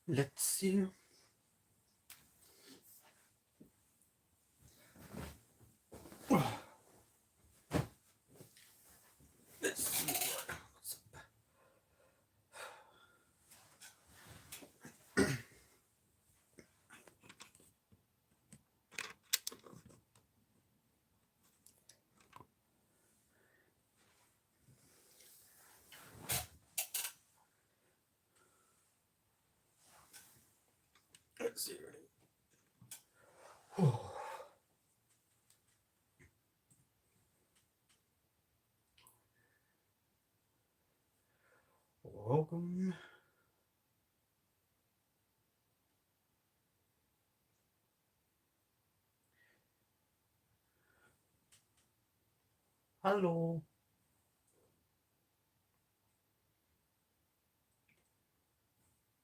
Let's see. Let's see what's up. Let's see. Welcome. Hello.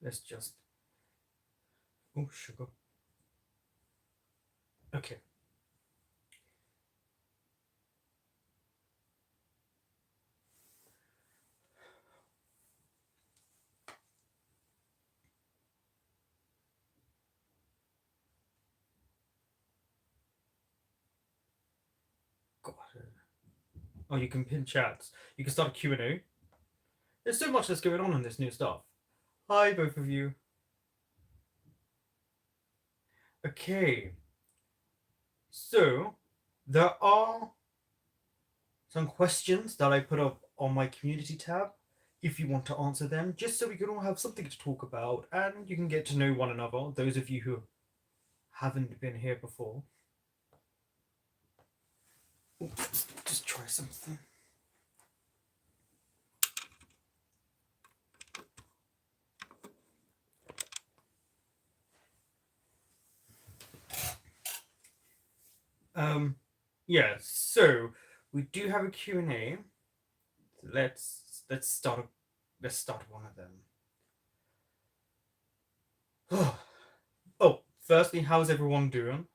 Let's just. Oh, sugar. Okay. God. Oh, you can pin chats. You can start a Q&A. There's so much that's going on in this new stuff. Hi, both of you. Okay. So, there are some questions that I put up on my community tab if you want to answer them, just so we can all have something to talk about and you can get to know one another, those of you who haven't been here before. Oops, just try something. Yeah, so we do have a Q&A. Let's start one of them. Oh, firstly, how's everyone doing?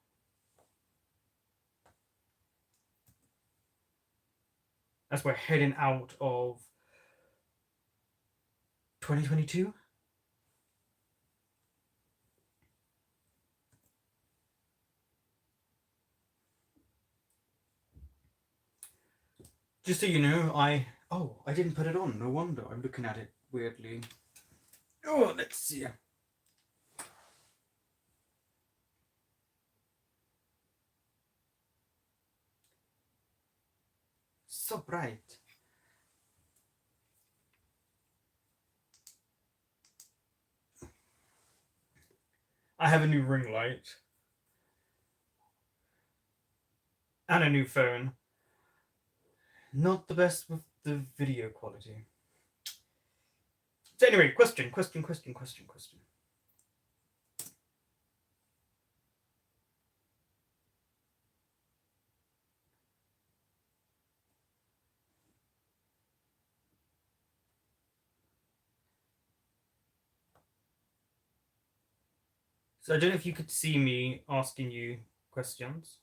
As we're heading out of 2022. Just so you know, I didn't put it on. No wonder. I'm looking at it weirdly. Oh, let's see. So bright. I have a new ring light and a new phone. Not the best with the video quality. So anyway, question. So I don't know if you could see me asking you questions.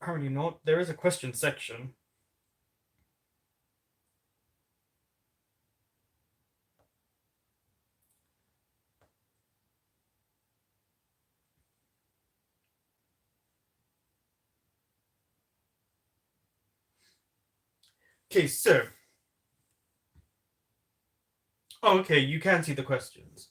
Apparently not. There is a question section. Okay, so. Oh, okay, you can see the questions.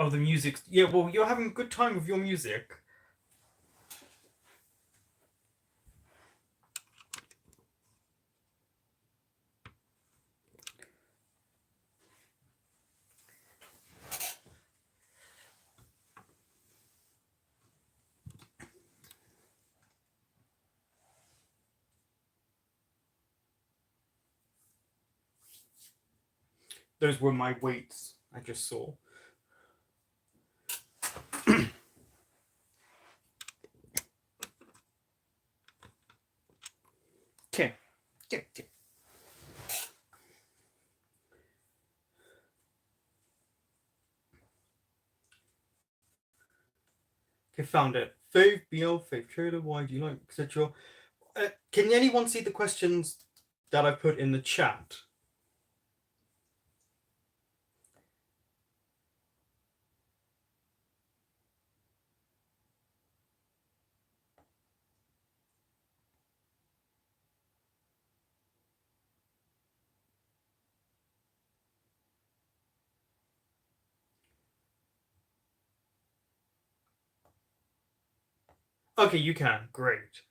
Oh, the music. Yeah, well, you're having a good time with your music. Those were my weights I just saw. Okay, found it. Fave BL, Fave Trader, why do you like, etc. Can anyone see the questions that I put in the chat? Okay, you can. Great.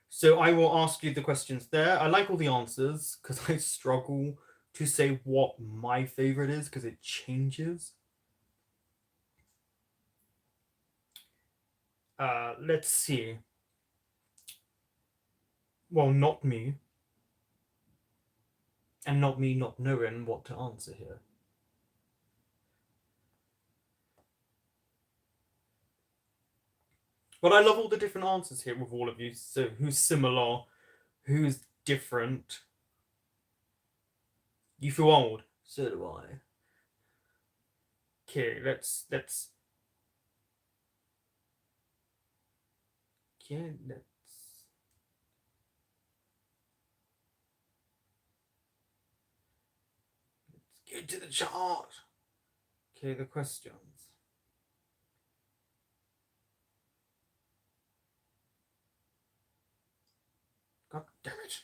So I will ask you the questions there. I like all the answers because I struggle to say what my favorite is because it changes. Let's see. Well, not me. And not me not knowing what to answer here. But I love all the different answers here with all of you. So who's similar, who's different. You feel old. So do I. Okay, let's okay, let's get to the chart. Okay, the questions. God damn it.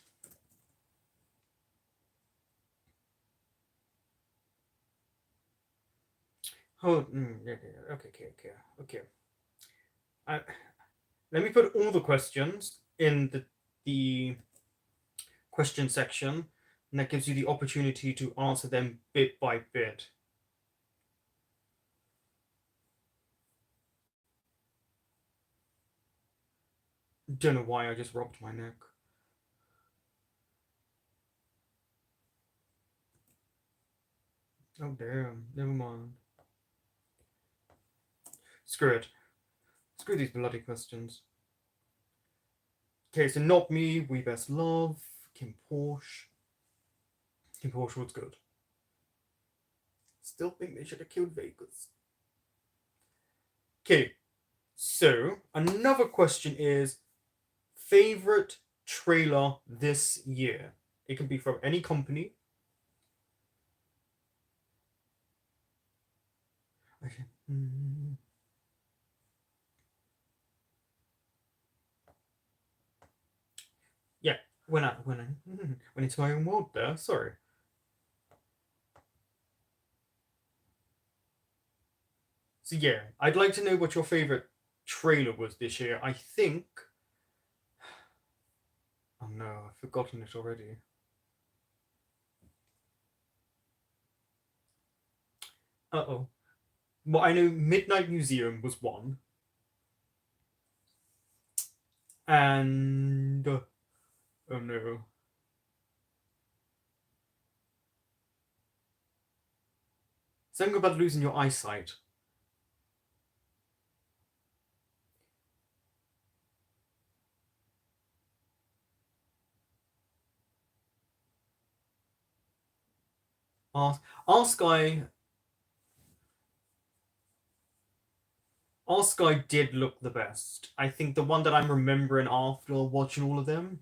Oh, okay. I, let me put all the questions in the question section, and that gives you the opportunity to answer them bit by bit. Don't know why I just rubbed my neck. Oh damn, never mind. Screw it. Screw these bloody questions. Okay, so not me, we best love, Kim Porsche. Kim Porsche was good. Still think they should have killed Vegas. Okay, so another question is favorite trailer this year. It can be from any company. Okay. Yeah, when it's my own world there. Sorry. So yeah, I'd like to know what your favorite trailer was this year. I think. Oh no, I've forgotten it already. Uh-oh. Well, I know Midnight Museum was one. And oh no. Something about losing your eyesight. Our Sky Our Sky did look the best. I think the one that I'm remembering after watching all of them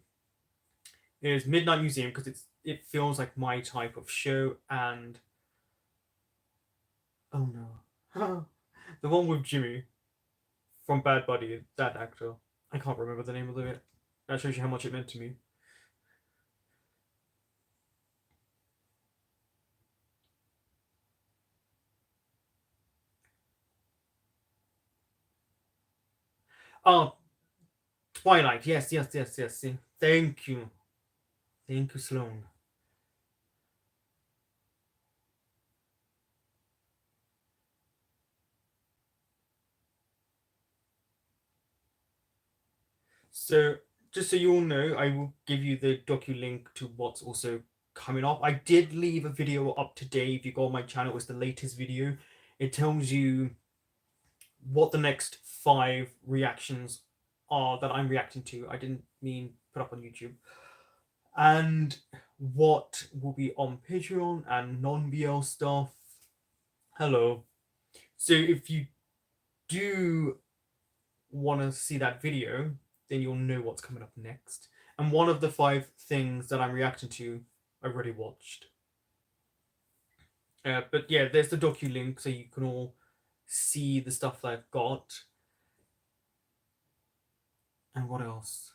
is Midnight Museum because it feels like my type of show, and oh no. The one with Jimmy from Bad Buddy, that actor. I can't remember the name of it. That shows you how much it meant to me. Oh, Twilight. Yes. Thank you. Thank you, Sloan. So, just so you all know, I will give you the docu link to what's also coming up. I did leave a video up today. If you go on my channel, it was the latest video. It tells you what the next 5 reactions are that I'm reacting to. I didn't mean put up on YouTube. And what will be on Patreon and non-BL stuff. Hello. So if you do want to see that video, then you'll know what's coming up next. And one of the 5 things that I'm reacting to, I've already watched. But yeah, there's the docu link, so you can all see the stuff that I've got. And what else?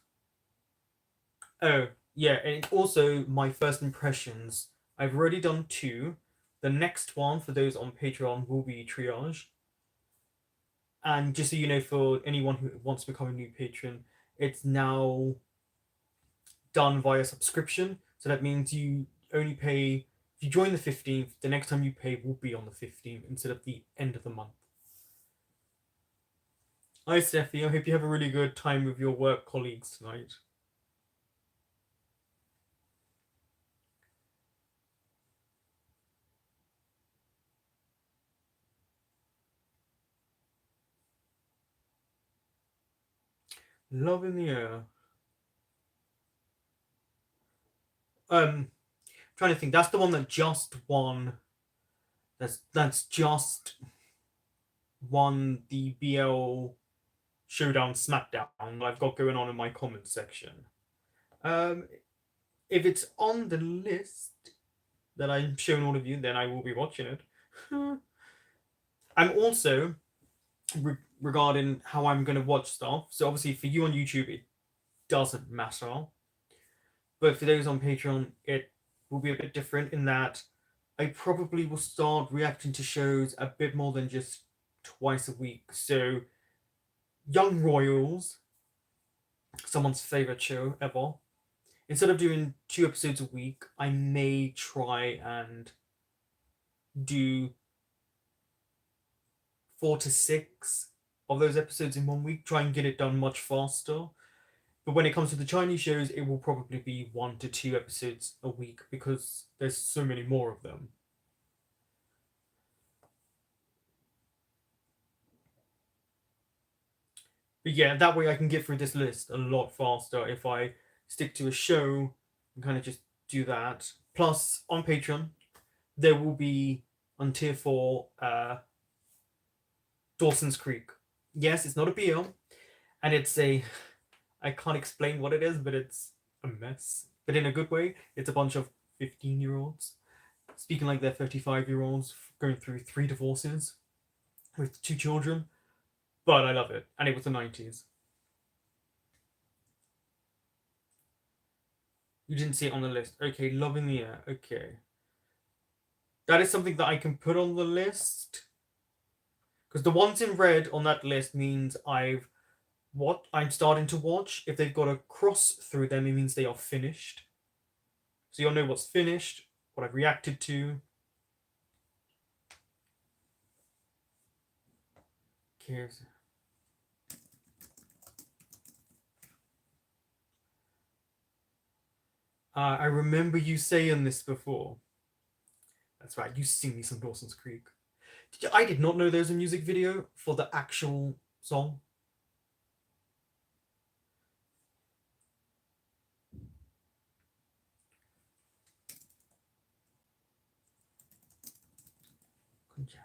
Oh, yeah, and also my first impressions. I've already done 2. The next one for those on Patreon will be Triage. And just so you know, for anyone who wants to become a new patron, it's now done via subscription. So that means you only pay, if you join the 15th, the next time you pay will be on the 15th instead of the end of the month. Hi, Steffi. I hope you have a really good time with your work colleagues tonight. Love in the air. Trying to think. That's the one that just won. That's just won the BL Showdown Smackdown I've got going on in my comments section. If it's on the list that I'm showing all of you, then I will be watching it. I'm also regarding how I'm going to watch stuff. So obviously for you on YouTube, it doesn't matter. But for those on Patreon, it will be a bit different in that I probably will start reacting to shows a bit more than just twice a week. So Young Royals, someone's favorite show ever. Instead of doing 2 episodes a week, I may try and do 4 to 6 of those episodes in 1 week, try and get it done much faster. But when it comes to the Chinese shows, it will probably be 1 to 2 episodes a week because there's so many more of them. But yeah, that way I can get through this list a lot faster if I stick to a show and kind of just do that. Plus, on Patreon, there will be on tier 4 Dawson's Creek. Yes, it's not a BL, and it's a I can't explain what it is, but it's a mess. But in a good way. It's a bunch of 15-year-olds speaking like they're 35-year-olds going through 3 divorces with 2 children. But I love it, and it was the 90s. You didn't see it on the list. Okay, Love in the Air. Okay. That is something that I can put on the list. Because the ones in red on that list means what I'm starting to watch. If they've got a cross through them, it means they are finished. So you'll know what's finished, what I've reacted to. Cares. I remember you saying this before. That's right, you sing me some Dawson's Creek. I did not know there was a music video for the actual song. Kunchai.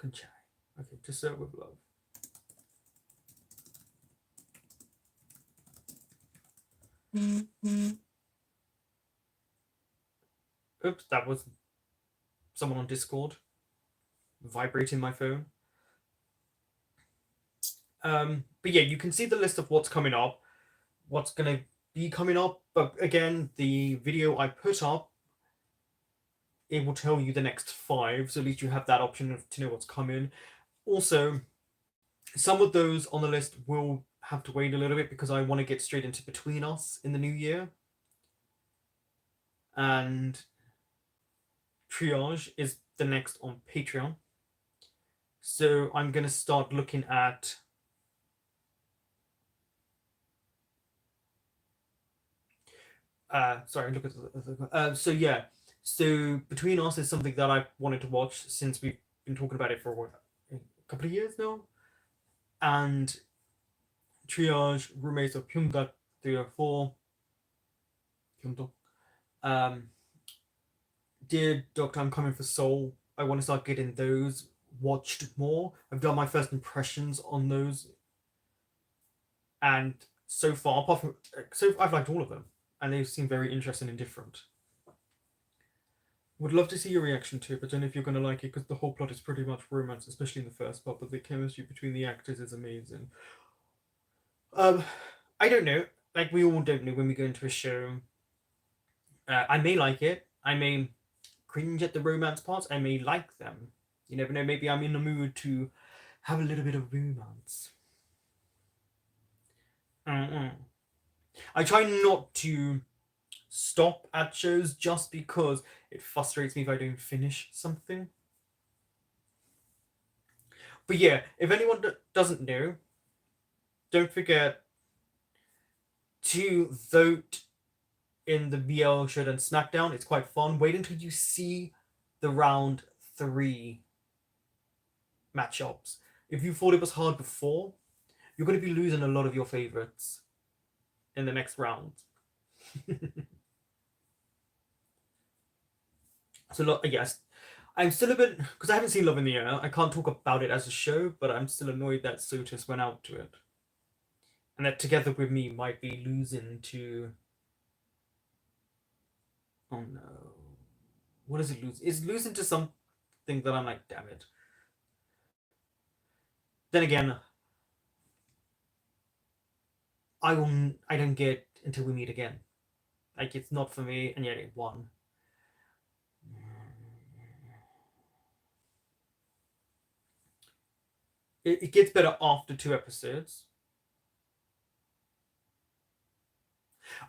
Kunchai. Okay, To Serve with Love. Oops, that was someone on Discord vibrating my phone. But yeah, you can see the list of what's coming up, what's going to be coming up. But again, the video I put up, it will tell you the next 5, so at least you have that option to know what's coming. Also, some of those on the list will have to wait a little bit because I want to get straight into Between Us in the new year. And Triage is the next on Patreon. So I'm going to start looking at look at so yeah. So Between Us is something that I've wanted to watch since we've been talking about it for a couple of years now. And Triage, Roommates of Hyundak 304. Dear Doctor, I'm Coming for Soul. I want to start getting those watched more. I've done my first impressions on those, and so far, apart from so I've liked all of them, and they seem very interesting and different. Would love to see your reaction to it, but don't know if you're going to like it because the whole plot is pretty much romance, especially in the first part. But the chemistry between the actors is amazing. Um, I don't know. Like we all don't know when we go into a show. I may like it. I may cringe at the romance parts. I may like them. You never know. Maybe I'm in the mood to have a little bit of romance. Mm-mm. I try not to stop at shows just because it frustrates me if I don't finish something. But yeah, if anyone doesn't know, don't forget to vote in the BL Showdown SmackDown. It's quite fun. Wait until you see the round 3 matchups. If you thought it was hard before, you're going to be losing a lot of your favorites in the next round. So, yes, I'm still a bit, because I haven't seen Love in the Air, I can't talk about it as a show, but I'm still annoyed that Sotus went out to it. And that Together With Me might be losing to. Oh no. What does it lose? It's losing to something that I'm like, damn it. Then again, I don't get Until We Meet Again. Like it's not for me, and yet it won. It gets better after 2 episodes.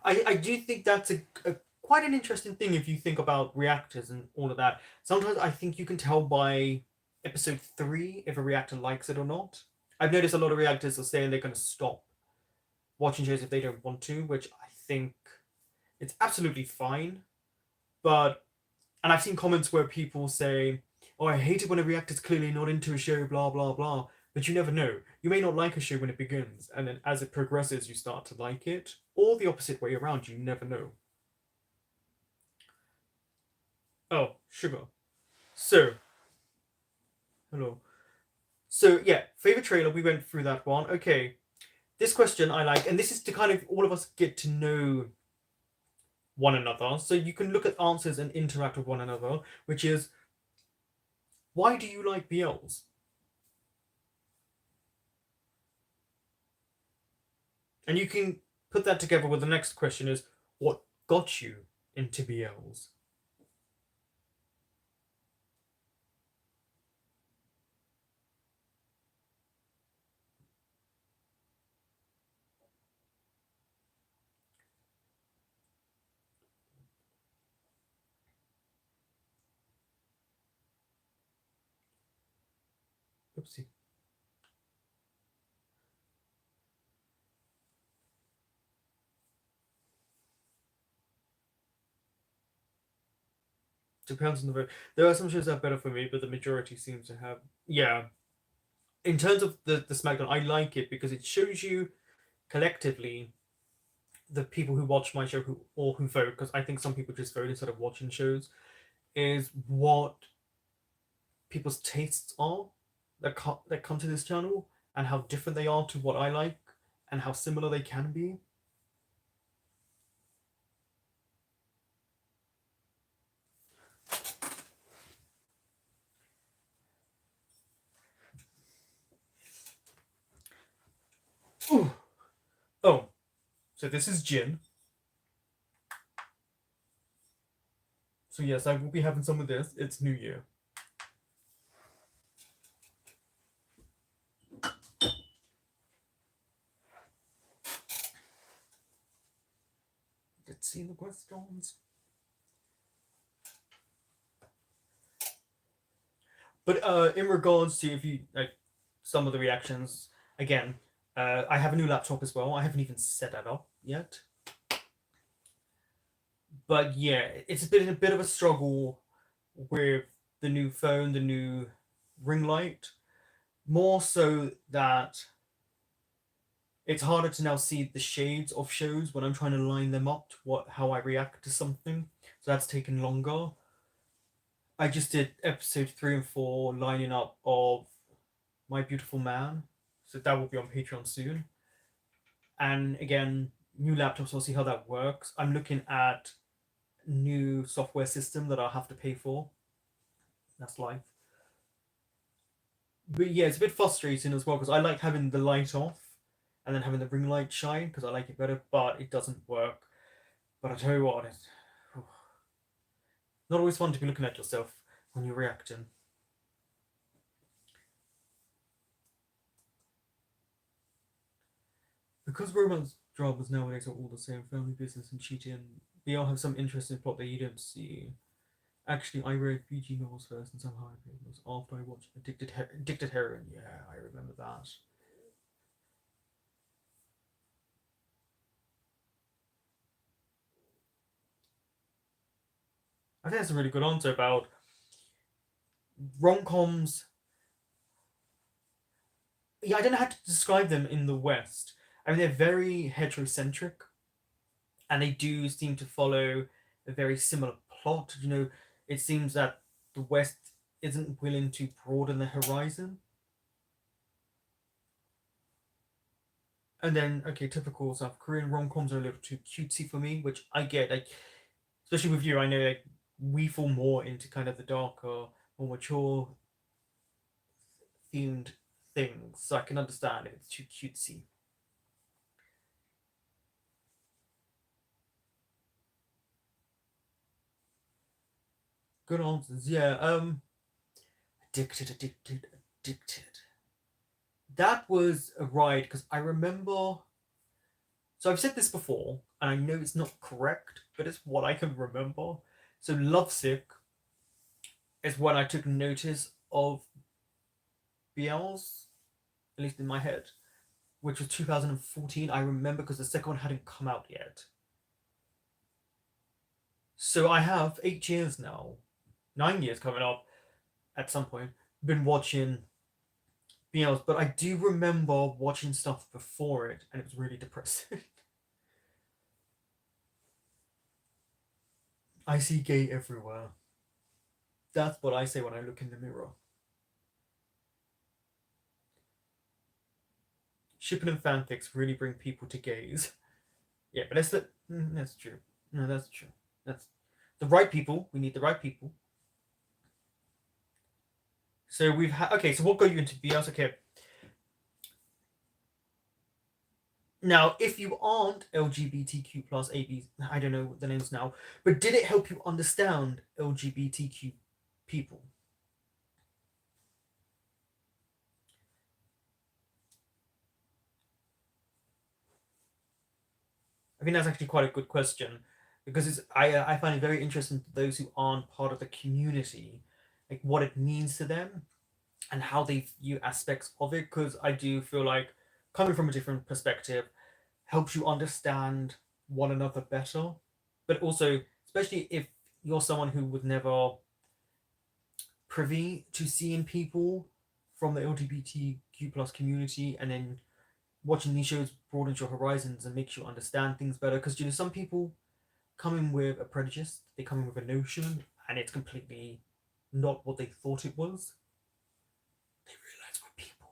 I do think that's a quite an interesting thing if you think about reactors and all of that. Sometimes I think you can tell by episode 3 if a reactor likes it or not. I've noticed a lot of reactors are saying they're going to stop watching shows if they don't want to, which I think it's absolutely fine. But and I've seen comments where people say, "Oh, I hate it when a reactor's clearly not into a show, blah blah blah." But you never know. You may not like a show when it begins, and then as it progresses, you start to like it, or the opposite way around. You never know. Oh, sugar. So, hello. So yeah, favorite trailer. We went through that one. Okay, this question I like, and this is to kind of all of us get to know one another, so you can look at answers and interact with one another. Which is, why do you like BLs? And you can put that together with the next question: is what got you into BLs? Oopsie. Depends on the vote. There are some shows that are better for me, but the majority seems to have. Yeah. In terms of the SmackDown, I like it because it shows you collectively the people who watch my show who vote, because I think some people just vote instead of watching shows, is what people's tastes are that come to this channel, and how different they are to what I like, and how similar they can be. Ooh. Oh, so this is gin. So yes, I will be having some of this. It's New Year. Let's see the questions. But in regards to if you like some of the reactions, again, I have a new laptop as well. I haven't even set that up yet. But yeah, it's been a bit of a struggle with the new phone, the new ring light. More so that it's harder to now see the shades of shows when I'm trying to line them up to how I react to something. So that's taken longer. I just did episode 3 and 4 lining up of My Beautiful Man, so that will be on Patreon soon. And again, new laptops. I'll see how that works. I'm looking at new software system that I'll have to pay for. That's life. But yeah, it's a bit frustrating as well because I like having the light off and then having the ring light shine because I like it better, but it doesn't work. But I tell you what, it's not always fun to be looking at yourself when you're reacting. Because romance dramas nowadays are all the same, family business and cheating, they all have some interesting plot that you don't see. Actually, I read PG novels first and somehow I read those after I watched Addicted Heroin. Yeah, I remember that. I think that's a really good answer about rom-coms. Yeah, I don't know how to describe them in the West. I mean, they're very heterocentric, and they do seem to follow a very similar plot. It seems that the West isn't willing to broaden the horizon. And then, okay, typical South Korean rom coms are a little too cutesy for me, which I get. Like, especially with you, I know like we fall more into kind of the darker, more mature themed things, so I can understand it. It's too cutesy. Good answers, yeah. Addicted. That was a ride because I remember. So I've said this before, and I know it's not correct, but it's what I can remember. So Lovesick is when I took notice of BLs, at least in my head, which was 2014. I remember because the second one hadn't come out yet. So I have 8 years now, 9 years coming up at some point, been watching BLs, but I do remember watching stuff before it, and it was really depressing. I see gay everywhere. That's what I say when I look in the mirror. Shipping and fanfics really bring people to gays. Yeah, but that's true. No, that's true. That's the right people. We need the right people. So we've had okay. So what got you into BLs? Okay, now if you aren't LGBTQ plus AB, I don't know the names now, but did it help you understand LGBTQ people? I think that's actually quite a good question because I find it very interesting to those who aren't part of the community, like what it means to them and how they view aspects of it. Because I do feel like coming from a different perspective helps you understand one another better, but also especially if you're someone who was never privy to seeing people from the LGBTQ plus community and then watching these shows broadens your horizons and makes you understand things better because some people come in with a prejudice, they come in with a notion, and it's completely not what they thought it was. They realize we're people.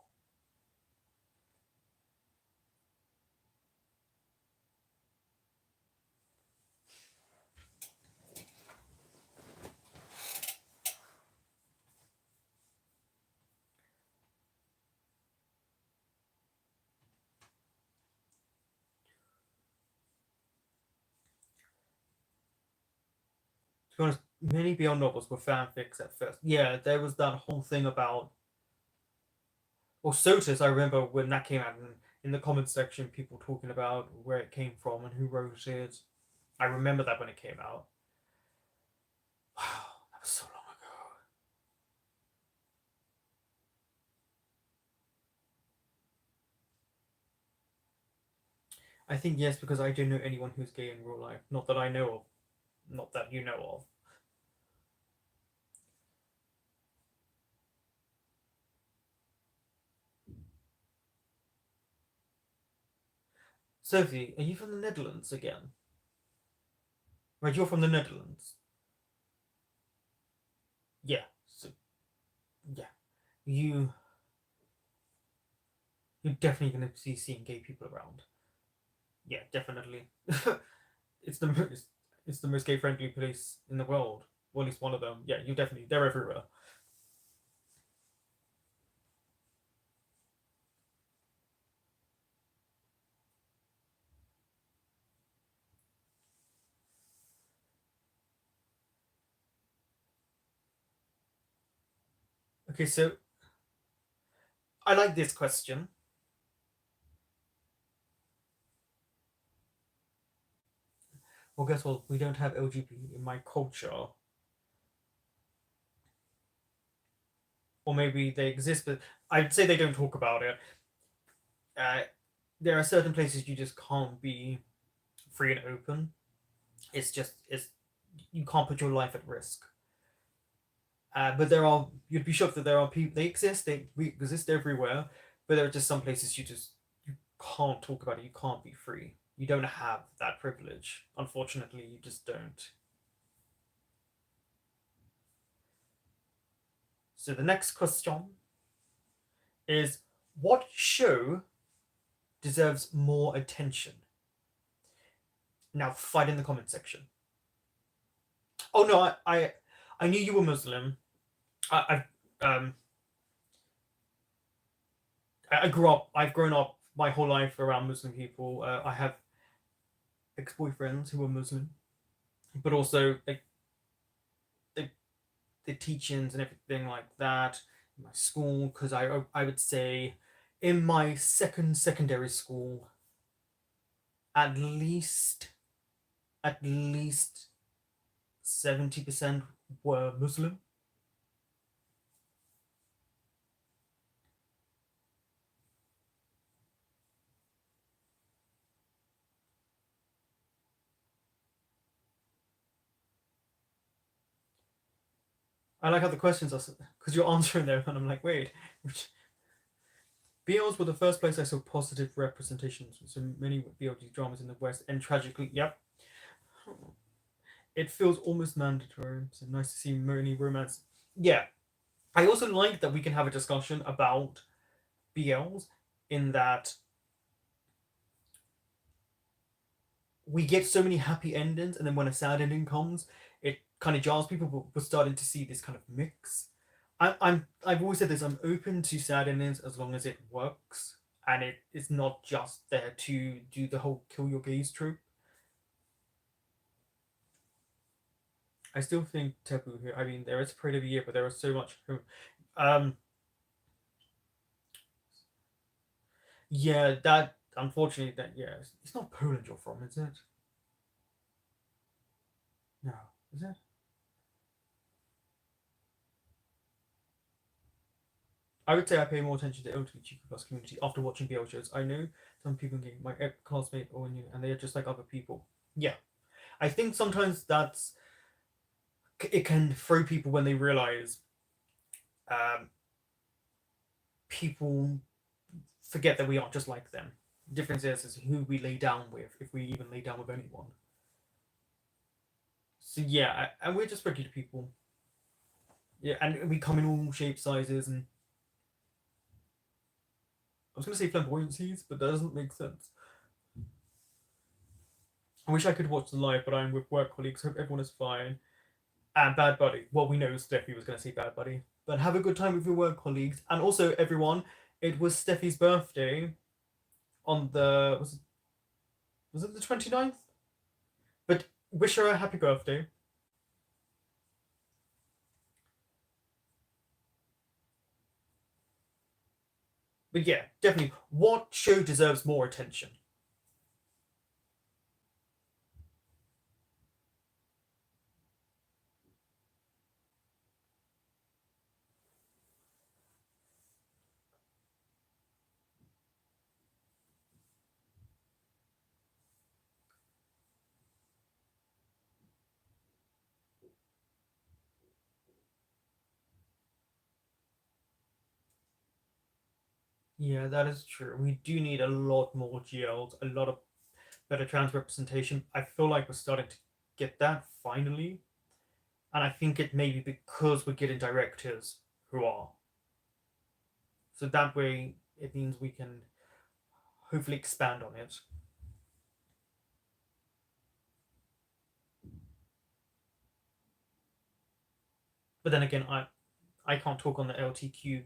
To be honest, many Beyond novels were fanfics at first. Yeah, there was that whole thing about. Well, Sotus, I remember when that came out, and in the comments section, people talking about where it came from and who wrote it. I remember that when it came out. Wow, that was so long ago. I think yes, because I don't know anyone who's gay in real life. Not that I know of. Not that you know of. Sophie, are you from the Netherlands again? Right, you're from the Netherlands. Yeah. So yeah, you you're definitely gonna see seeing gay people around. Yeah, definitely. it's the most it's the most gay friendly place in the world. Well, at least one of them. Yeah, you definitely they're everywhere. Okay, so I like this question. Well, guess what? We don't have LGBT in my culture, or maybe they exist, but I'd say they don't talk about it. Uh, there are certain places you just can't be free and open. It's you can't put your life at risk. But there are you'd be shocked that there are people they exist they we exist everywhere, but there are just some places you can't talk about it. You can't be free. You don't have that privilege. Unfortunately, you just don't. So the next question is, what show deserves more attention? Now fight in the comment section. Oh no, I knew you were Muslim. Um I grew up. I've grown up my whole life around Muslim people. I have ex-boyfriends who are Muslim, but also like the, the teachings and everything like that in my school. Because I would say in my secondary school, at least at least 70% were Muslim. I like how the questions are because you're answering them, and I'm like, wait. BLs were the first place I saw positive representations of so many BLG dramas in the West, and tragically, yep, it feels almost mandatory. So nice to see many romance. Yeah, I also like that we can have a discussion about BLs in that we get so many happy endings, and then when a sad ending comes, it kind of jars people. But we're starting to see this kind of mix. I've always said this. I'm open to sad endings as long as it works and it is not just there to do the whole kill your gaze trope. I still think taboo here. I mean, there is Parade of the Year, but there is so much. Um, yeah, that unfortunately, that yeah, it's not Poland you're from, is it? No, is it? I would say I pay more attention to LGBTQ plus community after watching BL shows. I know some people getting my classmate or new, and they are just like other people. Yeah, I think sometimes it can throw people when they realize um, people forget that we aren't just like them. The difference is who we lay down with, if we even lay down with anyone. So yeah, and we're just regular people. Yeah, and we come in all shapes, sizes, and I was gonna say flamboyancies, but that doesn't make sense. I wish I could watch the live, but I'm with work colleagues. Hope everyone is fine. And Bad Buddy. Well, we know Steffi was gonna say Bad Buddy, but have a good time with your work colleagues, and also everyone. It was Steffi's birthday on the was it the 29th? But wish her a happy birthday. But yeah, definitely. What show deserves more attention? Yeah, that is true. We do need a lot more GLs, a lot of better trans representation. I feel like we're starting to get that finally. And I think it may be because we're getting directors who are. So that way, it means we can hopefully expand on it. But then again, I can't talk on the LTQ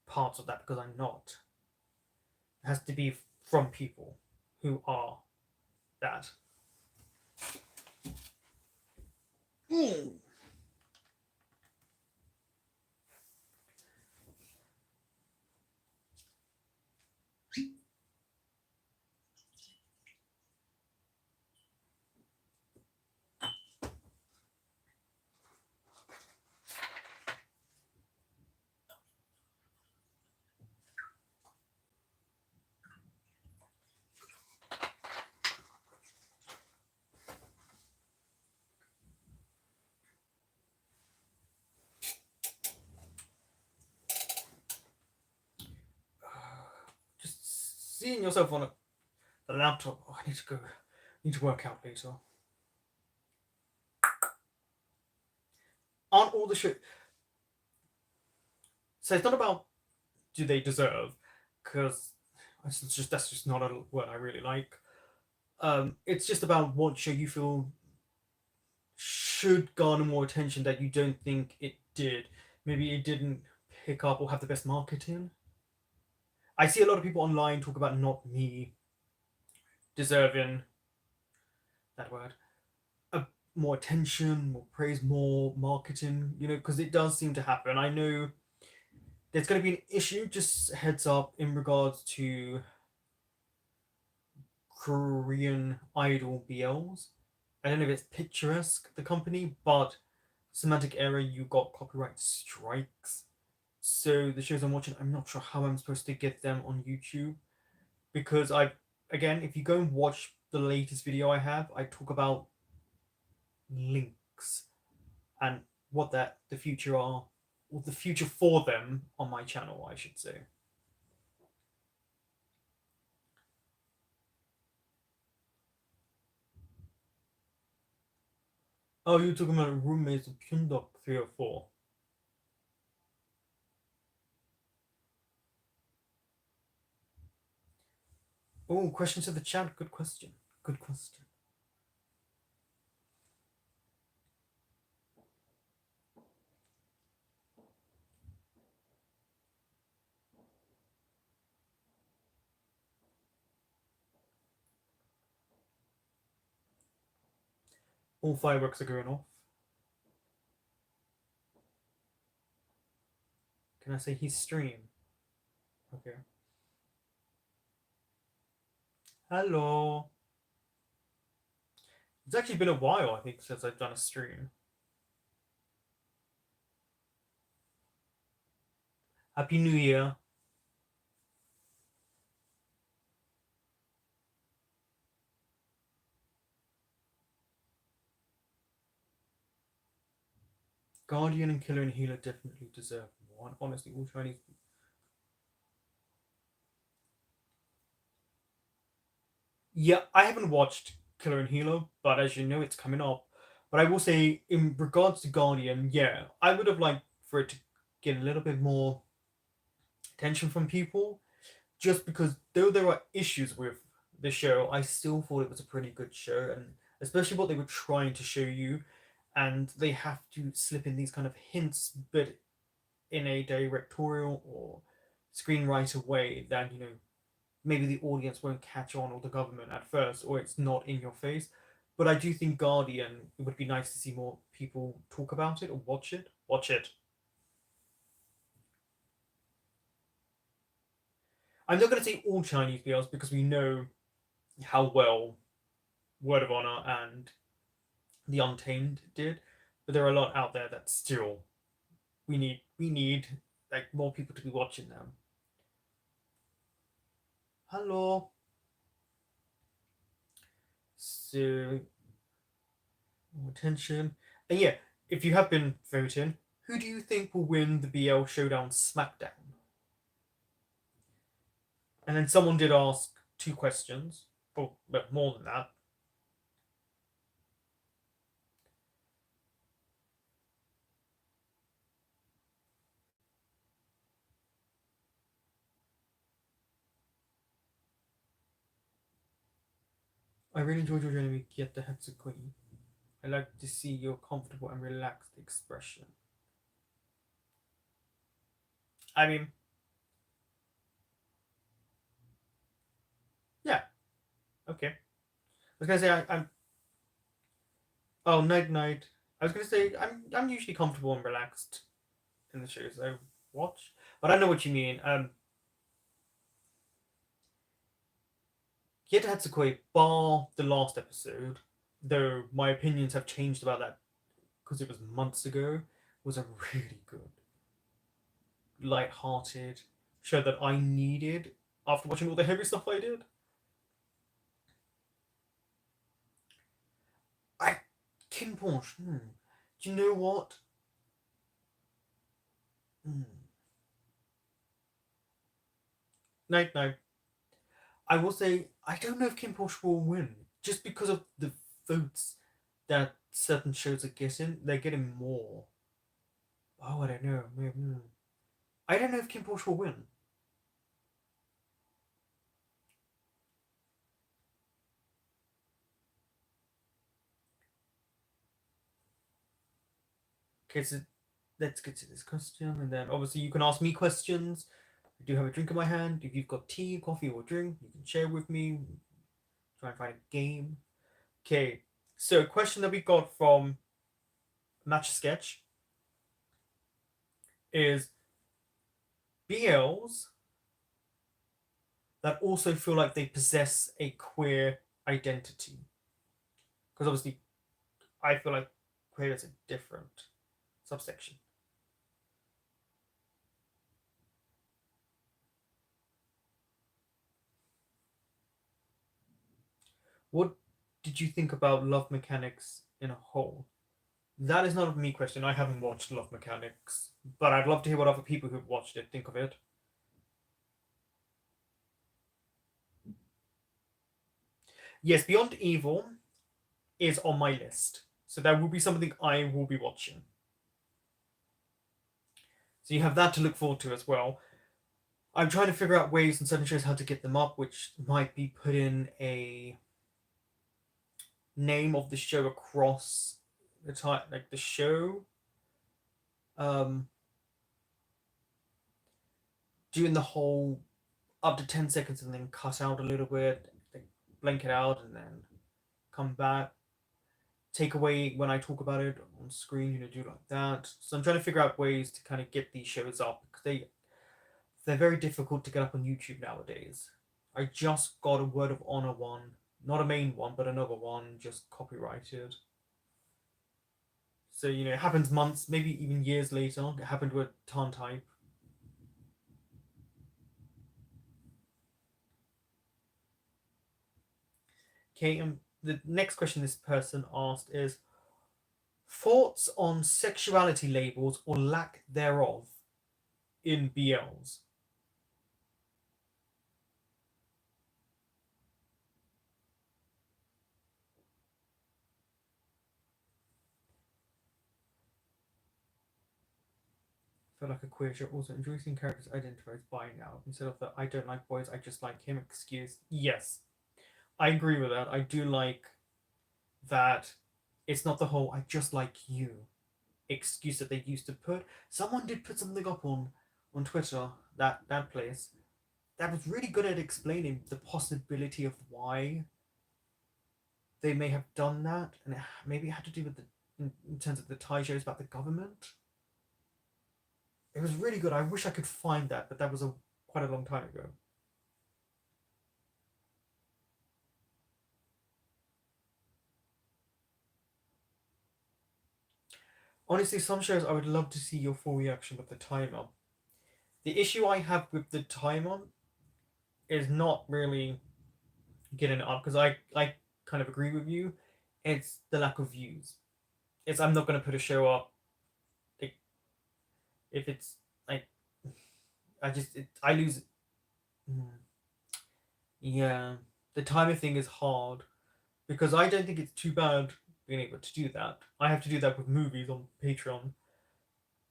parts of that because I'm not. It has to be from people who are that. Just seeing yourself on the laptop. Oh, I need to go. I need to work out later. Aren't all the shit? So it's not about do they deserve, because that's just not a word I really like. It's just about what show you feel should garner more attention that you don't think it did. Maybe it didn't pick up or have the best marketing. I see a lot of people online talk about not me deserving that word more attention, more praise, more marketing. Because it does seem to happen. I know there's going to be an issue. Just heads up in regards to Korean Idol BLs. I don't know if it's Picturesque, the company, but Semantic Error, you got copyright strikes. So the shows I'm watching, I'm not sure how I'm supposed to get them on YouTube, because again, if you go and watch the latest video I have, I talk about links and what the future are, or the future for them on my channel, I should say. Oh, you're talking about roommates of Kyundok 3 or 4. Oh, questions to the chat. Good question. Good question. All fireworks are going off. Can I say he's stream? Okay. Hello. It's actually been a while, I think, since I've done a stream. Happy New Year. Guardian and Killer and Healer definitely deserve more. And honestly, all Chinese. Yeah, I haven't watched Killer and Healer, but as you know, it's coming up. But I will say, in regards to Guardian, yeah, I would have liked for it to get a little bit more attention from people, just because though there are issues with the show, I still thought it was a pretty good show, and especially what they were trying to show you, and they have to slip in these kind of hints, but in a directorial or screenwriter way that maybe the audience won't catch on, or the government at first, or it's not in your face. But I do think Guardian, it would be nice to see more people talk about it or watch it. Watch it. I'm not going to say all Chinese BLs because we know how well Word of Honor and The Untamed did, but there are a lot out there that still we need like more people to be watching them. Hello. So more attention. And yeah, if you have been voting, who do you think will win the BL Showdown SmackDown? And then someone did ask 2 questions, or well, more than that. I really enjoyed your journey with Get the Hexaqueen. I like to see your comfortable and relaxed expression. I mean, yeah, okay. I was gonna say I'm. Oh, night night. I was gonna say I'm usually comfortable and relaxed in the shows I watch, but I know what you mean. Kid Hatsukoi, bar the last episode, though my opinions have changed about that because it was months ago, was a really good, light-hearted show that I needed after watching all the heavy stuff I did. I Kin Porsche. Do you know what? Hmm. Night night. I will say I don't know if Kim Porsche will win just because of the votes that certain shows are getting. They're getting more. Oh, I don't know. I don't know if Kim Porsche will win. Okay, so let's get to this question, and then obviously you can ask me questions. I do have a drink in my hand. If you've got tea, coffee, or drink, you can share with me. Try and find a game. Okay, so a question that we got from Match Sketch is BLs that also feel like they possess a queer identity. Because obviously, I feel like queer is a different subsection. What did you think about Love Mechanics in a whole? That is not a me question. I haven't watched Love Mechanics, but I'd love to hear what other people who've watched it think of it. Yes, Beyond Evil is on my list, so that will be something I will be watching. So you have that to look forward to as well. I'm trying to figure out ways in certain shows how to get them up, which might be put in a name of the show across the time, like the show. Um, Doing the whole up to 10 seconds and then cut out a little bit, like blank it out, and then come back. Take away when I talk about it on screen, do like that. So I'm trying to figure out ways to kind of get these shows up because they're very difficult to get up on YouTube nowadays. I just got a Word of Honor one, not a main one, but another one just copyrighted. So it happens months, maybe even years later. It happened with Tarn Type. Okay, the next question this person asked is thoughts on sexuality labels or lack thereof in BLs. Feel like a queer show also enjoy seeing characters identify as bi now instead of the I don't like boys, I just like him excuse. Yes, I agree with that. I do like that it's not the whole I just like you excuse that they used to put. Someone did put something up on Twitter, that place that was really good at explaining the possibility of why they may have done that, and maybe it had to do with in terms of the Thai shows about the government. It was really good. I wish I could find that, but that was quite a long time ago. Honestly, some shows I would love to see your full reaction with the timer. The issue I have with the timer is not really getting it up because I kind of agree with you. It's the lack of views. It's I'm not gonna put a show up like, if it's like I lose. Mm, yeah, the timer thing is hard because I don't think it's too bad being able to do that. I have to do that with movies on Patreon,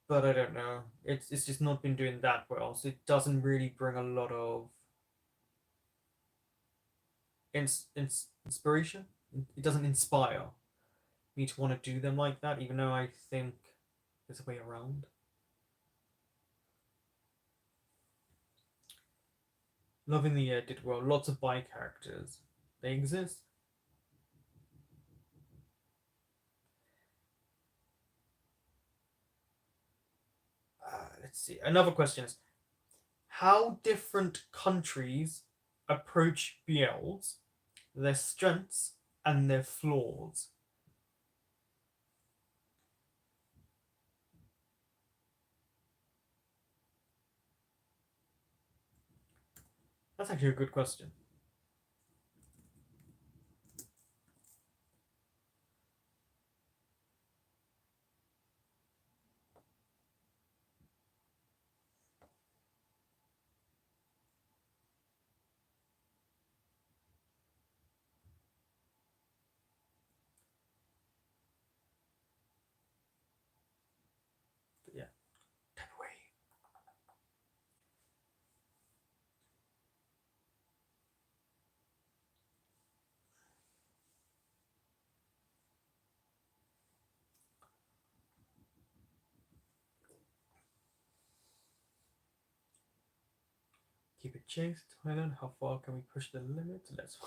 but I don't know. It's just not been doing that well, so it doesn't really bring a lot of inspiration. It doesn't inspire me to want to do them like that, even though I think there's a way around. Loving the Year did well. Lots of bi characters. They exist. Let's see. Another question is how different countries approach BLs, their strengths, and their flaws. That's actually a good question. But yeah, type away. Keep it chaste, Thailand. How far can we push the limit? Let's.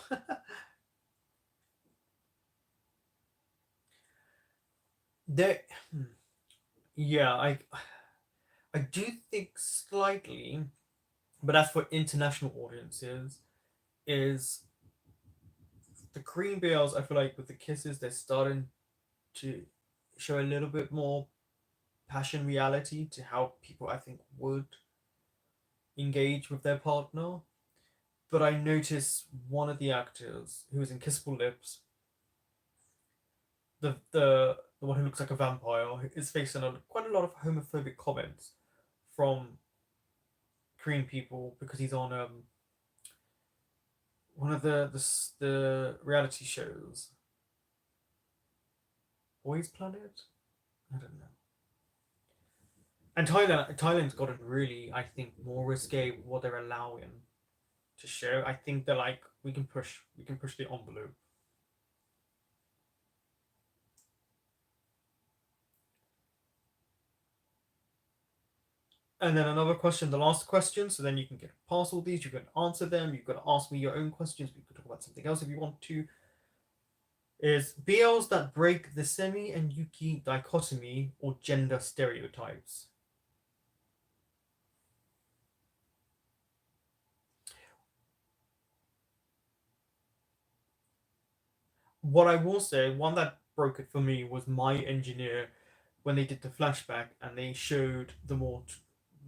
there, yeah, I do think slightly, but as for international audiences, is the Korean BLs. I feel like with the kisses, they're starting to show a little bit more passion reality to how people I think would engage with their partner. But I noticed one of the actors who was in Kissable Lips, the one who looks like a vampire, is facing quite a lot of homophobic comments from Korean people because he's on one of the reality shows, Boys Planet. I don't know. And Thailand's gotten really, I think, more risque what they're allowing to show. I think they're like we can push the envelope. And then another question, the last question. So then you can get past all these. You can answer them. You can ask me your own questions. We could talk about something else if you want to. Is BLs that break the semi and Yuki dichotomy or gender stereotypes? What I will say, one that broke it for me was My Engineer when they did the flashback and they showed the more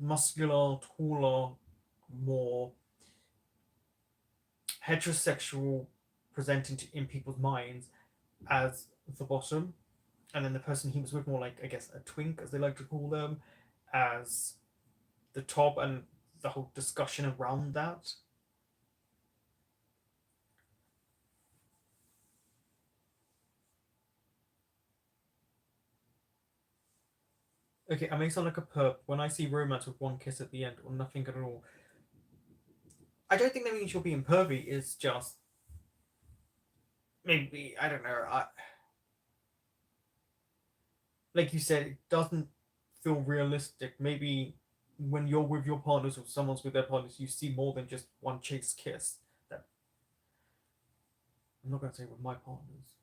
muscular, taller, more heterosexual presenting in people's minds as the bottom, and then the person he was with more like I guess a twink, as they like to call them, as the top, and the whole discussion around that. Okay, I may sound like a perp when I see romance with one kiss at the end or nothing at all. I don't think that means you're being pervy. It's just maybe I don't know. Like you said, it doesn't feel realistic. Maybe when you're with your partners or someone's with their partners, you see more than just one chase kiss. That I'm not going to say with my partners.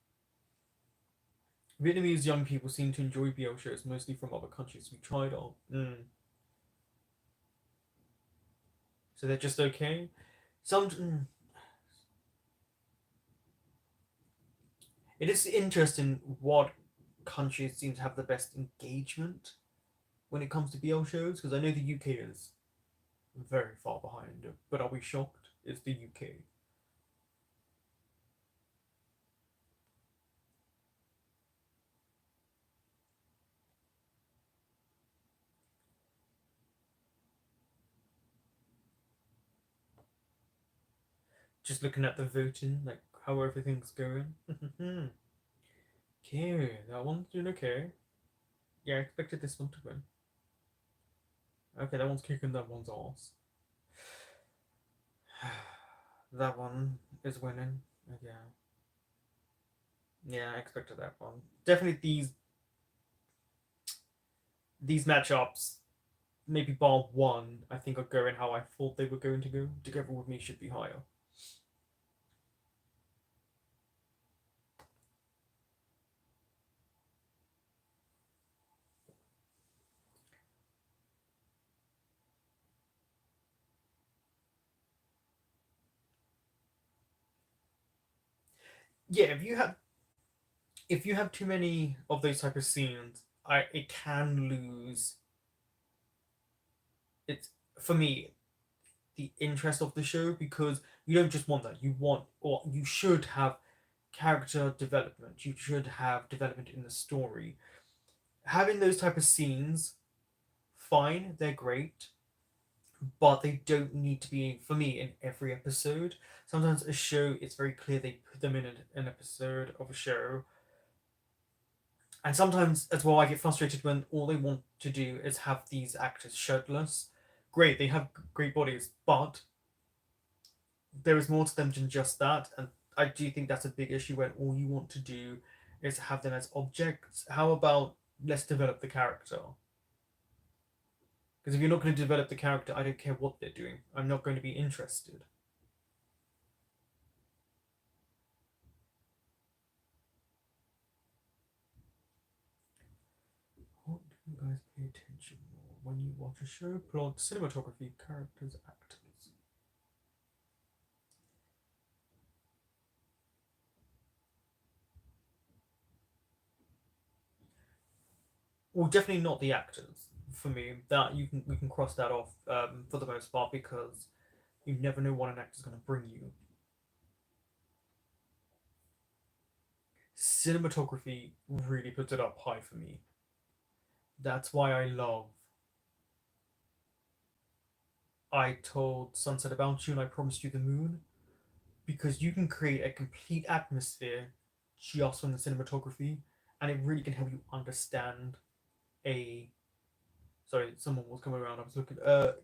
Vietnamese young people seem to enjoy BL shows, mostly from other countries we tried on. So they're just okay. It is interesting what countries seem to have the best engagement when it comes to BL shows, because I know the UK is very far behind. But are we shocked? It's the UK. Just looking at the voting, like how everything's going. Okay, that one's doing okay. Yeah, I expected this one to win. Okay, that one's kicking that one's ass. That one is winning. Yeah. Yeah, I expected that one. Definitely these matchups, maybe bar one, I think are going how I thought they were going to go. Together with Me should be higher. Yeah, if you have too many of those type of scenes, I it can lose it's for me the interest of the show because you don't just want that. You want or you should have character development. You should have development in the story. Having those type of scenes, fine, they're great, but they don't need to be for me in every episode. Sometimes a show it's very clear they put them in an episode of a show, and sometimes as well I get frustrated when all they want to do is have these actors shirtless. Great, they have great bodies, but there is more to them than just that, and I do think that's a big issue when all you want to do is have them as objects. How about let's develop the character? Because if you're not going to develop the character, I don't care what they're doing. I'm not going to be interested. What do you guys pay attention more when you watch a show? Plot, cinematography, characters, actors. Well, definitely not the actors for me. That you can we can cross that off for the most part because you never know what an actor's going to bring you. Cinematography really puts it up high for me. That's why I love. I told Sunset about you and I promised you the moon because you can create a complete atmosphere just from the cinematography, and it really can help you understand a. Sorry, someone was coming around. I was looking.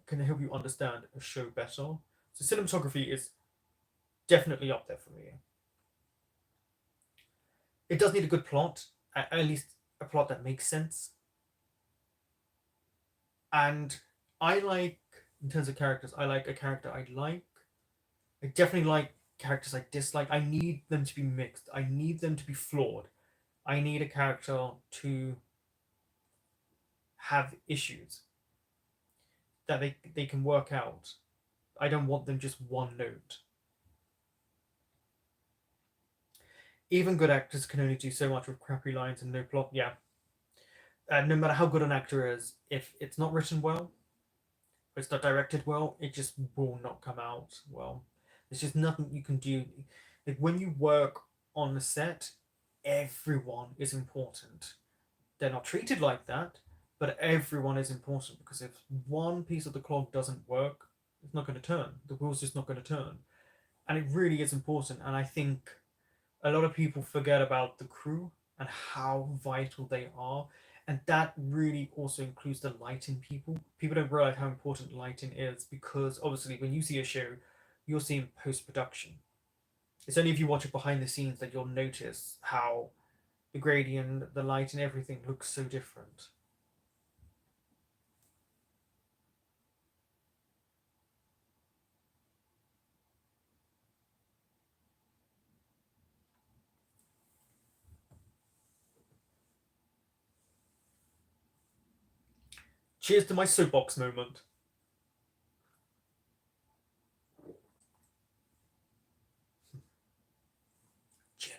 Can help you understand a show better. So cinematography is definitely up there for me. It does need a good plot, at least a plot that makes sense. And I like, in terms of characters, I like a character I like. I definitely like characters I dislike. I need them to be mixed. I need them to be flawed. I need a character to have issues that they can work out. I don't want them just one note. Even good actors can only do so much with crappy lines and no plot. Yeah, no matter how good an actor is, if it's not written well, if it's not directed well, it just will not come out well. There's just nothing you can do. Like when you work on the set, everyone is important. They're not treated like that, but everyone is important because if one piece of the clock doesn't work, it's not going to turn. The wheel's just not going to turn. And it really is important. And I think a lot of people forget about the crew and how vital they are. And that really also includes the lighting people. People don't realize how important lighting is because obviously when you see a show, you're seeing post production. It's only if you watch it behind the scenes that you'll notice how the gradient, the light, and everything looks so different. Cheers to my soapbox moment. Jen.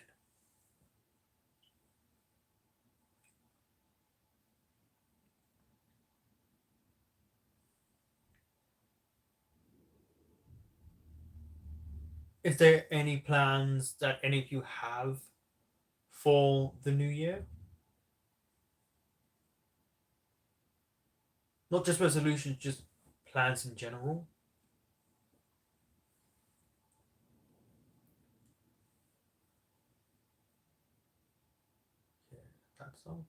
Is there any plans that any of you have for the new year? Not just resolutions, just plans in general. Yeah, that's all.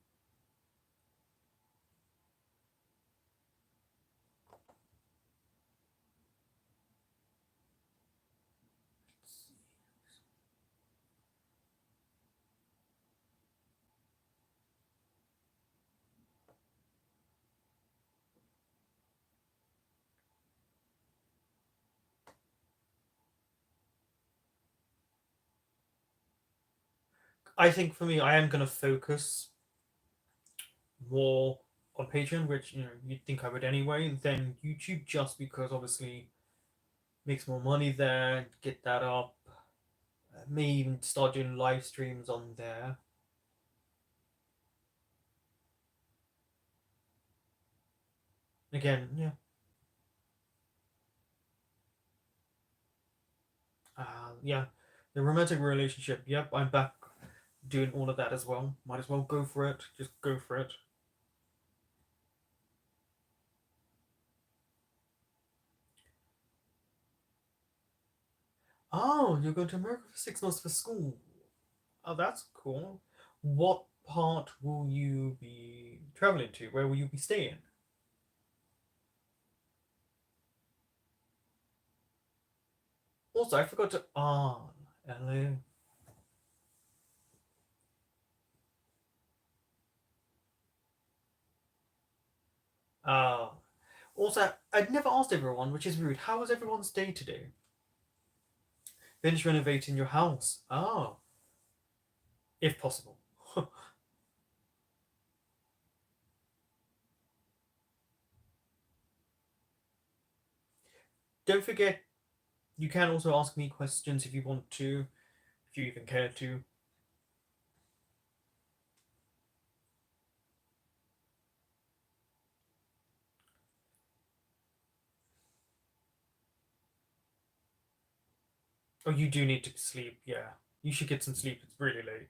I think for me, I am gonna focus more on Patreon, which you'd think I would anyway, than YouTube, just because obviously makes more money there. Get that up. May even start doing live streams on there. Again, yeah. Yeah. The romantic relationship. Yep, I'm back doing all of that as well. Might as well go for it. Just go for it. Oh, you're going to America for 6 months for school. Oh, that's cool. What part will you be traveling to? Where will you be staying? Also, I forgot to. Ah, LA. Ah. Also, I'd never asked everyone, which is rude. How was everyone's day today? Finish renovating your house. Ah, if possible. Don't forget, you can also ask me questions if you want to, if you even care to. Oh, you do need to sleep. Yeah, you should get some sleep. It's really late.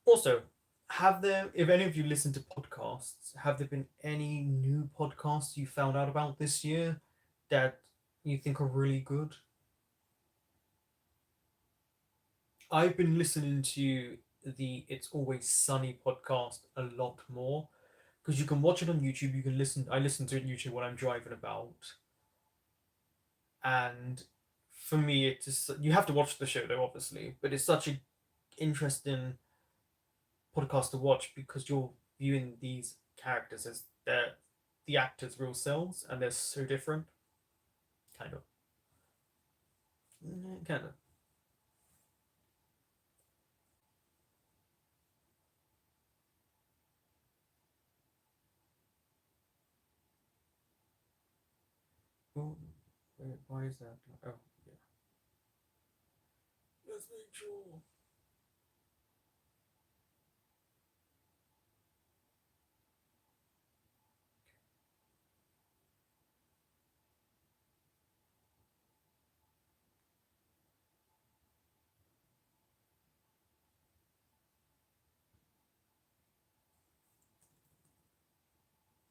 Also, if any of you listen to podcasts, have there been any new podcasts you found out about this year that you think are really good? I've been listening to the It's Always Sunny podcast a lot more because you can watch it on YouTube. You can listen. I listen to it on YouTube when I'm driving about, and for me, it's just, you have to watch the show though, obviously. But it's such a interesting podcast to watch because you're viewing these characters as the actors' real selves, and they're so different. Kind of, kind of. Oh, wait, why is that? Oh, yeah. Let's make sure.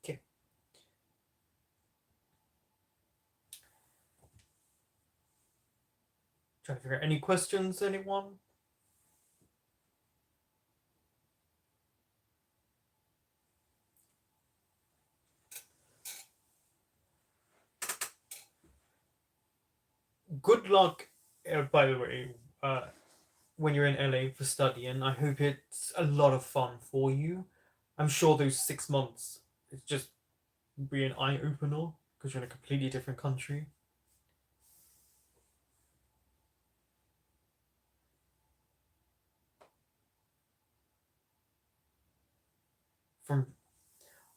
Okay, trying to figure out any questions, anyone? Good luck, by the way, when you're in LA for studying. I hope it's a lot of fun for you. I'm sure those 6 months it's just be an eye opener because you're in a completely different country. From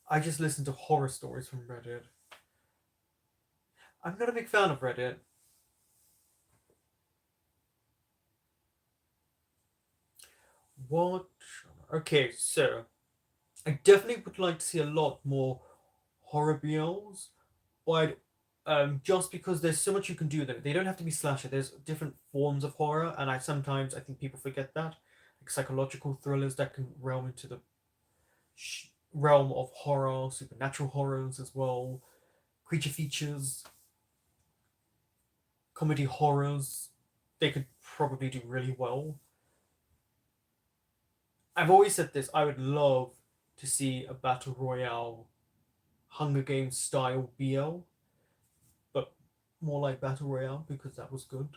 I just listen to horror stories from Reddit. I'm not a big fan of Reddit. What? Okay, so I definitely would like to see a lot more horror BLs, but just because there's so much you can do with it. They don't have to be slasher. There's different forms of horror, and I think people forget that, like psychological thrillers that can realm into the realm of horror, supernatural horrors as well, creature features, comedy horrors. They could probably do really well. I've always said this. I would love to see a battle royale, Hunger Games style BL, but more like battle royale because that was good.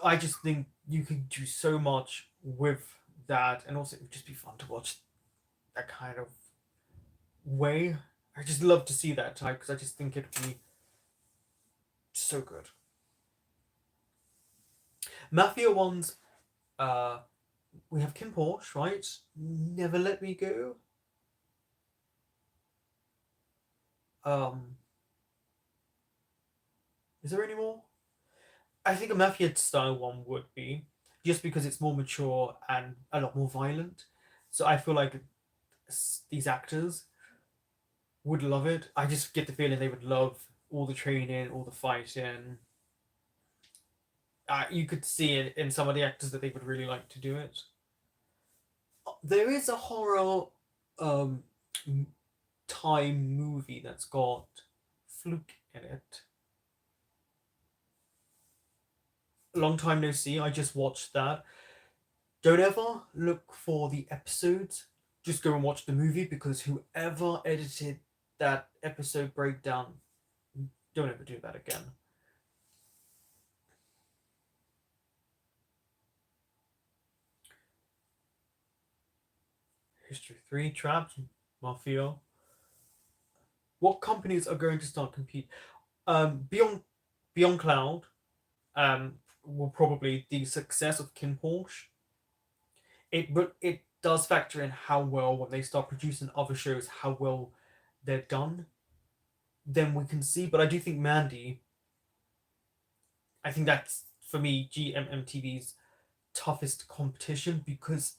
I just think you could do so much with that, and also it would just be fun to watch that kind of way. I just love to see that type because I just think it'd be so good. Mafia ones, uh, we have Kim Porsche, right? Never Let Me Go. Um, is there any more? I think a Mafia style one would be just because it's more mature and a lot more violent. So I feel like these actors would love it. I just get the feeling they would love all the training, all the fighting. You could see it in some of the actors that they would really like to do it. There is a horror um, time movie that's got Fluke in it. Long time no see. I just watched that. Don't ever look for the episodes. Just go and watch the movie because whoever edited that episode breakdown, don't ever do that again. History 3, Trapped, Mafia. What companies are going to start compete? Beyond Cloud will probably the success of Kin Porsche. But it does factor in how well when they start producing other shows, how well they're done. Then we can see. But I do think Mandy. I think that's for me GMMTV's toughest competition because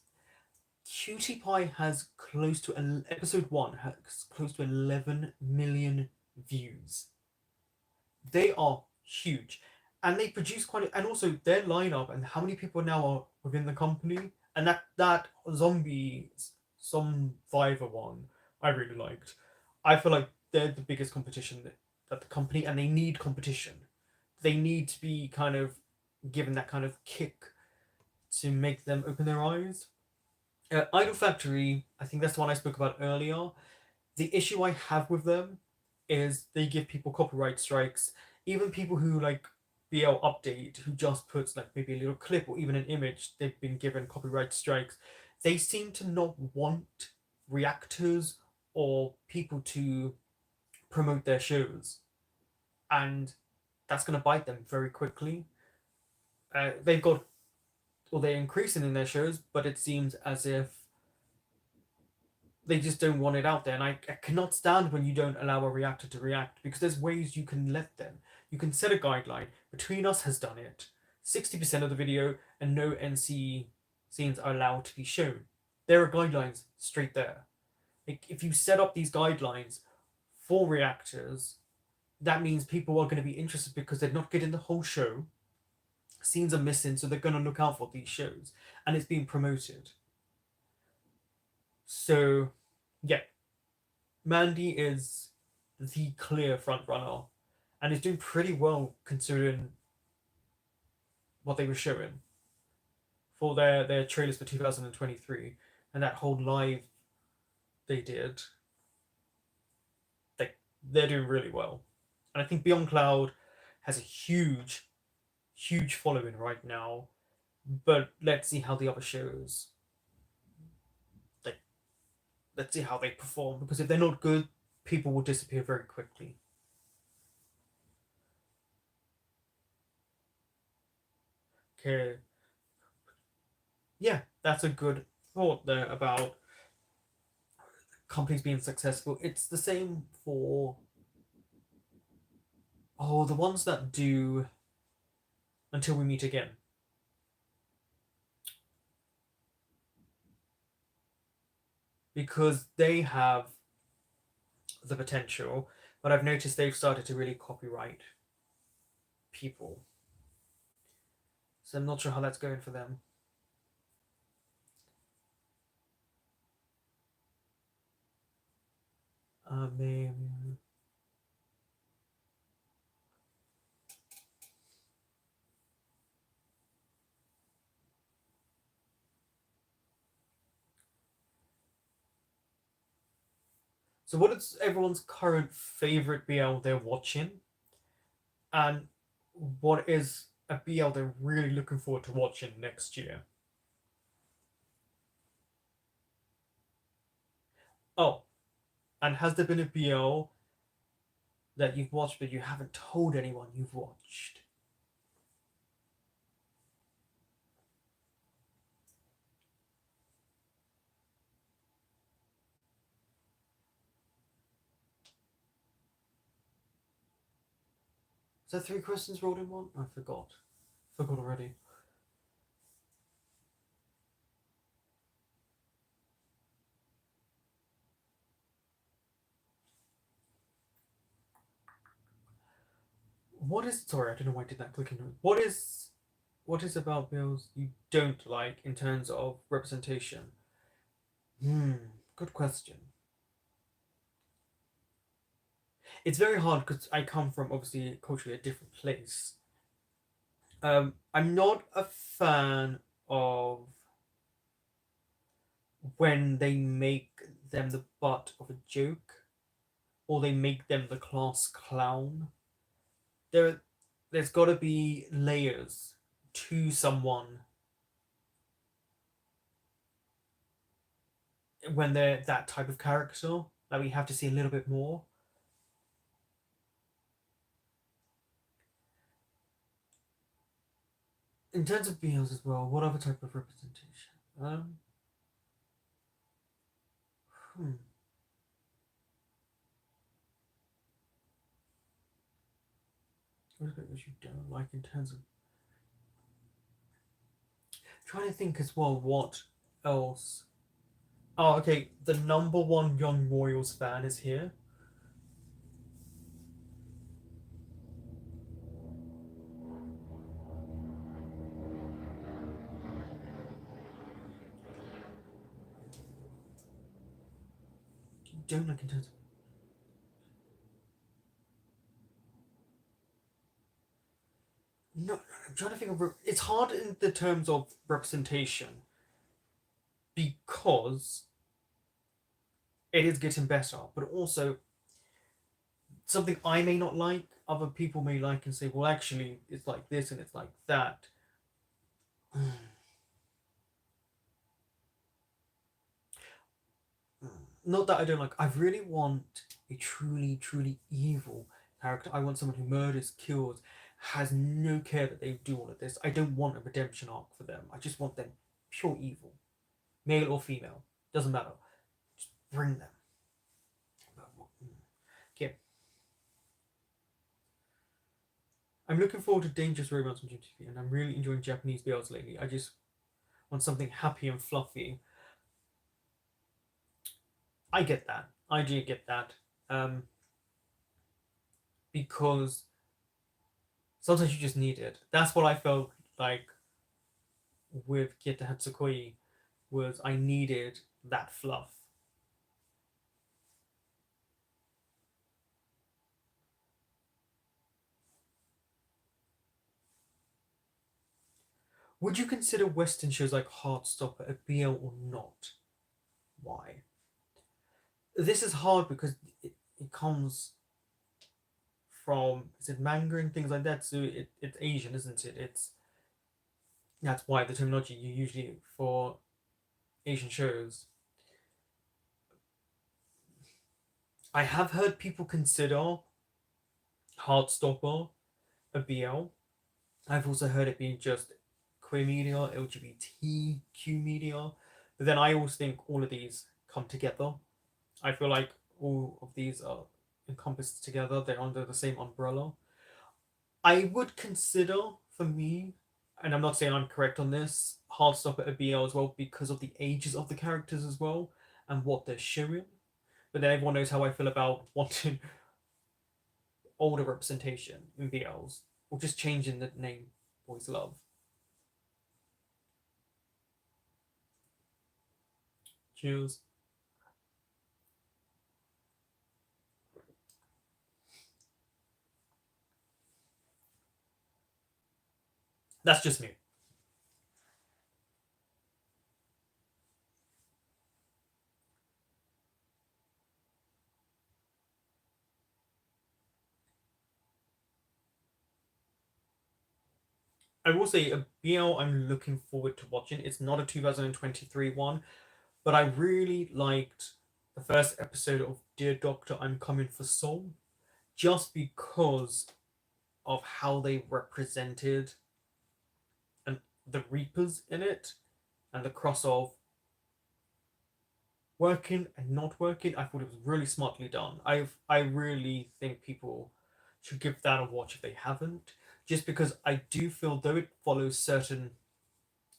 Cutie Pie has close to episode one has close to 11 million views. They are huge, and they produce and also their lineup and how many people now are within the company, and that zombies some Survivor one I really liked. I feel like they're the biggest competition that the company, and they need competition. They need to be kind of given that kind of kick to make them open their eyes. Idol Factory, I think that's the one I spoke about earlier. The issue I have with them is they give people copyright strikes. Even people who like BL Update, who just puts like maybe a little clip or even an image, they've been given copyright strikes. They seem to not want reactors or people to promote their shows, and that's going to bite them very quickly. They've got, or they're increasing in their shows, but it seems as if they just don't want it out there. And I cannot stand when you don't allow a reactor to react because there's ways you can let them. You can set a guideline. Between Us has done it. 60% of the video and no NC scenes are allowed to be shown. There are guidelines straight there. Like, if you set up these guidelines for reactors, that means people are going to be interested because they're not getting the whole show. Scenes are missing, so they're going to look out for these shows. And it's being promoted. So, yeah, Mandy is the clear front runner and is doing pretty well considering what they were showing for their trailers for 2023 and that whole live they did. They're doing really well. And I think Beyond Cloud has a huge following right now. But let's see how the other shows, like, let's see how they perform because if they're not good, people will disappear very quickly. Okay, yeah, that's a good thought there about companies being successful. It's the same for the ones that do Until We Meet Again. Because they have the potential, but I've noticed they've started to really copyright people. So I'm not sure how that's going for them. Maybe. So, what is everyone's current favorite BL they're watching? And what is a BL they're really looking forward to watching next year. Oh, and has there been a BL that you've watched but you haven't told anyone you've watched? Is that three questions rolled in one? I forgot. Forgot already. What is sorry, I don't know why I did that clicking note. What is about bills you don't like in terms of representation? Hmm, good question. It's very hard because I come from obviously culturally a different place. I'm not a fan of when they make them the butt of a joke or they make them the class clown. There, there's got to be layers to someone when they're that type of character that we have to see a little bit more. In terms of BLs as well, what other type of representation? Um, hmm. What is it that you don't like in terms of trying to think as well what else? Oh, okay. The number one Young Royals fan is here. You don't like in terms of no. I'm trying to think of. It's hard in the terms of representation because it is getting better, but also something I may not like, other people may like, and say, well, actually, it's like this and it's like that. Not that I don't like. I really want a truly, truly evil character. I want someone who murders, kills, has no care that they do all of this. I don't want a redemption arc for them. I just want them pure evil, male or female, doesn't matter. Just bring them. Okay, I'm looking forward to Dangerous Romance on GTV, and I'm really enjoying Japanese BLs lately. I just want something happy and fluffy. I get that. I do get that. Um, because sometimes you just need it. That's what I felt like with Kita Hatsukoi was I needed that fluff. Would you consider Western shows like Heartstopper a BL or not? Why? This is hard because it comes from is it manga and things like that, so it's Asian, isn't it? It's that's why the terminology you usually for Asian shows. I have heard people consider Heartstopper a BL. I've also heard it being just queer media, LGBTQ media. But then I always think all of these come together. I feel like all of these are encompassed together, they're under the same umbrella. I would consider, for me, and I'm not saying I'm correct on this, Heartstopper a BL as well because of the ages of the characters as well and what they're showing. But then everyone knows how I feel about wanting older representation in BLs or just changing the name Boys Love. Cheers. That's just me. I will say a BL I'm looking forward to watching. It's not a 2023 one, but I really liked the first episode of Dear Doctor, I'm Coming for Soul, just because of how they represented and the Reapers in it and the cross of working and not working. I thought it was really smartly done. I really think people should give that a watch if they haven't, just because I do feel though it follows certain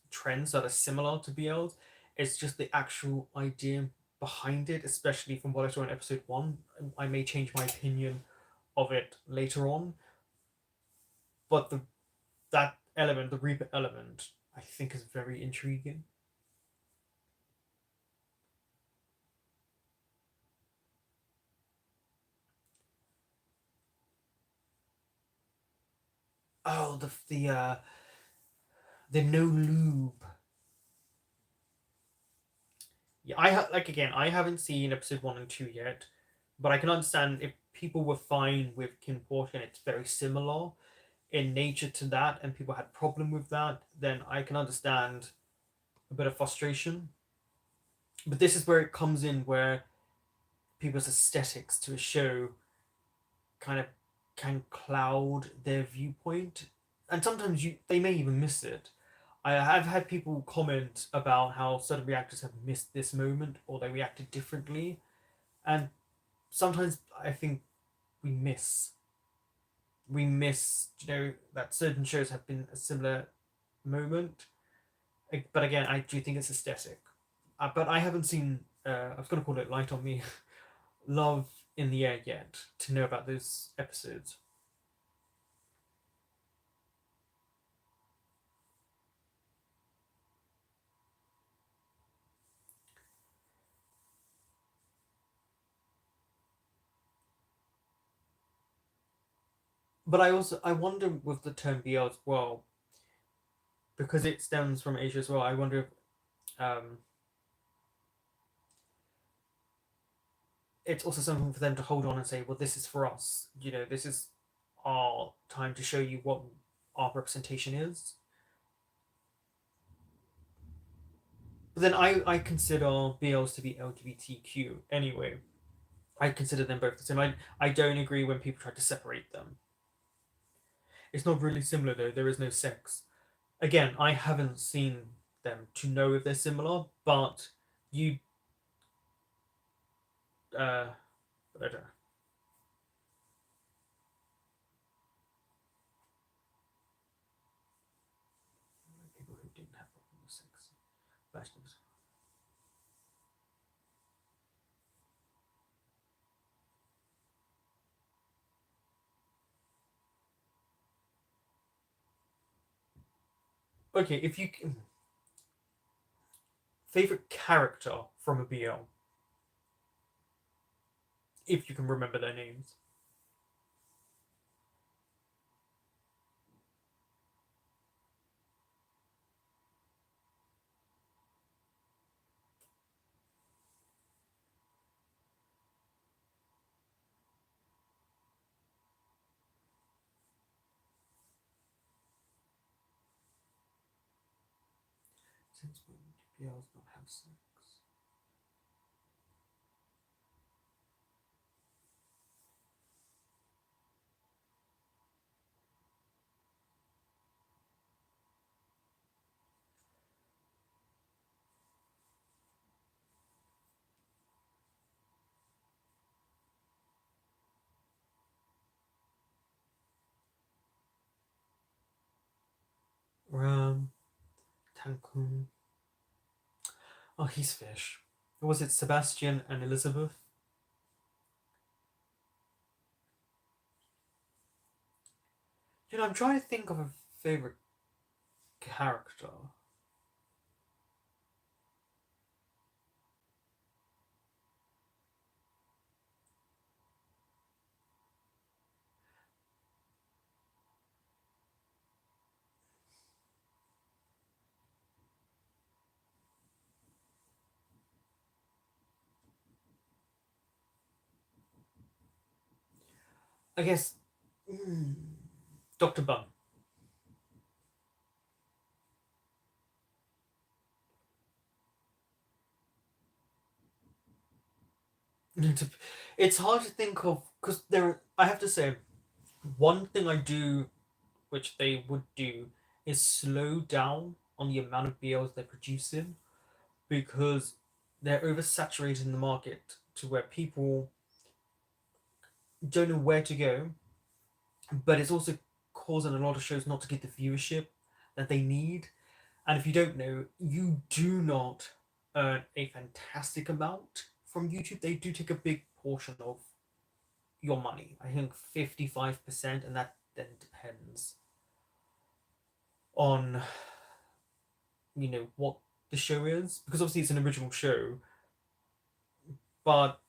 trends that are similar to BLs, it's just the actual idea behind it, especially from what I saw in episode one. I may change my opinion of it later on, but the that element, the Reaper element, I think is very intriguing. Oh, the no lube. Yeah, like again, I haven't seen episode one and two yet, but I can understand if people were fine with Kim Porter and it's very similar in nature to that, and people had problem with that, then I can understand a bit of frustration. But this is where it comes in, where people's aesthetics to a show kind of can cloud their viewpoint, and sometimes they may even miss it. I have had people comment about how certain reactors have missed this moment or they reacted differently, and sometimes I think we miss that certain shows have been a similar moment. But again, I do think it's aesthetic. But I haven't seen. I was going to call it Light on Me, Love in the Air yet to know about those episodes. But I wonder with the term BL as well, because it stems from Asia as well. I wonder if it's also something for them to hold on and say, well, this is for us. This is our time to show you what our representation is. But then I consider BLs to be LGBTQ anyway. I consider them both the same. I don't agree when people try to separate them. It's not really similar though. There is no sex. Again, I haven't seen them to know if they're similar, but you, but I don't know. People who didn't have problem with sex. Vegetables. Okay, if you favorite character from a BL, if you can remember their names. Since when do BLs not have sex? Ram, Tankun. Oh, he's fish. Was it Sebastian and Elizabeth? I'm trying to think of a favorite character. I guess Dr. Bum. It's hard to think of because there. I have to say, one thing I do, which they would do, is slow down on the amount of BLs they're producing because they're oversaturating the market to where people don't know where to go, but it's also causing a lot of shows not to get the viewership that they need. And if you don't know, you do not earn a fantastic amount from YouTube. They do take a big portion of your money. I think 55%, and that then depends on what the show is because obviously it's an original show, but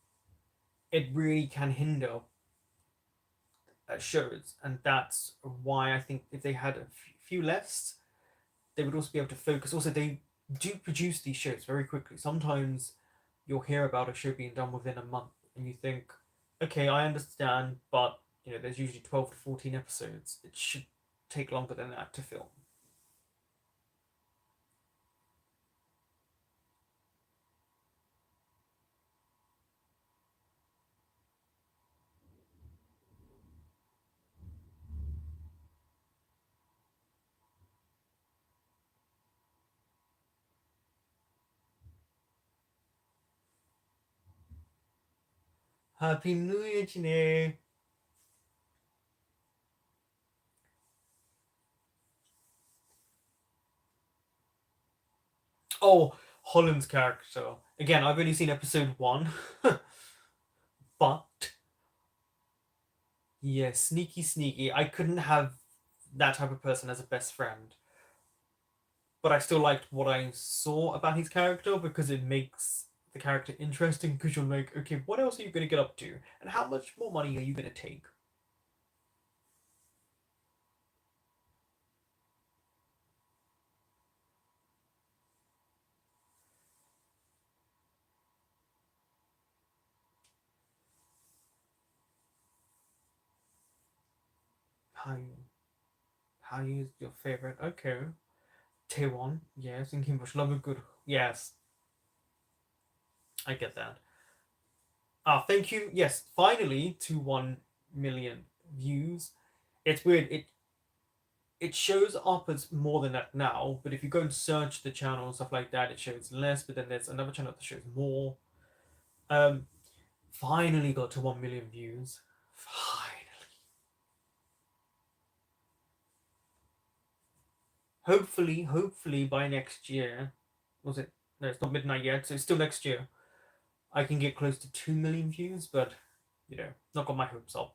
it really can hinder shows, and that's why I think if they had a few less, they would also be able to focus. Also, they do produce these shows very quickly. Sometimes you'll hear about a show being done within a month, and you think, okay, I understand, but there's usually 12 to 14 episodes. It should take longer than that to film. Happy New Year, Janae! Oh, Holland's character. Again, I've only seen episode one, but yeah, sneaky, sneaky. I couldn't have that type of person as a best friend, but I still liked what I saw about his character because it makes the character interesting. Because you're like, okay, what else are you gonna get up to, and how much more money are you gonna take? How you, how you is your favorite? Okay, Taewon. Yes, and Kim Bush. Love a good. Yes, I get that. Ah, thank you. Yes, finally to 1 million views. It's weird. It shows up as more than that now, but if you go and search the channel and stuff like that, it shows less. But then there's another channel that shows more. Um, Finally got to 1 million views. Finally. Hopefully by next year. Was it? No, it's not midnight yet, so it's still next year. I can get close to 2 million views, but not got my hopes up.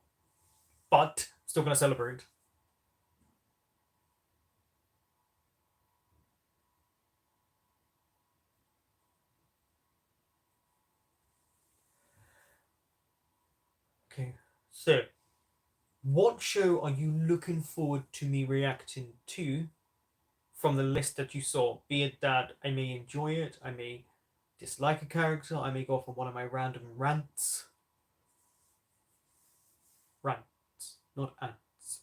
But still gonna celebrate. Okay. So, what show are you looking forward to me reacting to from the list that you saw? Be it that I may enjoy it, I may dislike a character, I may go off on one of my random rants. Rants, not ants.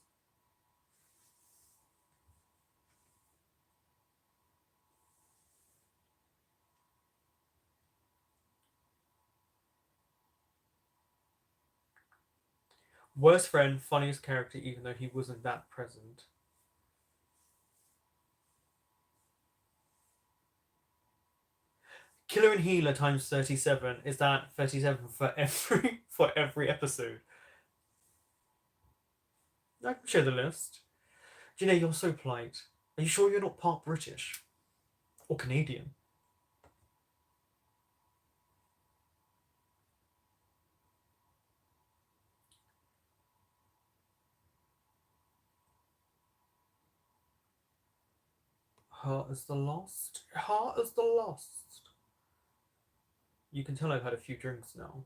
Worst friend, funniest character, even though he wasn't that present. Killer and Healer times 37. Is that 37 for every for every episode? I can share the list. Janae, you're so polite. Are you sure you're not part British or Canadian? Heart is the lost. Heart is the lost. You can tell I've had a few drinks now.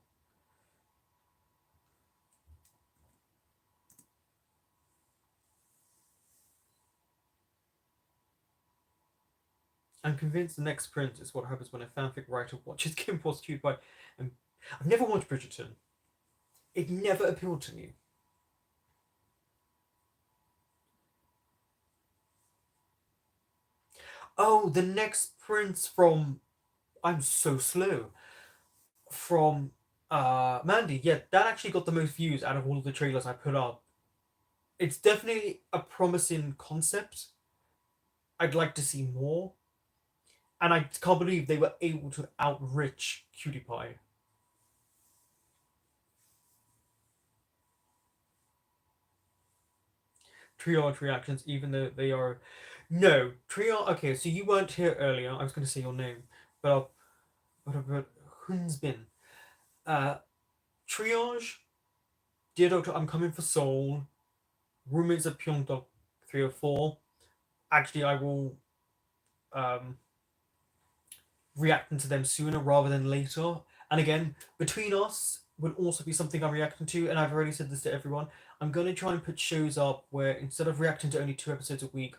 I'm convinced the next print is what happens when a fanfic writer watches Kim prostitute by. And I've never watched Bridgerton. It never appealed to me. Oh, the next prince from. I'm so slow. From Mandy, yeah, that actually got the most views out of all of the trailers I put up. It's definitely a promising concept. I'd like to see more, and I can't believe they were able to outrich PewDiePie. Triage reactions, even though they are no triage. Okay, so you weren't here earlier. I was going to say your name, but who's been uh triage. Dear Doctor, I'm coming for Seoul. Roommates of Pyeongdok 304. Actually, I will um reacting to them sooner rather than later. And again, Between Us would also be something I'm reacting to, and I've already said this to everyone. I'm gonna try and put shows up where instead of reacting to only 2 episodes a week,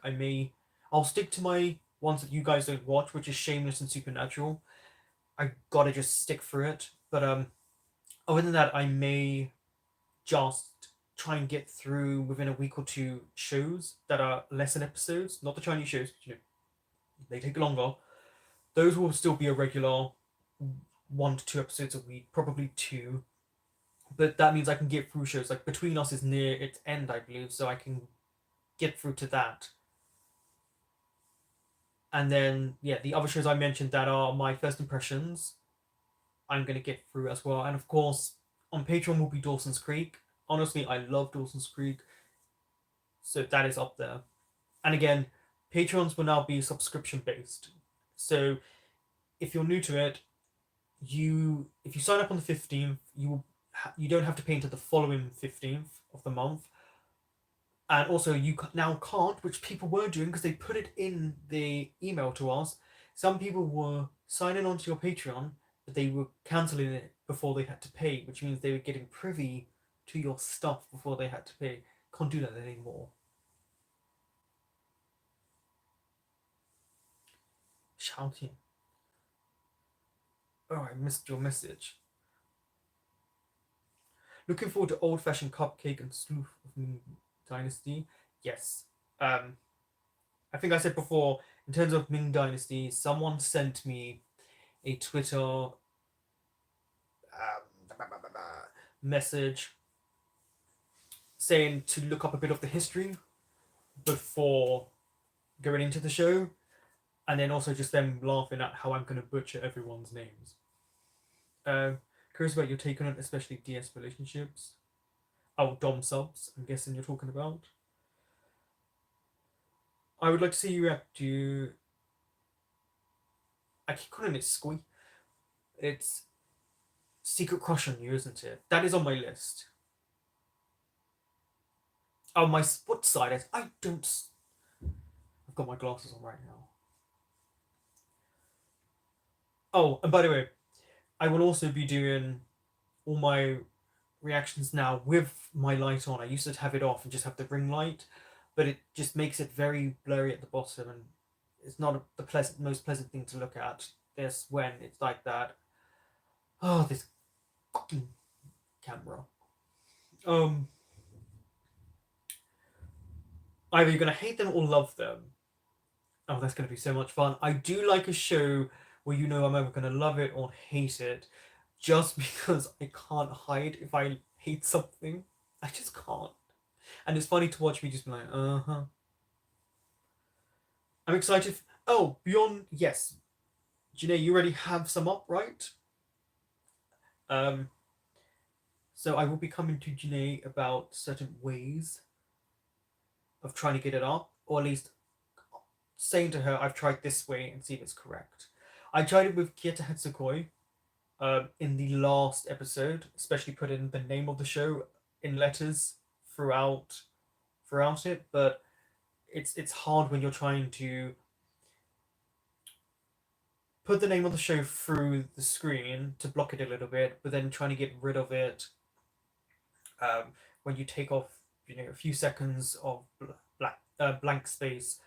I'll stick to my ones that you guys don't watch, which is Shameless and Supernatural. I gotta just stick through it. But other than that, I may just try and get through within a week or two shows that are less than episodes, not the Chinese shows, they take longer. Those will still be a regular 1 to 2 episodes a week, probably two. But that means I can get through shows like Between Us is near its end, I believe, so I can get through to that. And then yeah, the other shows I mentioned that are my first impressions, I'm gonna get through as well. And of course, on Patreon will be Dawson's Creek. Honestly, I love Dawson's Creek, so that is up there. And again, Patreons will now be subscription based. So if you're new to it, if you sign up on the 15th, you don't have to pay until the following 15th of the month. And also, you now can't, which people were doing because they put it in the email to us. Some people were signing on to your Patreon, but they were canceling it before they had to pay, which means they were getting privy to your stuff before they had to pay. Can't do that anymore. Shouting. Oh, I missed your message. Looking forward to Old Fashioned Cupcake and Sleuth of Ming Dynasty. Yes. I think I said before, in terms of Ming Dynasty, someone sent me a Twitter message saying to look up a bit of the history before going into the show, and then also just them laughing at how I'm going to butcher everyone's names. Curious about your take on it, especially DS relationships. Oh, Dom subs, I'm guessing you're talking about. I would like to see you react to. I keep calling it Squee. It's Secret Crush on You, isn't it? That is on my list. Oh, my what side is? I don't. I've got my glasses on right now. Oh, and by the way, I will also be doing all my reactions now with my light on. I used to have it off and just have the ring light, but it just makes it very blurry at the bottom, and it's not the most pleasant thing to look at. This when it's like that. Oh, this fucking camera. Um, Either you're gonna hate them or love them. Oh, that's gonna be so much fun. I do like a show where you know I'm either gonna love it or hate it, just because I can't hide if I hate something. I just can't. And it's funny to watch me just be like, uh huh. I'm excited. Oh, Beyond, yes. Janae, you already have some up, right? Um, so I will be coming to Janae about certain ways of trying to get it up, or at least saying to her, I've tried this way and see if it's correct. I tried it with Kieta Hetsukoi in the last episode, especially put in the name of the show in letters throughout it, but it's hard when you're trying to put the name of the show through the screen to block it a little bit, but then trying to get rid of it um, when you take off, a few seconds of blank space,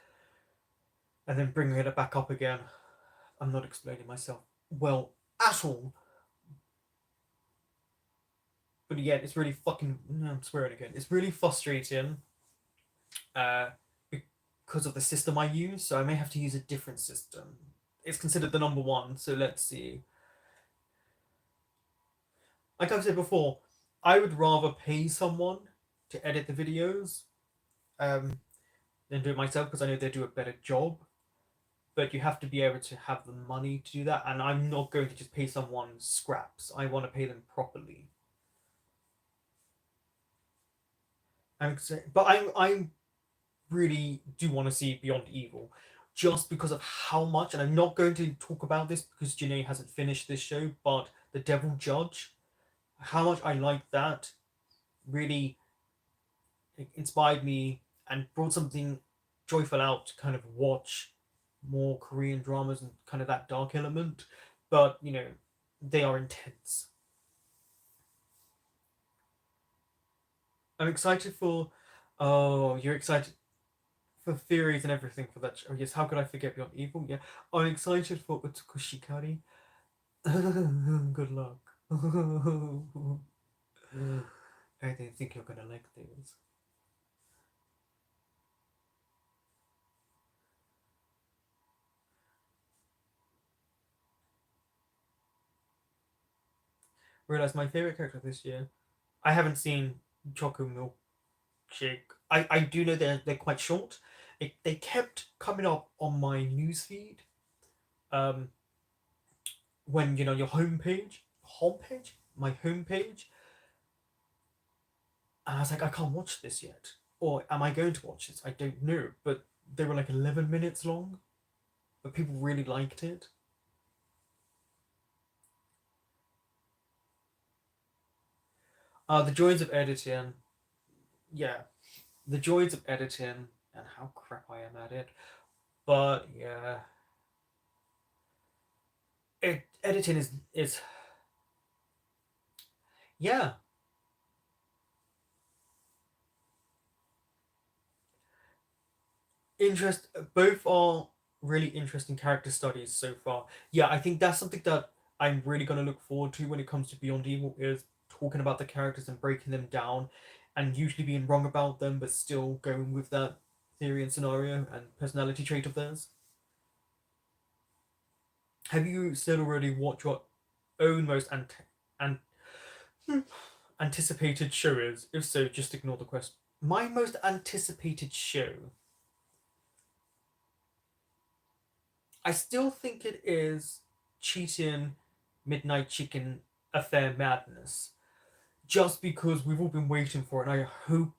and then bringing it back up again. I'm not explaining myself well at all, but again, it's really fucking. I'm swearing again. It's really frustrating, uh, because of the system I use. So I may have to use a different system. It's considered the number one. So let's see. like I've said before, I would rather pay someone to edit the videos um, than do it myself because I know they do a better job. But you have to be able to have the money to do that, and I'm not going to just pay someone scraps. I want to pay them properly. But I really do want to see Beyond Evil, just because of how much. And I'm not going to talk about this because Janae hasn't finished this show. But The Devil Judge, how much I like that, really inspired me and brought something joyful out to kind of watch more Korean dramas and kind of that dark element. But they are intense. I'm excited for. Oh, you're excited for theories and everything for that. Oh yes, how could I forget Beyond Evil? Yeah, I'm excited for Utsukushikari. Good luck. I don't think you're gonna like these. Realize my favorite character this year. I haven't seen Choco Milkshake. I do know they're quite short. They kept coming up on my newsfeed. Um, when your my homepage, and I was like, I can't watch this yet, or am I going to watch this? I don't know. But they were like 11 minutes long, but people really liked it. The joys of editing, yeah, the joys of editing and how crap I am at it. But yeah, editing is yeah, interest. Both are really interesting character studies so far. Yeah, I think that's something that I'm really gonna look forward to when it comes to Beyond Evil is talking about the characters and breaking them down, and usually being wrong about them, but still going with that theory and scenario and personality trait of theirs. Have you said already what your own most and anticipated show is? If so, just ignore the question. My most anticipated show, I still think it is Cheating Midnight Chicken Affair Madness. Just because we've all been waiting for it, and I hope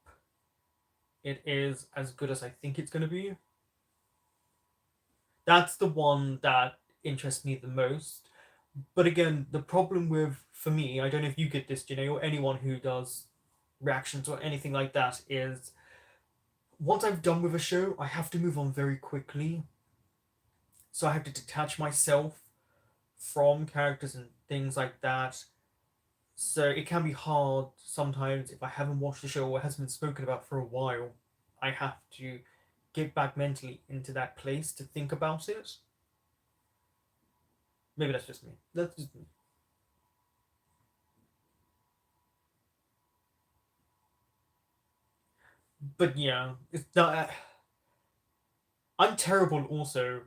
it is as good as I think it's going to be. That's the one that interests me the most. But again, the problem with, for me, I don't know if you get this, Janae, or anyone who does reactions or anything like that, is once I'm done with a show, I have to move on very quickly. So I have to detach myself from characters and things like that. So it can be hard sometimes if I haven't watched the show or it hasn't been spoken about for a while. I have to get back mentally into that place to think about it. Maybe that's just me. That's just me. But yeah, it's not. I'm terrible also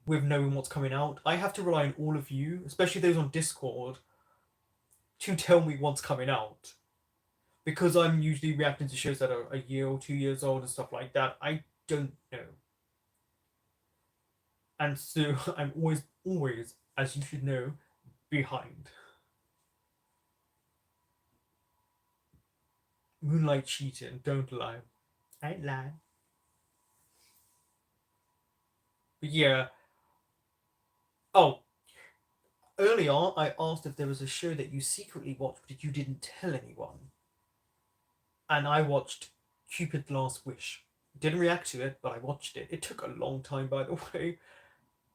with knowing what's coming out. I have to rely on all of you, especially those on Discord, to tell me what's coming out. Because I'm usually reacting to shows that are a year or 2 years old and stuff like that. I don't know. And so I'm always, as you should know, behind. Moonlight cheating, don't lie. I ain't lying. But yeah. Oh, earlier I asked if there was a show that you secretly watched but you didn't tell anyone. And I watched Cupid's Last Wish. Didn't react to it, but I watched it. It took a long time, by the way.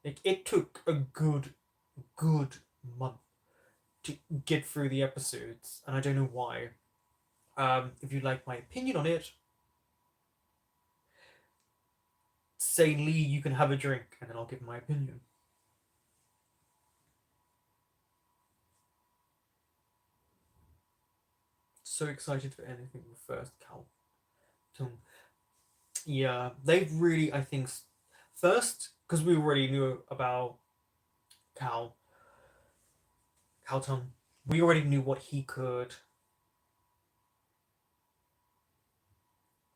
It took a good month to get through the episodes, and I don't know why. If you'd like my opinion on it, say Lee, you can have a drink, and then I'll give my opinion. So excited for anything with first Cal. Yeah, they've really, I think, first because we already knew about Cal, Calton. we already knew what he could.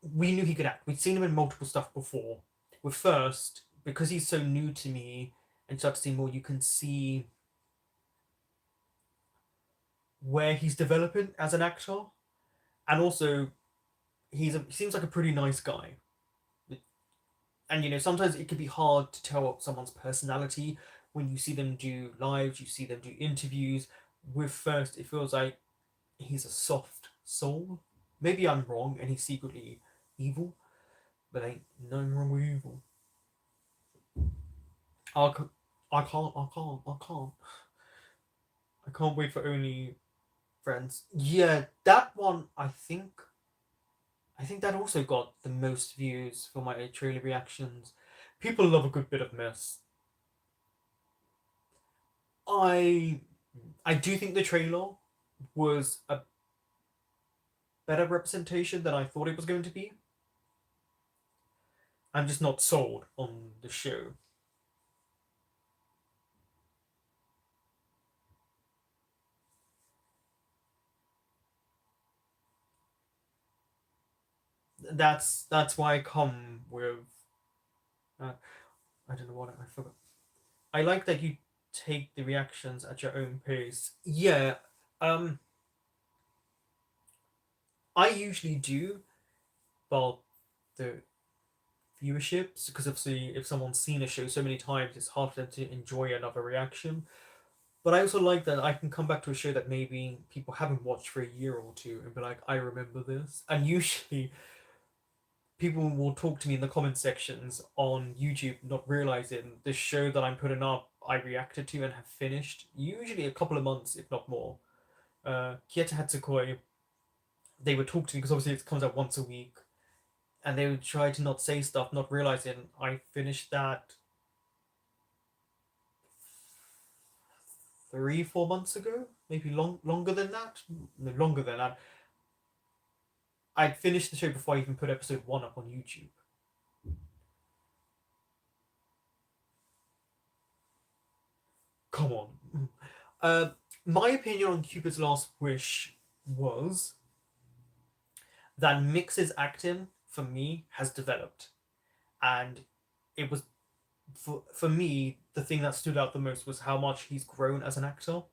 We knew he could act. We'd seen him in multiple stuff before. With First, because he's so new to me and start to see more, you can see where he's developing as an actor, and also he seems like a pretty nice guy. And sometimes it can be hard to tell someone's personality when you see them do lives, you see them do interviews. With First, it feels like he's a soft soul. Maybe I'm wrong, and he's secretly evil, but ain't nothing wrong with evil. I, c- I can't wait for Only Friends. Yeah, that one. I think that also got the most views for my trailer reactions. People love a good bit of mess. I I do think the trailer was a better representation than I thought it was going to be. I'm just not sold on the show. That's why I come with. Uh, I don't know what I forgot. I like that you take the reactions at your own pace. Yeah, um, I usually do, but the viewerships, because obviously if someone's seen a show so many times, it's hard for them to enjoy another reaction. But I also like that I can come back to a show that maybe people haven't watched for a year or two and be like, I remember this. And usually people will talk to me in the comment sections on YouTube, not realizing the show that I'm putting up, I reacted to and have finished, usually a couple of months, if not more. Kieta Hatsukoi, they would talk to me because obviously it comes out once a week, and they would try to not say stuff, not realizing I finished that 3, 4 months ago, maybe longer than that. No, longer than that. I'd finished the show before I even put episode 1 up on YouTube. Come on. Uh, my opinion on Cupid's Last Wish was that Mix's acting for me has developed, and it was for me the thing that stood out the most was how much he's grown as an actor.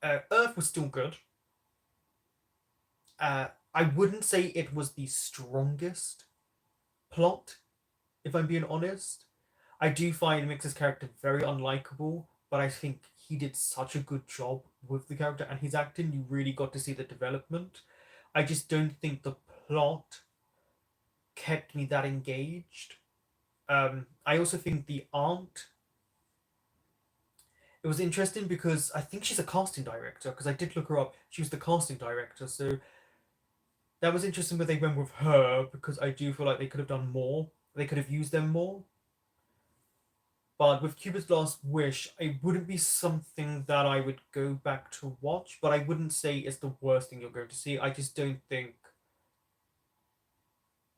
Earth was still good. I wouldn't say it was the strongest plot, if I'm being honest. I do find Mix's character very unlikable, but I think he did such a good job with the character and his acting. You really got to see the development. I just don't think the plot kept me that engaged. I also think the aunt. It was interesting because I think she's a casting director. Because I did look her up. She was the casting director, so that was interesting where they went with her. Because I do feel like they could have done more. They could have used them more. But with Cupid's Last Wish, it wouldn't be something that I would go back to watch, but I wouldn't say it's the worst thing you're going to see. I just don't think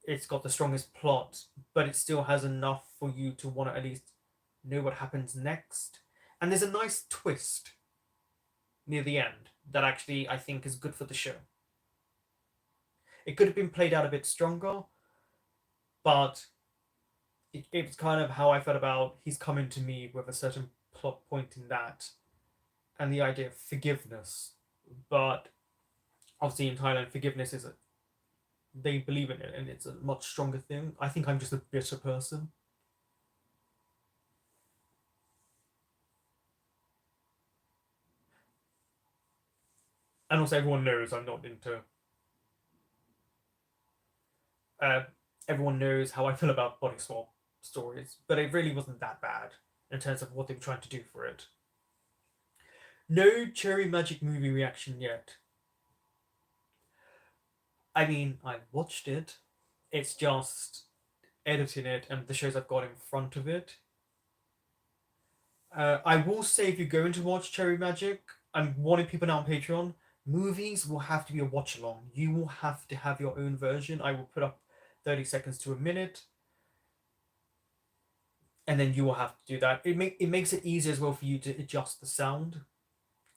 it's got the strongest plot, but it still has enough for you to want to at least know what happens next. And there's a nice twist near the end that actually I think is good for the show. It could have been played out a bit stronger, but it's kind of how I felt about he's coming to me with a certain plot point in that and the idea of forgiveness. But obviously in Thailand, forgiveness is they believe in it and it's a much stronger thing. I think I'm just a bitter person. And also everyone knows I'm not into uh, everyone knows how I feel about body swap stories, but it really wasn't that bad in terms of what they were trying to do for it. No Cherry Magic movie reaction yet. I mean, I watched it. It's just editing it and the shows I've got in front of it. I will say if you're going to watch Cherry Magic, I'm warning people now on Patreon. Movies will have to be a watch along. You will have to have your own version. I will put up 30 seconds to a minute, and then you will have to do that. It makes it easier as well for you to adjust the sound.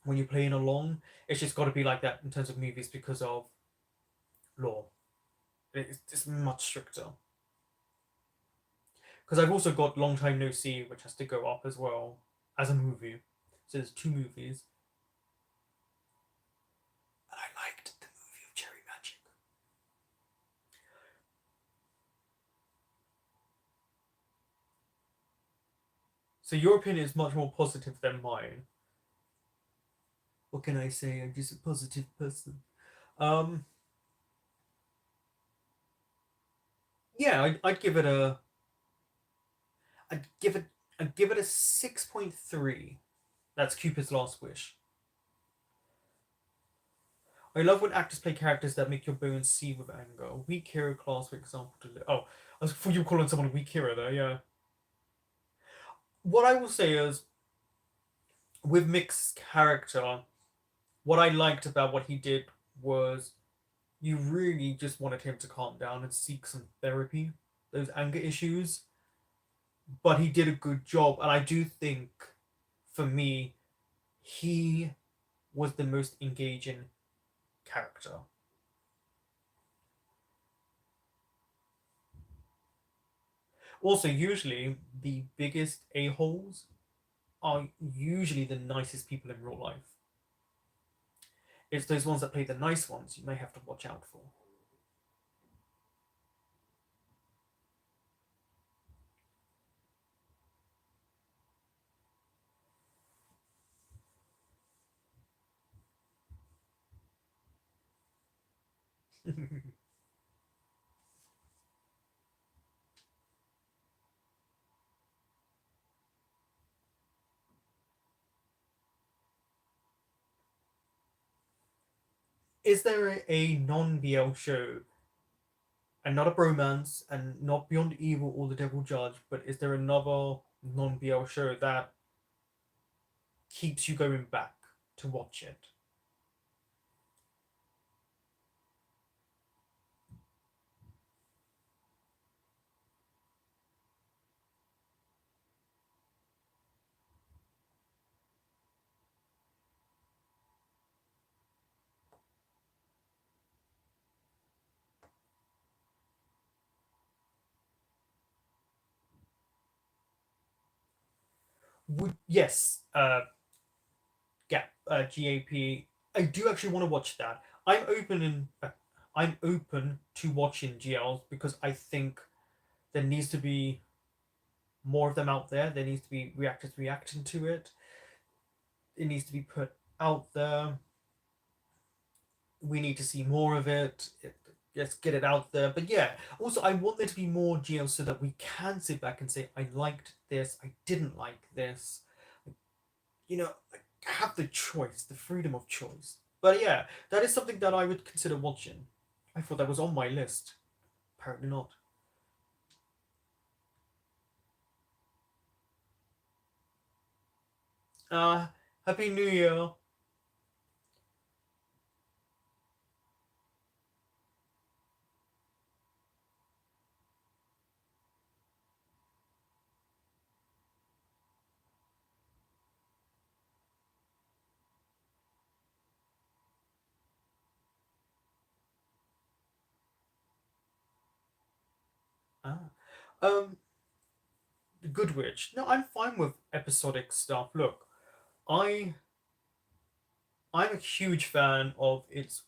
when you're playing along. It's just got to be like that in terms of movies because of law. It's much stricter. Because I've also got Long Time No See, which has to go up as well as a movie. So there's two movies. And I liked the movie of Cherry Magic. So your opinion is much more positive than mine. What can I say? I'm just a positive person. Um, yeah, I'd give it a. I'd give it. I'd give it a 6.3. That's Cupid's Last Wish. I love when actors play characters that make your bones seethe with anger. Weak hero class, for example. Oh, I thought you were calling someone a weak hero there. Yeah. What I will say is, with Mick's character, what I liked about what he did was you really just wanted him to calm down and seek some therapy, those anger issues. But he did a good job, and I do think, for me, he was the most engaging character. Also, usually the biggest a-holes are usually the nicest people in real life. It's those ones that play the nice ones you may have to watch out for. Is there a non-BL show, and not a bromance, and not Beyond Evil or The Devil Judge, but is there another non-BL show that keeps you going back to watch it? Would yes, Gap, GAP. I do actually want to watch that. I'm open to watching GLs because I think there needs to be more of them out there. There needs to be reactors reacting to it. It needs to be put out there. We need to see more of it. Let's get it out there. But yeah, also I want there to be more GLs so that we can sit back and say, I liked this, I didn't like this. You know, have the choice, the freedom of choice. But yeah, that is something that I would consider watching. I thought that was on my list. Apparently not. Uh, Happy New Year. Ah. Um, Good Witch. No, I'm fine with episodic stuff. Look, I I'm a huge fan of It's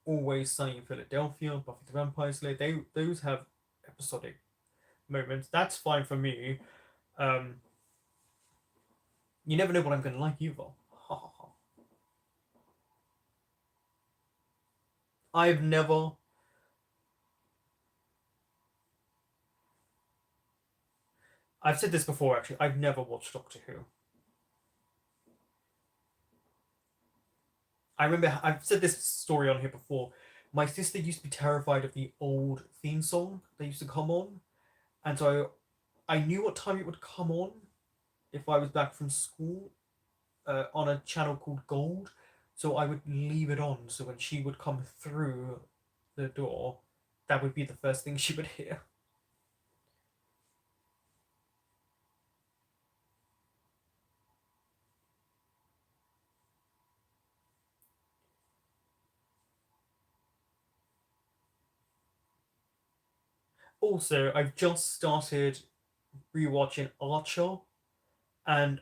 Always Sunny in Philadelphia, Buffy the Vampire Slayer. Those have episodic moments. That's fine for me. Um, you never know what I'm gonna like either. Ha ha ha. I've never. I've said this before actually. I've never watched Doctor Who. I remember I've said this story on here before. My sister used to be terrified of the old theme song that used to come on, and so I knew what time it would come on if I was back from school, on a channel called Gold. So I would leave it on. So when she would come through the door, that would be the first thing she would hear. Also, I've just started rewatching Archer, and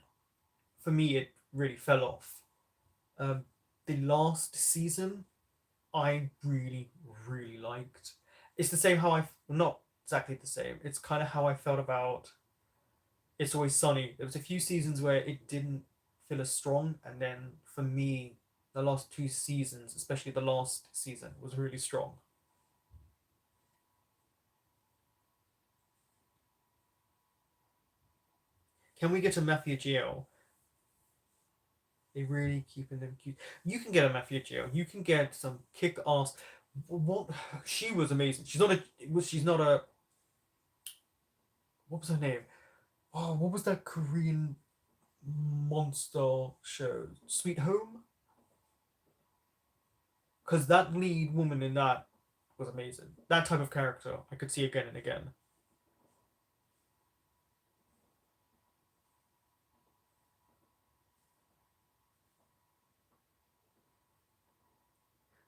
for me, it really fell off. Um, the last season, I really, really liked. It's the same how I, well, not exactly the same. It's kind of how I felt about It's Always Sunny. There was a few seasons where it didn't feel as strong, and then for me, the last two seasons, especially the last season, was really strong. Can we get a Mafia Geo? They really keeping them cute. You can get a Mafia Geo. You can get some kick ass. What she was amazing. She's not a. She's not a. What was her name? Oh, what was that Korean monster show? Sweet Home. Because that lead woman in that was amazing. That type of character I could see again and again.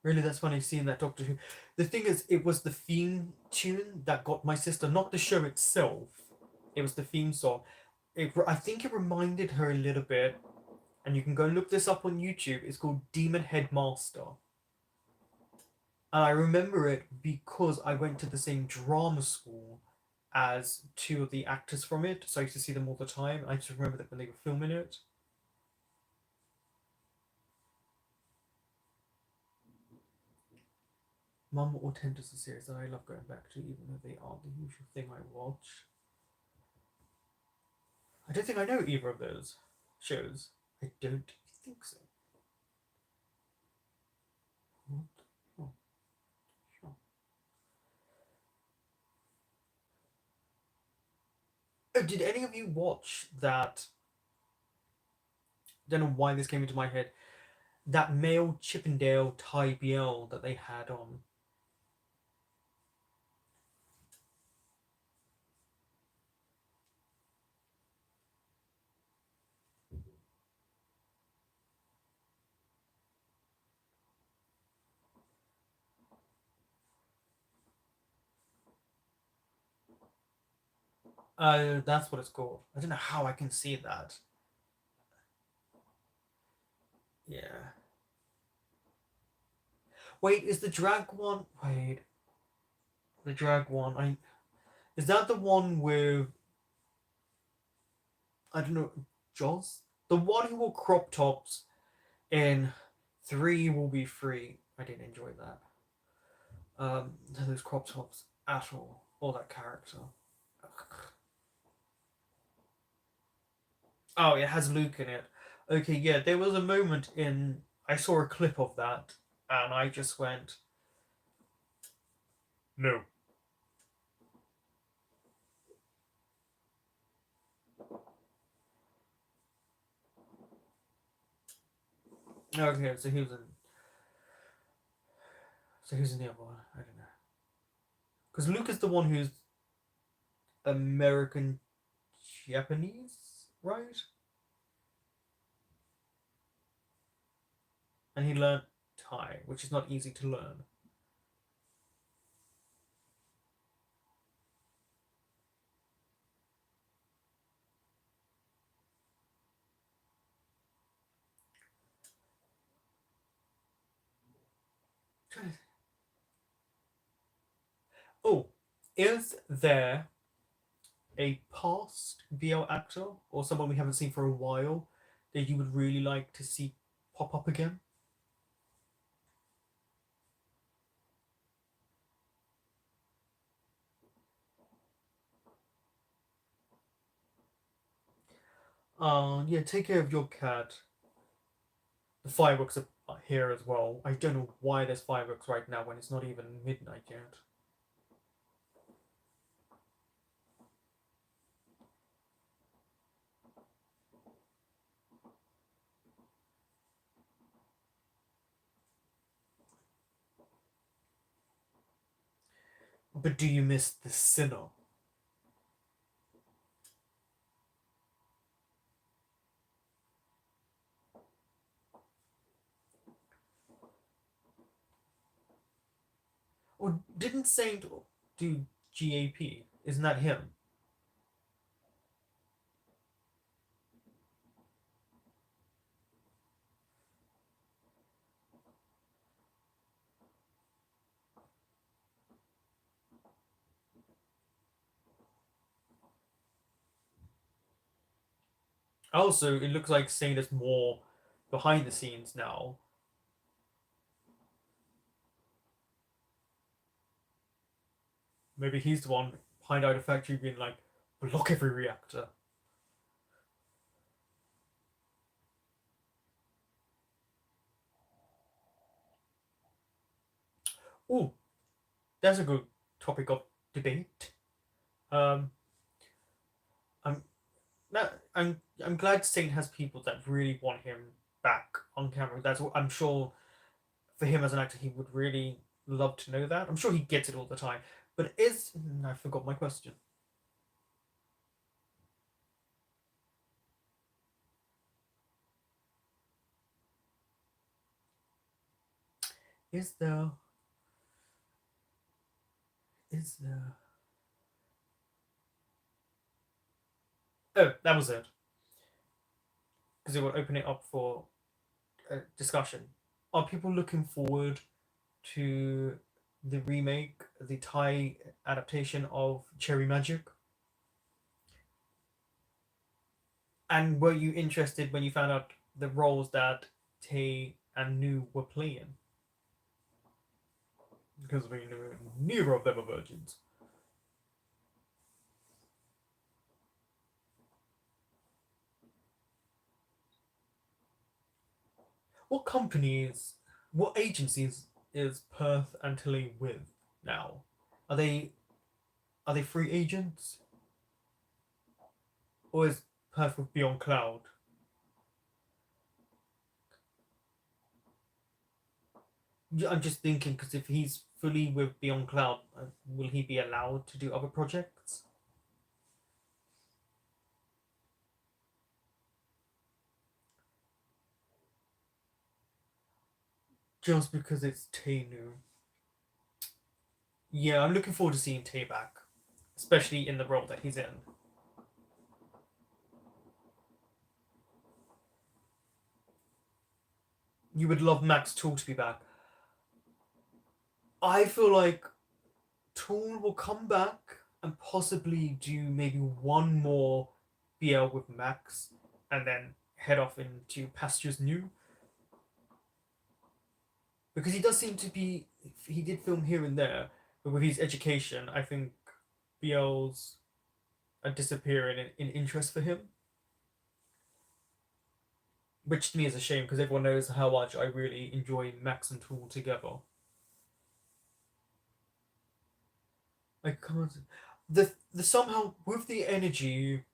Really, that's funny seeing that Doctor Who. The thing is, it was the theme tune that got my sister, not the show itself. It was the theme song. I think it reminded her a little bit, and you can go look this up on YouTube. It's called Demon Headmaster. And I remember it because I went to the same drama school as two of the actors from it, so I used to see them all the time. I just remember that when they were filming it. Mum or Tend is a series that I love going back to, even though they aren't the usual thing I watch. I don't think I know either of those shows. I don't think so. What? Oh, sure. Oh, did any of you watch that? Don't know why this came into my head. That male Chippendale Ty BL that they had on. That's what it's called. I don't know how I can see that. Yeah. Wait, is the drag one? Wait, the drag one. I Is that the one with, I don't know, Joss? The one who wore crop tops in Three Will Be Free. I didn't enjoy that. Those crop tops at all. Or that character. Oh, it has Luke in it. Okay, yeah, there was a moment in. I saw a clip of that, and I just went, no. Okay, so he was in. So who's in the other one? I don't know. Because Luke is the one who's American Japanese, right? And he learned Thai, which is not easy to learn. Oh, is there a past BL actor or someone we haven't seen for a while that you would really like to see pop up again? Yeah, take care of your cat. The fireworks are here as well. I don't know why there's fireworks right now when it's not even midnight yet. But do you miss the Sinner? Or didn't Saint do GAP. Isn't that him? Also, it looks like saying there's more behind the scenes now. Maybe he's the one behind Idle Factory being like, block every reactor. Oh, that's a good topic of debate. Um, I'm I'm glad Saint has people that really want him back on camera. That's what I'm sure for him as an actor, he would really love to know that. I'm sure he gets it all the time. But I forgot my question. Is there is there Oh, that was it. Because it would open it up for discussion. Are people looking forward to the remake, the Thai adaptation of Cherry Magic? And were you interested when you found out the roles that Tay and Nu were playing? Because I mean, neither of them are virgins. What companies, what agencies is Perth and Tilly with now? Are they are they free agents, or is Perth with Beyond Cloud? Yeah, I'm just thinking because if he's fully with Beyond Cloud, will he be allowed to do other projects? Just because it's Tenu. Yeah, I'm looking forward to seeing Tay back, especially in the role that he's in. You would love Max Tool to be back. I feel like Tool will come back and possibly do maybe one more BL with Max and then head off into Pastures New. Because he does seem to be, he did film here and there, but with his education, I think BLs are disappearing in interest for him, which to me is a shame because everyone knows how much I really enjoy Max and Tool together. I can't. The somehow with the energy,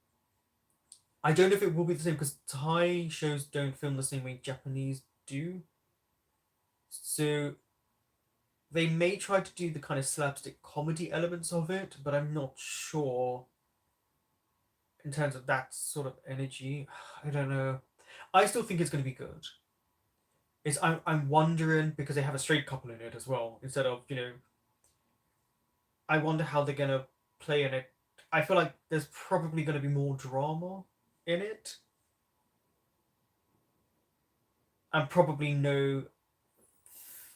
I don't know if it will be the same because Thai shows don't film the same way Japanese do. So they may try to do the kind of slapstick comedy elements of it, but I'm not sure in terms of that sort of energy. I don't know. I still think it's going to be good. I'm wondering because they have a straight couple in it as well instead of I wonder how they're going to play in it. I feel like there's probably going to be more drama in it and probably no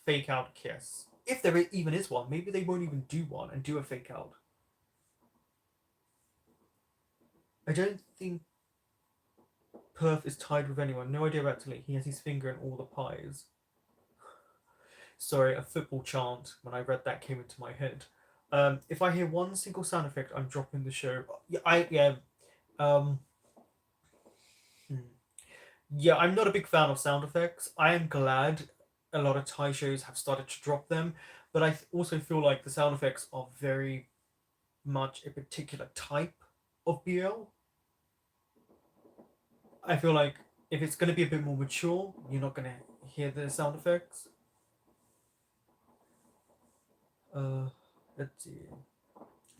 fake out kiss. If there even is one, maybe they won't even do one and do a fake out. I don't think Perth is tied with anyone. No idea about Tilly. He has his finger in all the pies. Sorry, a football chant when I read that came into my head. If I hear one single sound effect, I'm dropping the show. Yeah. Um, hmm. Yeah, I'm not a big fan of sound effects. I am glad a lot of Thai shows have started to drop them, but I also feel like the sound effects are very much a particular type of BL. I feel like if it's going to be a bit more mature, you're not going to hear the sound effects. Uh, let's see.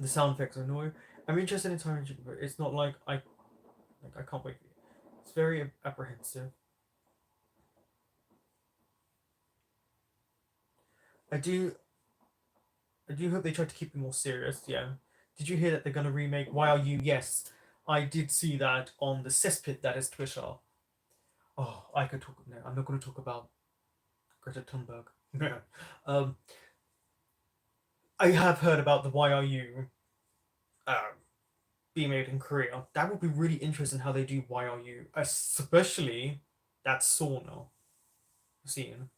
The sound effects are annoying. I'm interested in Tyrant Chicken, but it's not like I can't wait. It's very apprehensive. I do I do hope they try to keep it more serious. Yeah. Did you hear that they're going to remake Why Are You? Yes, I did see that on the cesspit that is Twitter. Oh, I could talk. No, I'm not going to talk about Greta Thunberg. No. Um, I have heard about the Why Are You uh, being made in Korea. That would be really interesting how they do Why Are You, especially that sauna scene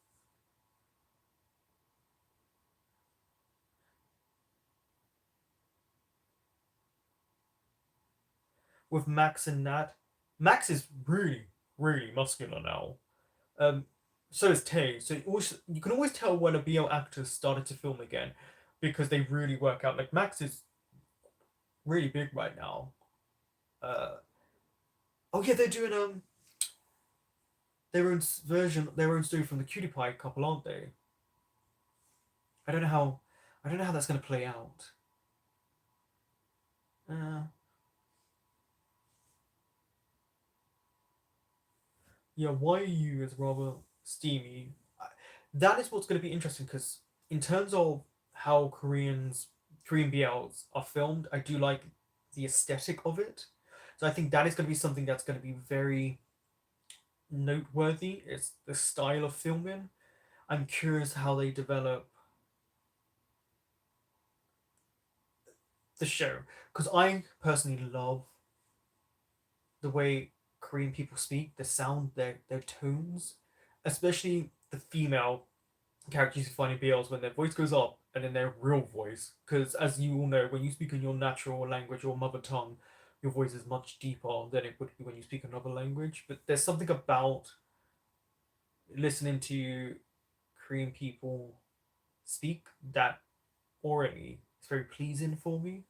with Max and Nat. Max is really, really muscular now. Um, so is Tay. So you can always tell when a BL actor started to film again because they really work out. Like Max is really big right now. Uh, oh yeah, they're doing their own version, their own story from the Cutie Pie couple, aren't they? I don't know how, I don't know how that's gonna play out. Uh, yeah, YU is rather steamy. That is what's gonna be interesting because in terms of how Korean BLs are filmed, I do like the aesthetic of it. So I think that is going to be something that's going to be very noteworthy. It's the style of filming. I'm curious how they develop the show because I personally love the way Korean people speak, the sound, their tones, especially the female characters who find in BLs when their voice goes up and then their real voice. Because as you all know, when you speak in your natural language or mother tongue, your voice is much deeper than it would be when you speak another language. But there's something about listening to Korean people speak that orally is very pleasing for me.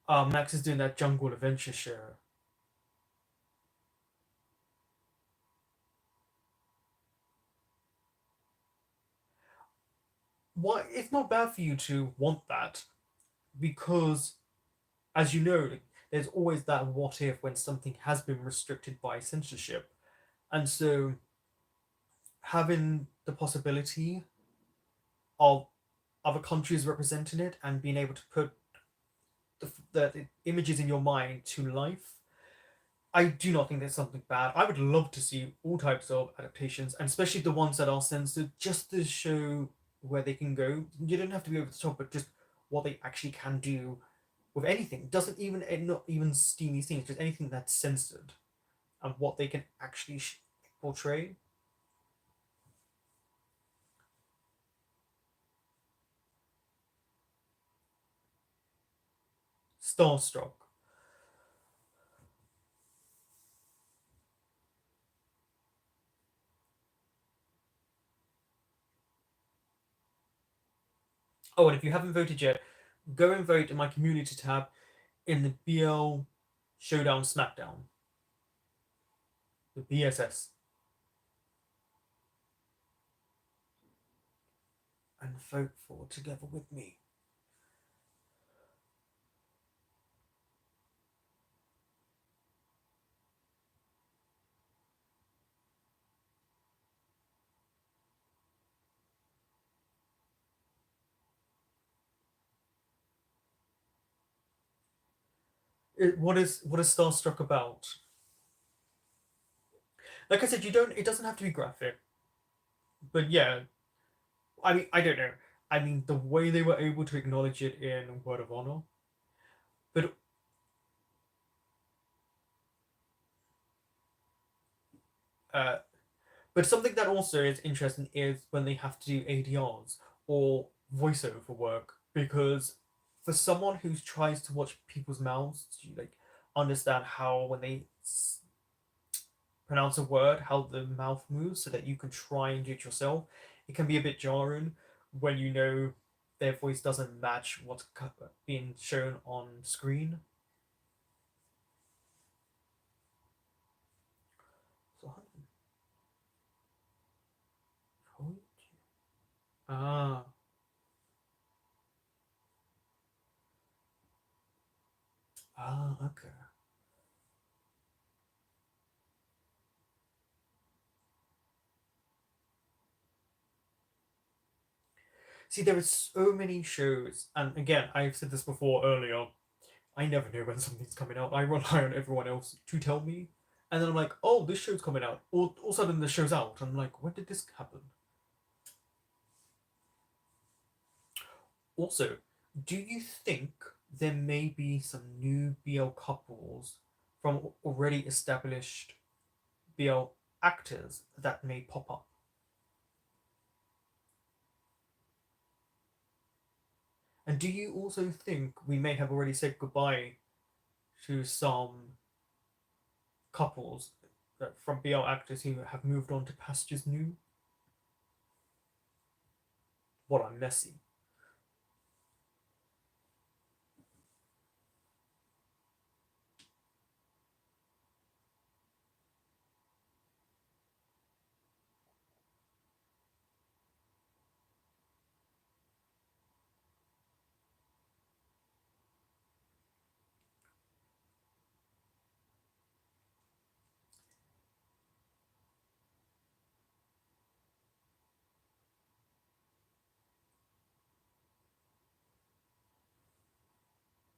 Max is doing that Jungle Adventure show. Why it's not bad for you to want that because, as you know, there's always that what if when something has been restricted by censorship, and so having the possibility of other countries representing it and being able to put the images in your mind to life. I do not think there's something bad. I would love to see all types of adaptations, and especially the ones that are censored, just to show where they can go. You don't have to be over the top, but just what they actually can do with anything. It doesn't even not even steamy scenes, just anything that's censored and what they can actually portray. Starstruck. Oh, and if you haven't voted yet, go and vote in my community tab in the BL Showdown Smackdown, the BSS, and vote for Together with Me. What is Starstruck about? Like I said, you don't. It doesn't have to be graphic, but yeah. I mean, I don't know. I mean, the way they were able to acknowledge it in Word of Honor, but uh, but something that also is interesting is when they have to do ADRs or voiceover work because for someone who tries to watch people's mouths to like understand how when they pronounce a word, how the mouth moves, so that you can try and do it yourself. It can be a bit jarring when you know their voice doesn't match what's being shown on screen. So, ah, okay. See, there are so many shows, and again, I've said this before earlier. I never know when something's coming out. I rely on everyone else to tell me, and then I'm like, "Oh, this show's coming out." All of a sudden, the show's out. I'm like, "When did this happen?" Also, do you think there may be some new BL couples from already established BL actors that may pop up? And do you also think we may have already said goodbye to some couples from BL actors who have moved on to pastures new? What I'm messy.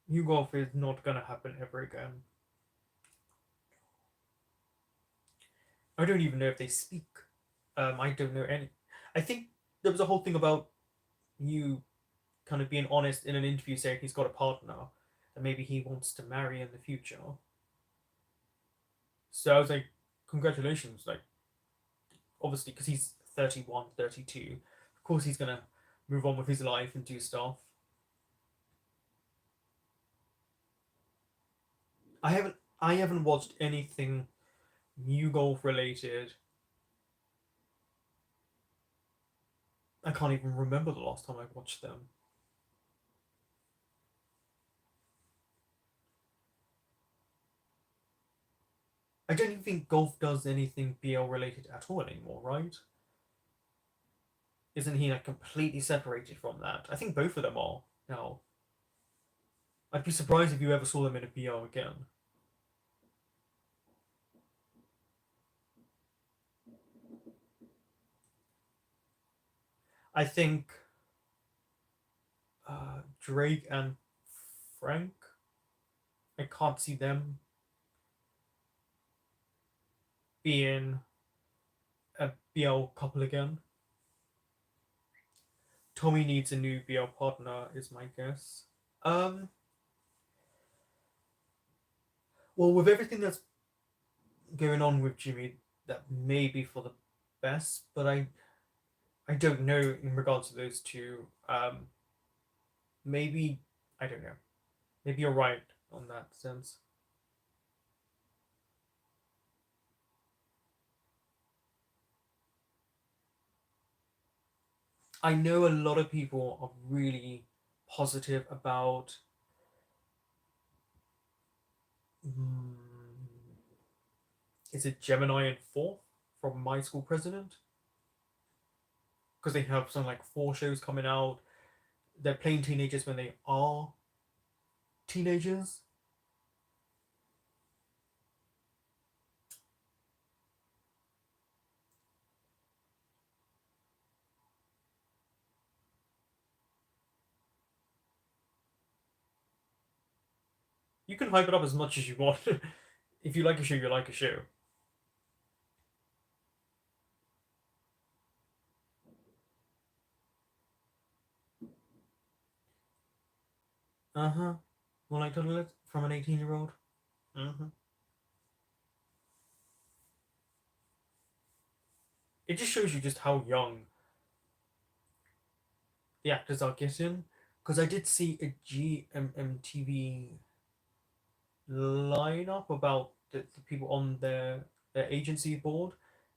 New golf is not gonna happen ever again. I don't even know if they speak. I don't know any. I think there was a whole thing about you kind of being honest in an interview saying he's got a partner that maybe he wants to marry in the future. So I was like, congratulations. Like, obviously, because he's 31, 32. Of course, he's going to move on with his life and do stuff. I haven't watched anything new golf related. I can't even remember the last time I watched them. I don't even think golf does anything BL related at all anymore, right? Isn't he like completely separated from that? I think both of them are now. I'd be surprised if you ever saw them in a BL again. I think Drake and Frank. I can't see them being a BL couple again. Tommy needs a new BL partner, is my guess. Um, well, with everything that's going on with Jimmy, that may be for the best, but I don't know in regards to those two. Maybe I don't know. Maybe you're right on that sense. I know a lot of people are really positive about. Mm, is it Gemini and Fourth from My School President? Because they have some like four shows coming out. They're playing teenagers when they are teenagers. You can hype it up as much as you want. If you like a show, you like a show. Uh huh. Well, like to from an 18-year-old. Mm-hmm. It just shows you just how young the actors are getting. Because I did see a GMMTV lineup about the people on their agency board,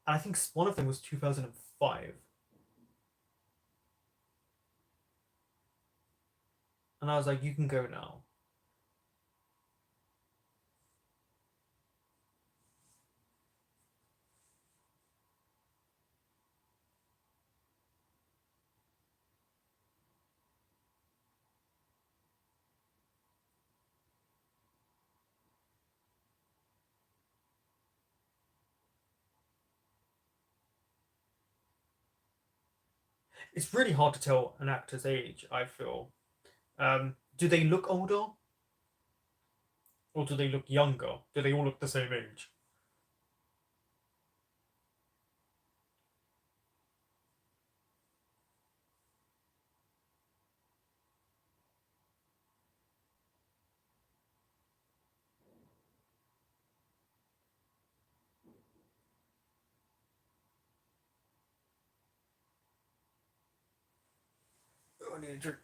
and I think one of them was 2005, and I was like, you can go now. It's really hard to tell an actor's age, I feel. Do they look older or do they look younger? Do they all look the same age? Oh, I need a drink.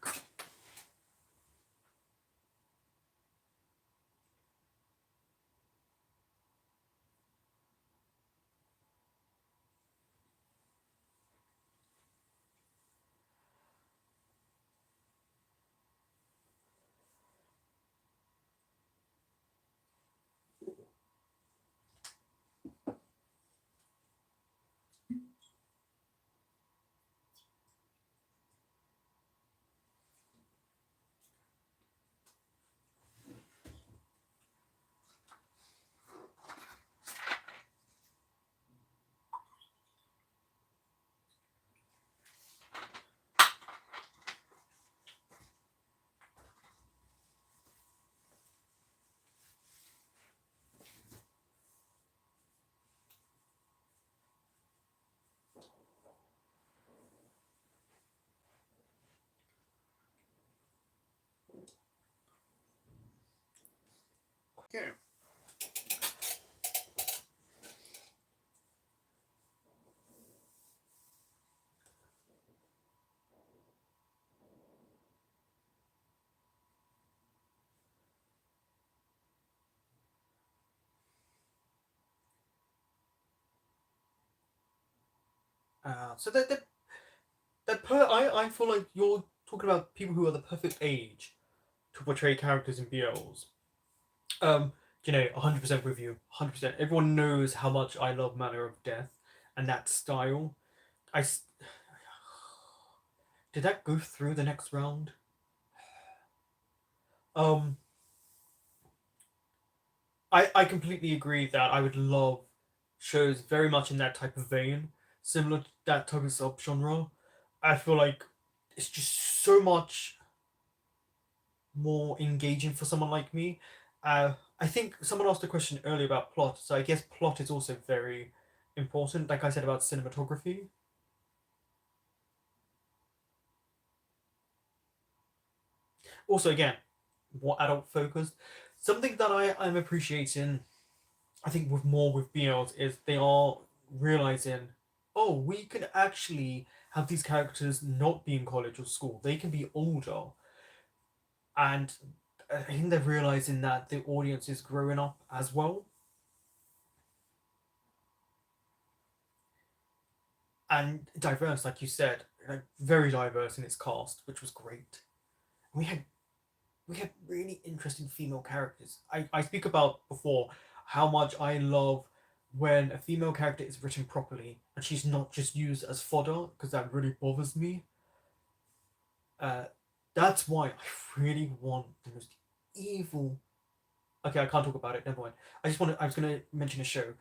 Okay. So I feel like you're talking about people who are the perfect age to portray characters in BLs. Um, 100% with you. 100%. Everyone knows how much I love Manner of Death and that style. I did that go through the next round? Um, I completely agree that I would love shows very much in that type of vein, similar to that type of subgenre. I feel like it's just so much more engaging for someone like me. I think someone asked a question earlier about plot, so I guess plot is also very important. Like I said about cinematography. Also, again, more adult focused. Something that I'm appreciating, I think, with more with BLs is they are realizing, oh, we can actually have these characters not be in college or school. They can be older, and I think they're realizing that the audience is growing up as well, and diverse, like you said, like very diverse in its cast, which was great. We had we had really interesting female characters. I speak about before how much I love when a female character is written properly and she's not just used as fodder because that really bothers me. Uh, that's why I really want the most evil. Okay, I can't talk about it. Never mind. I was gonna mention a show.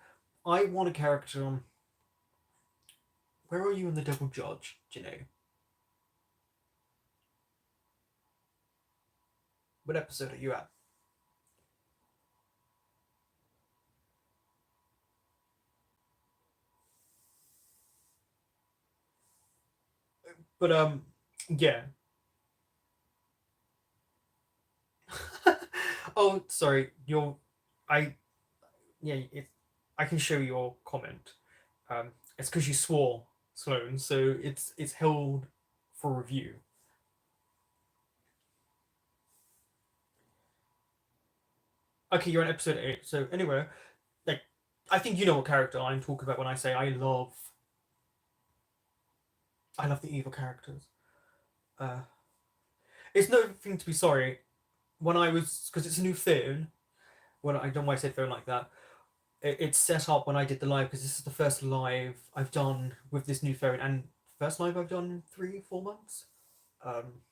I want a character. Where are you in the Devil Judge? Do you know what episode are you at? But yeah. Oh, sorry. I yeah. I can show your comment. It's because you swore, Sloan, so it's held for review. Okay, you're on episode 8. So anyway, like I think you know what character I'm talking about when I say I love the evil characters. Uh, it's no thing to be sorry. When I was because it's a new phone. When I don't know why I said phone like that. It's set up when I did the live because this is the first live I've done with this new phone and first live I've done in 3 4 months. Um,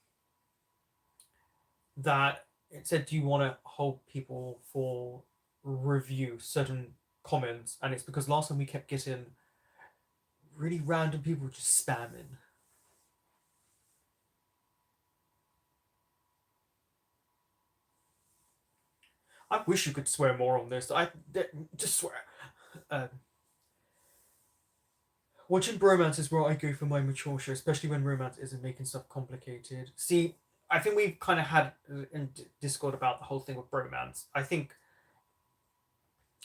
that it said, "Do you want to hold people for review certain comments?" And it's because last time we kept getting really random people just spamming. I wish you could swear more on this. Just swear. Um, Watching bromance is where I go for my mature show, especially when romance isn't making stuff complicated. See, I think we've kind of had in Discord about the whole thing with bromance. I think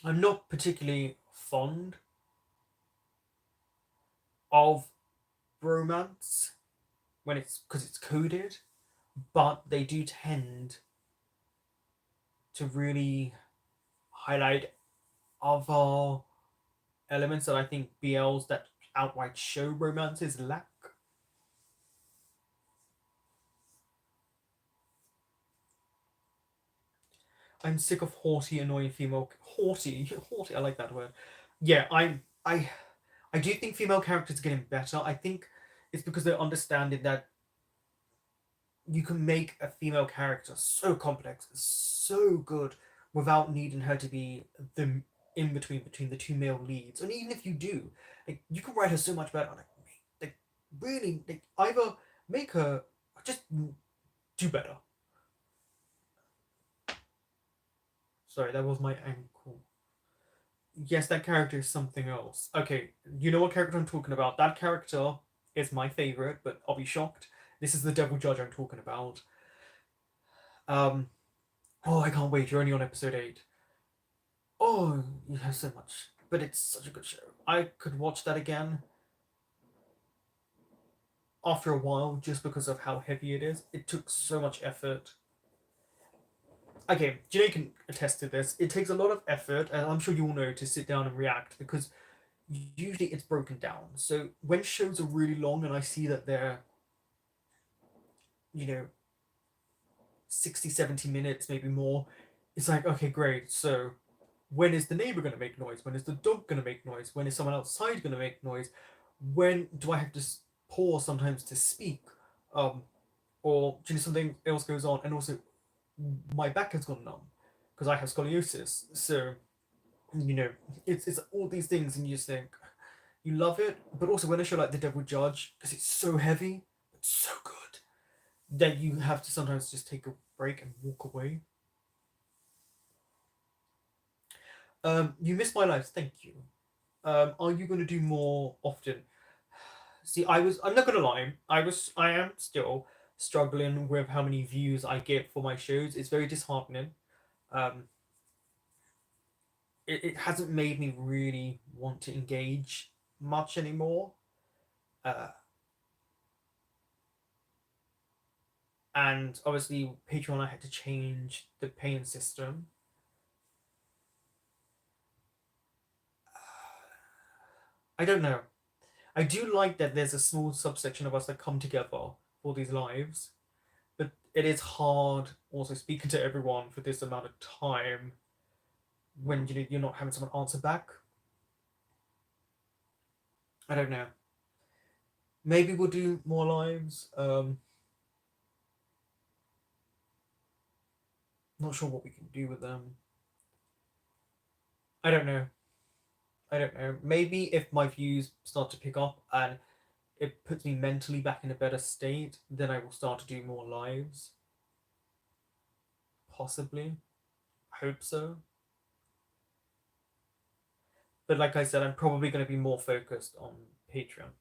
I'm not particularly fond of bromance when it's because it's coded, but they do tend to really highlight other elements that I think BLs that outright show romances lack. I'm sick of haughty, annoying female haughty. I like that word. Yeah, I do think female characters are getting better. I think it's because they're understanding that you can make a female character so complex, so good, without needing her to be the in between the two male leads. And even if you do, like you can write her so much better. Like really, like either make her just do better. Sorry, that was my ankle. Yes, that character is something else. Okay, you know what character I'm talking about. That character is my favorite, but I'll be shocked. This is the Devil Judge I'm talking about. Um, oh, I can't wait. You're only on episode 8. Oh, you have so much. But it's such a good show. I could watch that again after a while just because of how heavy it is. It took so much effort. Okay, Janae can attest to this. It takes a lot of effort, and I'm sure you all know, to sit down and react because usually it's broken down. So when shows are really long and I see that they're, you know, 60, 70 minutes, maybe more, it's like, okay, great. So when is the neighbor going to make noise? When is the dog going to make noise? When is someone outside going to make noise? When do I have to pause sometimes to speak? Um, or you know, something else goes on, and also my back has gone numb because I have scoliosis. So you know, it's all these things, and you just think you love it, but also when a show like The Devil Judge, because it's so heavy, it's so good that you have to sometimes just take a break and walk away. You missed my lives. Thank you. Are you going to do more often? See, I'm not gonna lie. I am still struggling with how many views I get for my shows. It's very disheartening. Um, it hasn't made me really want to engage much anymore. Uh, and obviously, Patreon, I had to change the paying system. I don't know. I do like that there's a small subsection of us that come together for these lives, but it is hard also speaking to everyone for this amount of time when you're not having someone answer back. I don't know. Maybe we'll do more lives. Not sure what we can do with them. I don't know. I don't know. Maybe if my views start to pick up and it puts me mentally back in a better state, then I will start to do more lives. Possibly. I hope so. But like I said, I'm probably going to be more focused on Patreon.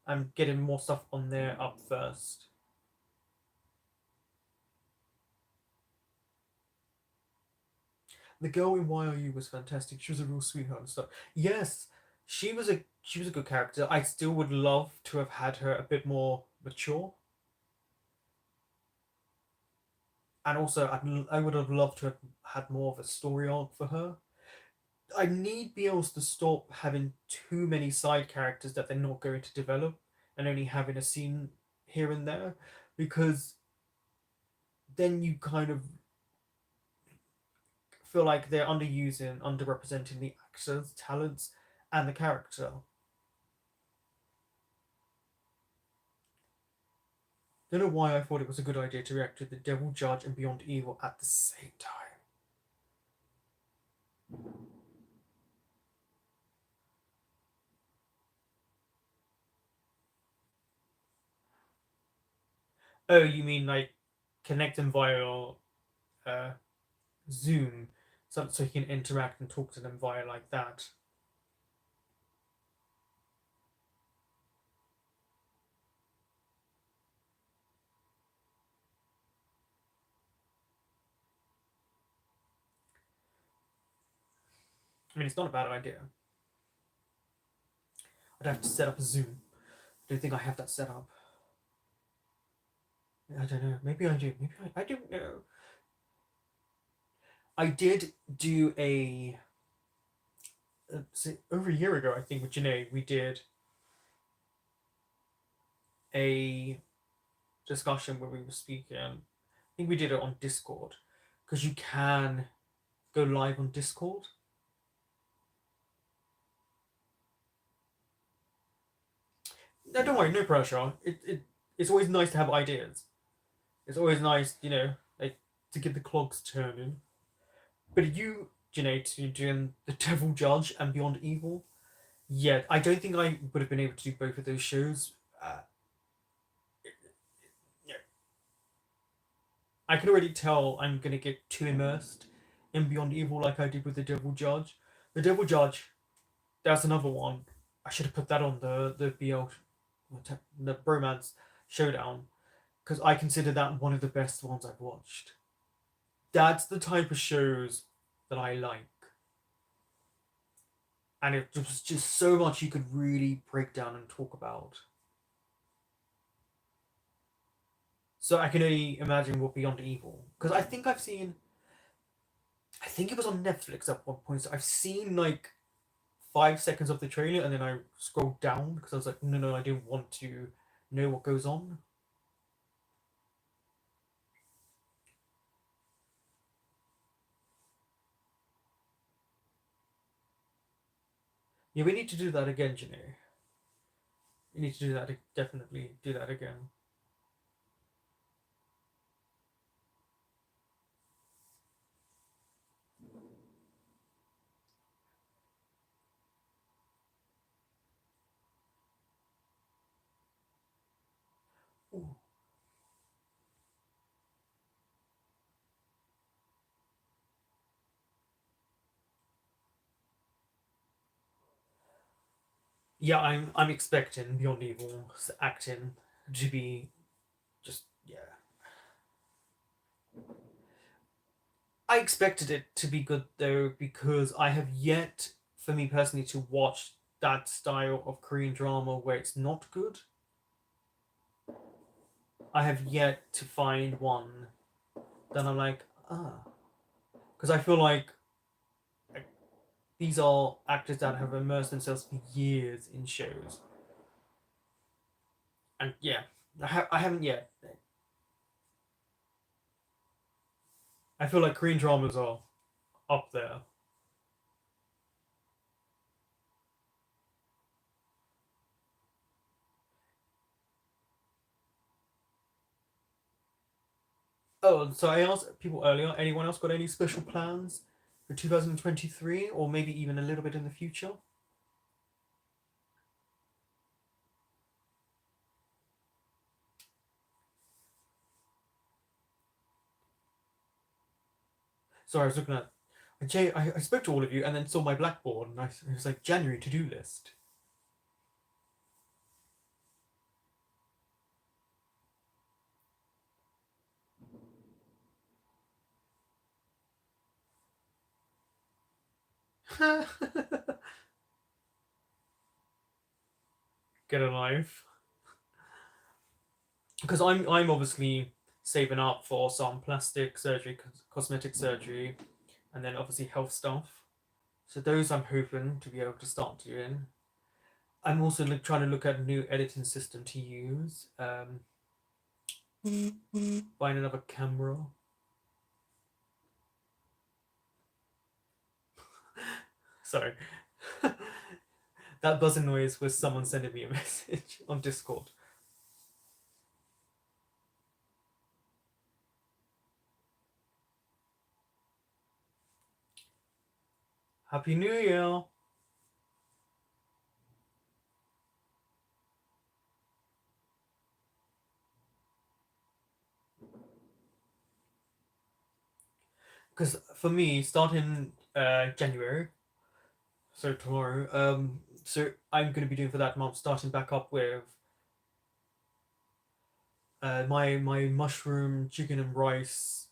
I'm getting more stuff on there up first. The girl in YRU was fantastic. She was a real sweetheart and stuff. Yes, she was a good character. I still would love to have had her a bit more mature, and also I would have loved to have had more of a story arc for her. I need BLs to stop having too many side characters that they're not going to develop and only having a scene here and there, because then you kind of feel like they're underusing, underrepresenting the actors' talents and the character. Don't know why I thought it was a good idea to react to The Devil Judge and Beyond Evil at the same time. Oh, you mean like connect them via? Uh, Zoom, so you can interact and talk to them via like that. I mean, it's not a bad idea. I'd have to set up a Zoom. I don't think I have that set up. I don't know. Maybe I do. Maybe I don't know. I did do over a year ago, I think, with Janae, we did a discussion where we were speaking. I think we did it on Discord because you can go live on Discord. No, don't worry, no pressure. It's always nice to have ideas. It's always nice, like to get the clogs turning. But you, Janae, to doing the Devil Judge and Beyond Evil, yeah, I don't think I would have been able to do both of those shows. Yeah, I can already tell I'm gonna get too immersed in Beyond Evil like I did with the Devil Judge. The Devil Judge, that's another one. I should have put that on the BL, the Bromance Showdown, because I consider that one of the best ones I've watched. That's the type of shows that I like. And it was just so much you could really break down and talk about. So I can only imagine what Beyond Evil, because I think it was on Netflix at one point. So I've seen like 5 seconds of the trailer, and then I scrolled down because I was like, no, no, I didn't want to know what goes on. Yeah, we need to do that again, Janine. We need to do that. Definitely do that again. Ooh. Yeah, I'm expecting Beyond Evil's acting to be just yeah. I expected it to be good though because I have yet, for me personally, to watch that style of Korean drama where it's not good. I have yet to find one that I'm like, ah, because I feel like these are actors that have immersed themselves for years in shows, and yeah, I haven't yet. I feel like Korean dramas are up there. Oh, so I asked people earlier, anyone else got any special plans for 2023 or maybe even a little bit in the future? Sorry, I was looking at Jay. I spoke to all of you and then saw my blackboard and it was like January to do list. Get a life. Because I'm obviously saving up for some plastic surgery, cosmetic surgery, and then obviously health stuff. So those I'm hoping to be able to start doing. I'm also trying to look at a new editing system to use. Buying another camera. Sorry. That buzzing noise was someone sending me a message on Discord. Happy New Year! because for me, starting January, so tomorrow, so I'm going to be doing for that month, starting back up with my mushroom, chicken and rice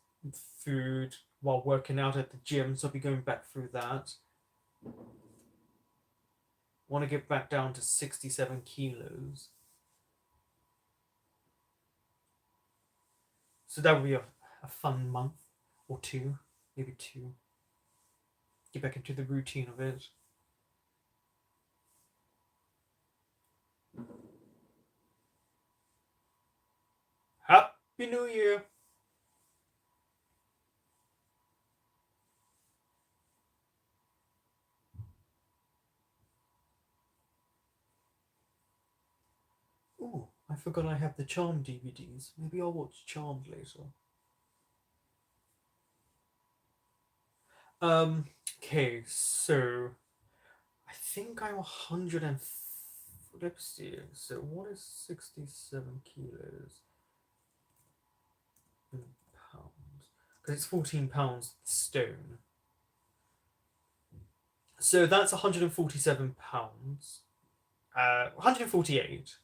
food while working out at the gym. So I'll be going back through that. Want to get back down to 67 kilos. So that would be a fun month or two, maybe two. Get back into the routine of it. Happy New Year! Ooh, I forgot I have the Charmed DVDs. Maybe I'll watch Charmed later. Um, okay, so I think I'm 100 and. Let's see. So what is 67 kilos in pounds? Because it's 14 pounds stone. So that's 147 pounds. 148.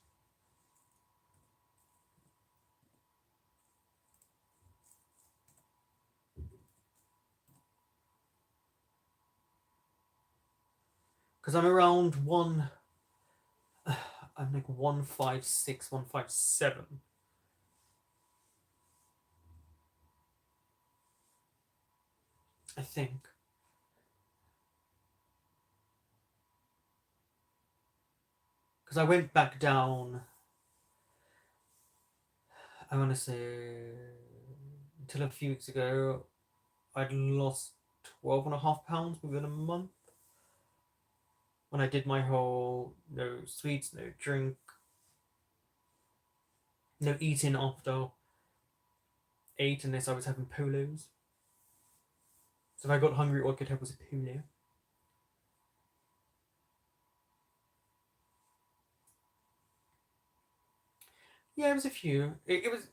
Because I'm around one. I'm like 156, 157. I think. Because I went back down. I want to say until a few weeks ago, I'd lost 12 and a half pounds within a month. When I did my whole no sweets, no drink, no eating after 8 unless I was having polos. So if I got hungry, all I could have was a polo. Yeah, it was a few. It was.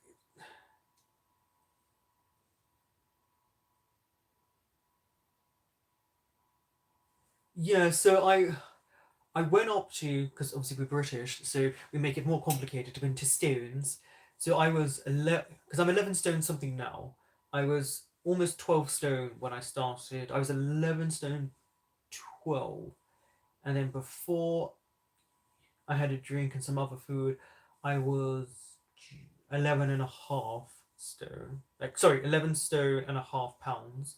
Yeah, so I went up to, because obviously we're British, so we make it more complicated to go into stones. So I was 11, because I'm 11 stone something now. I was almost 12 stone when I started. I was 11 stone 12. And then before I had a drink and some other food, I was 11 and a half stone. Like, sorry, 11 stone and a half pounds.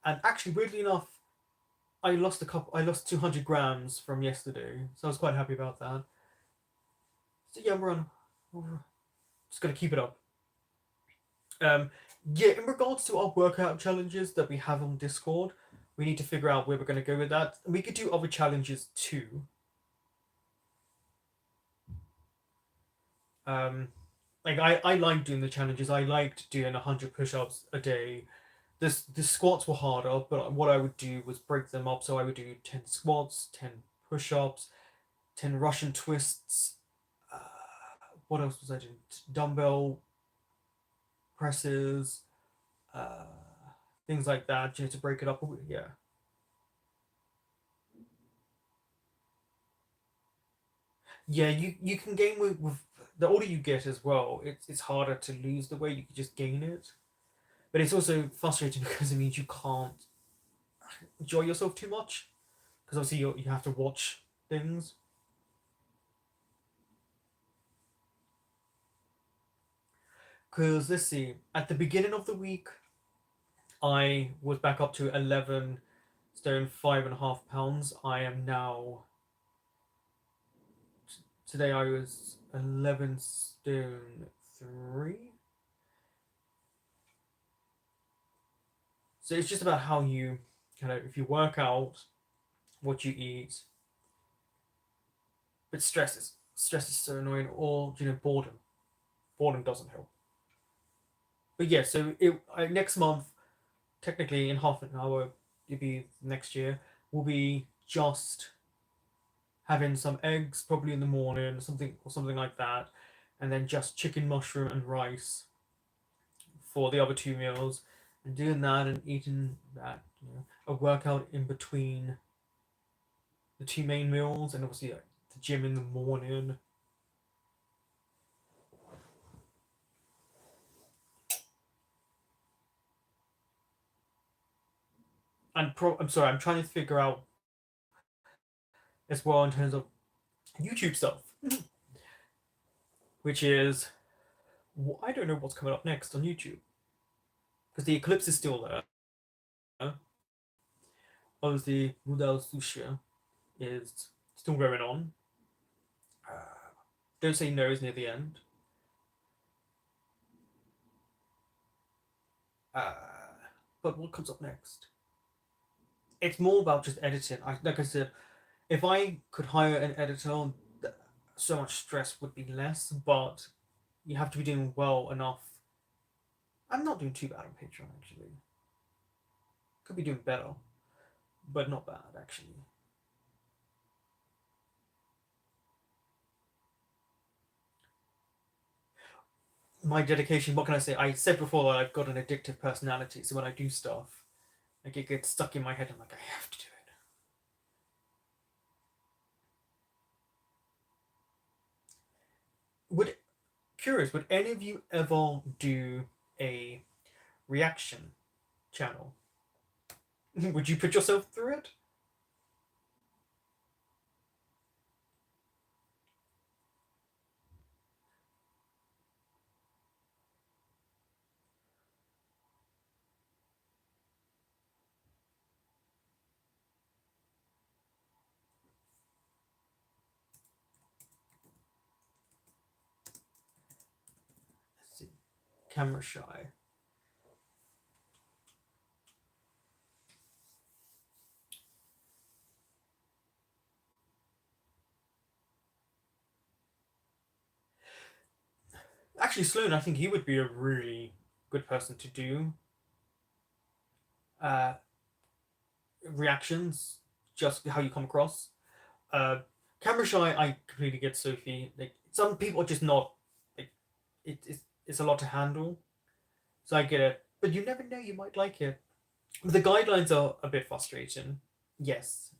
And actually, weirdly enough, I lost 200 grams from yesterday. So I was quite happy about that. So yeah, we're just gonna keep it up. Um, yeah, in regards to our workout challenges that we have on Discord, we need to figure out where we're gonna go with that. We could do other challenges too. Um, like I like doing the challenges. I liked doing 100 push-ups a day. The squats were harder, but what I would do was break them up. So I would do 10 squats, 10 push-ups, 10 Russian twists. Uh, what else was I doing? Dumbbell presses, uh, things like that. You know, to break it up. Yeah, yeah. You can gain with the older you get as well. It's harder to lose the weight. You can just gain it, but it's also frustrating because it means you can't enjoy yourself too much because obviously you have to watch things. Because let's see, at the beginning of the week, I was back up to 11 stone 5.5 pounds. I am now today I was 11 stone 3. So it's just about how you kind of if you work out, what you eat. But stress is so annoying. Or boredom. Boredom doesn't help. But yeah, so next month, technically in half an hour, it'll be next year. Will be just having some eggs probably in the morning, something like that, and then just chicken, mushroom, and rice for the other 2 meals. and doing that and eating that, a workout in between the two main meals, and obviously the gym in the morning. I'm sorry, I'm trying to figure out as well in terms of YouTube stuff, which is I don't know what's coming up next on YouTube because the eclipse is still there. Obviously, Rudal Susha is still going on. Don't Say No is near the end. Uh, but what comes up next? It's more about just editing. Like I said, if I could hire an editor, so much stress would be less. But you have to be doing well enough. I'm not doing too bad on Patreon actually. Could be doing better, but not bad actually. My dedication. What can I say? I said before that I've got an addictive personality, so when I do stuff, like it gets stuck in my head. I'm like, I have to do it. Would Curious? Would any of you ever do a reaction channel? Would you put yourself through it? Let's see. Camera shy. Actually, Sloan, I think he would be a really good person to do uh, reactions, just how you come across. Uh, Camera shy, I completely get Sophie. Like some people are just not like it's a lot to handle, so I get it. But you never know, you might like it. The guidelines are a bit frustrating. Yes,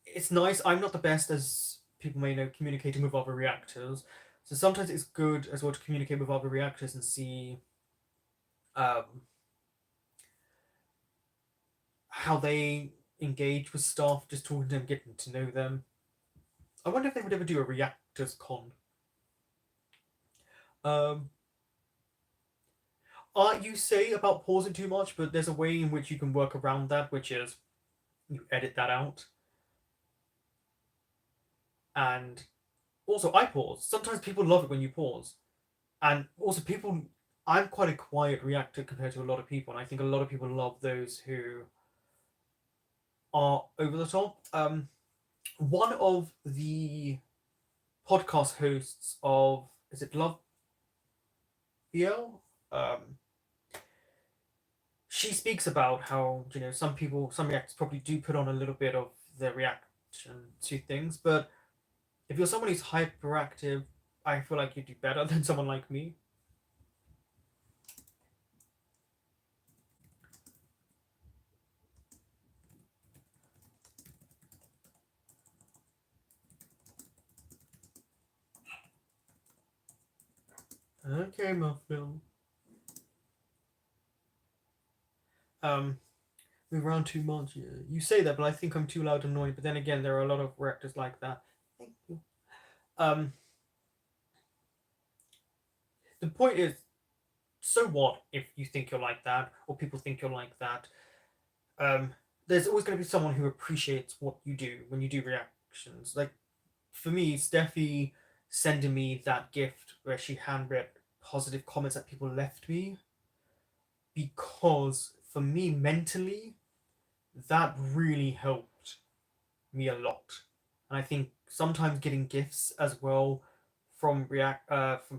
it's nice. I'm not the best, as people may know, communicating with other reactors. So sometimes it's good as well to communicate with other reactors and see um, how they engage with staff, just talking to them, getting to know them. I wonder if they would ever do a reactors con. Um, you say about pausing too much, but there's a way in which you can work around that, which is you edit that out. And also, I pause. Sometimes people love it when you pause. And also, I'm quite a quiet reactor compared to a lot of people, and I think a lot of people love those who are over the top. One of the podcast hosts of, is it Love BL? Um, she speaks about how some reactors probably do put on a little bit of their reaction to things, but if you're someone who's hyperactive, I feel like you do better than someone like me. Okay, Muffin. Um, move around too much. Yeah. You say that, but I think I'm too loud and annoying. But then again, there are a lot of reactors like that. Thank you. Um, the point is, so what if you think you're like that, or people think you're like that? Um, there's always going to be someone who appreciates what you do when you do reactions. Like for me, Steffi sending me that gift where she handwrote positive comments that people left me, because for me mentally, that really helped me a lot. And I think sometimes getting gifts as well from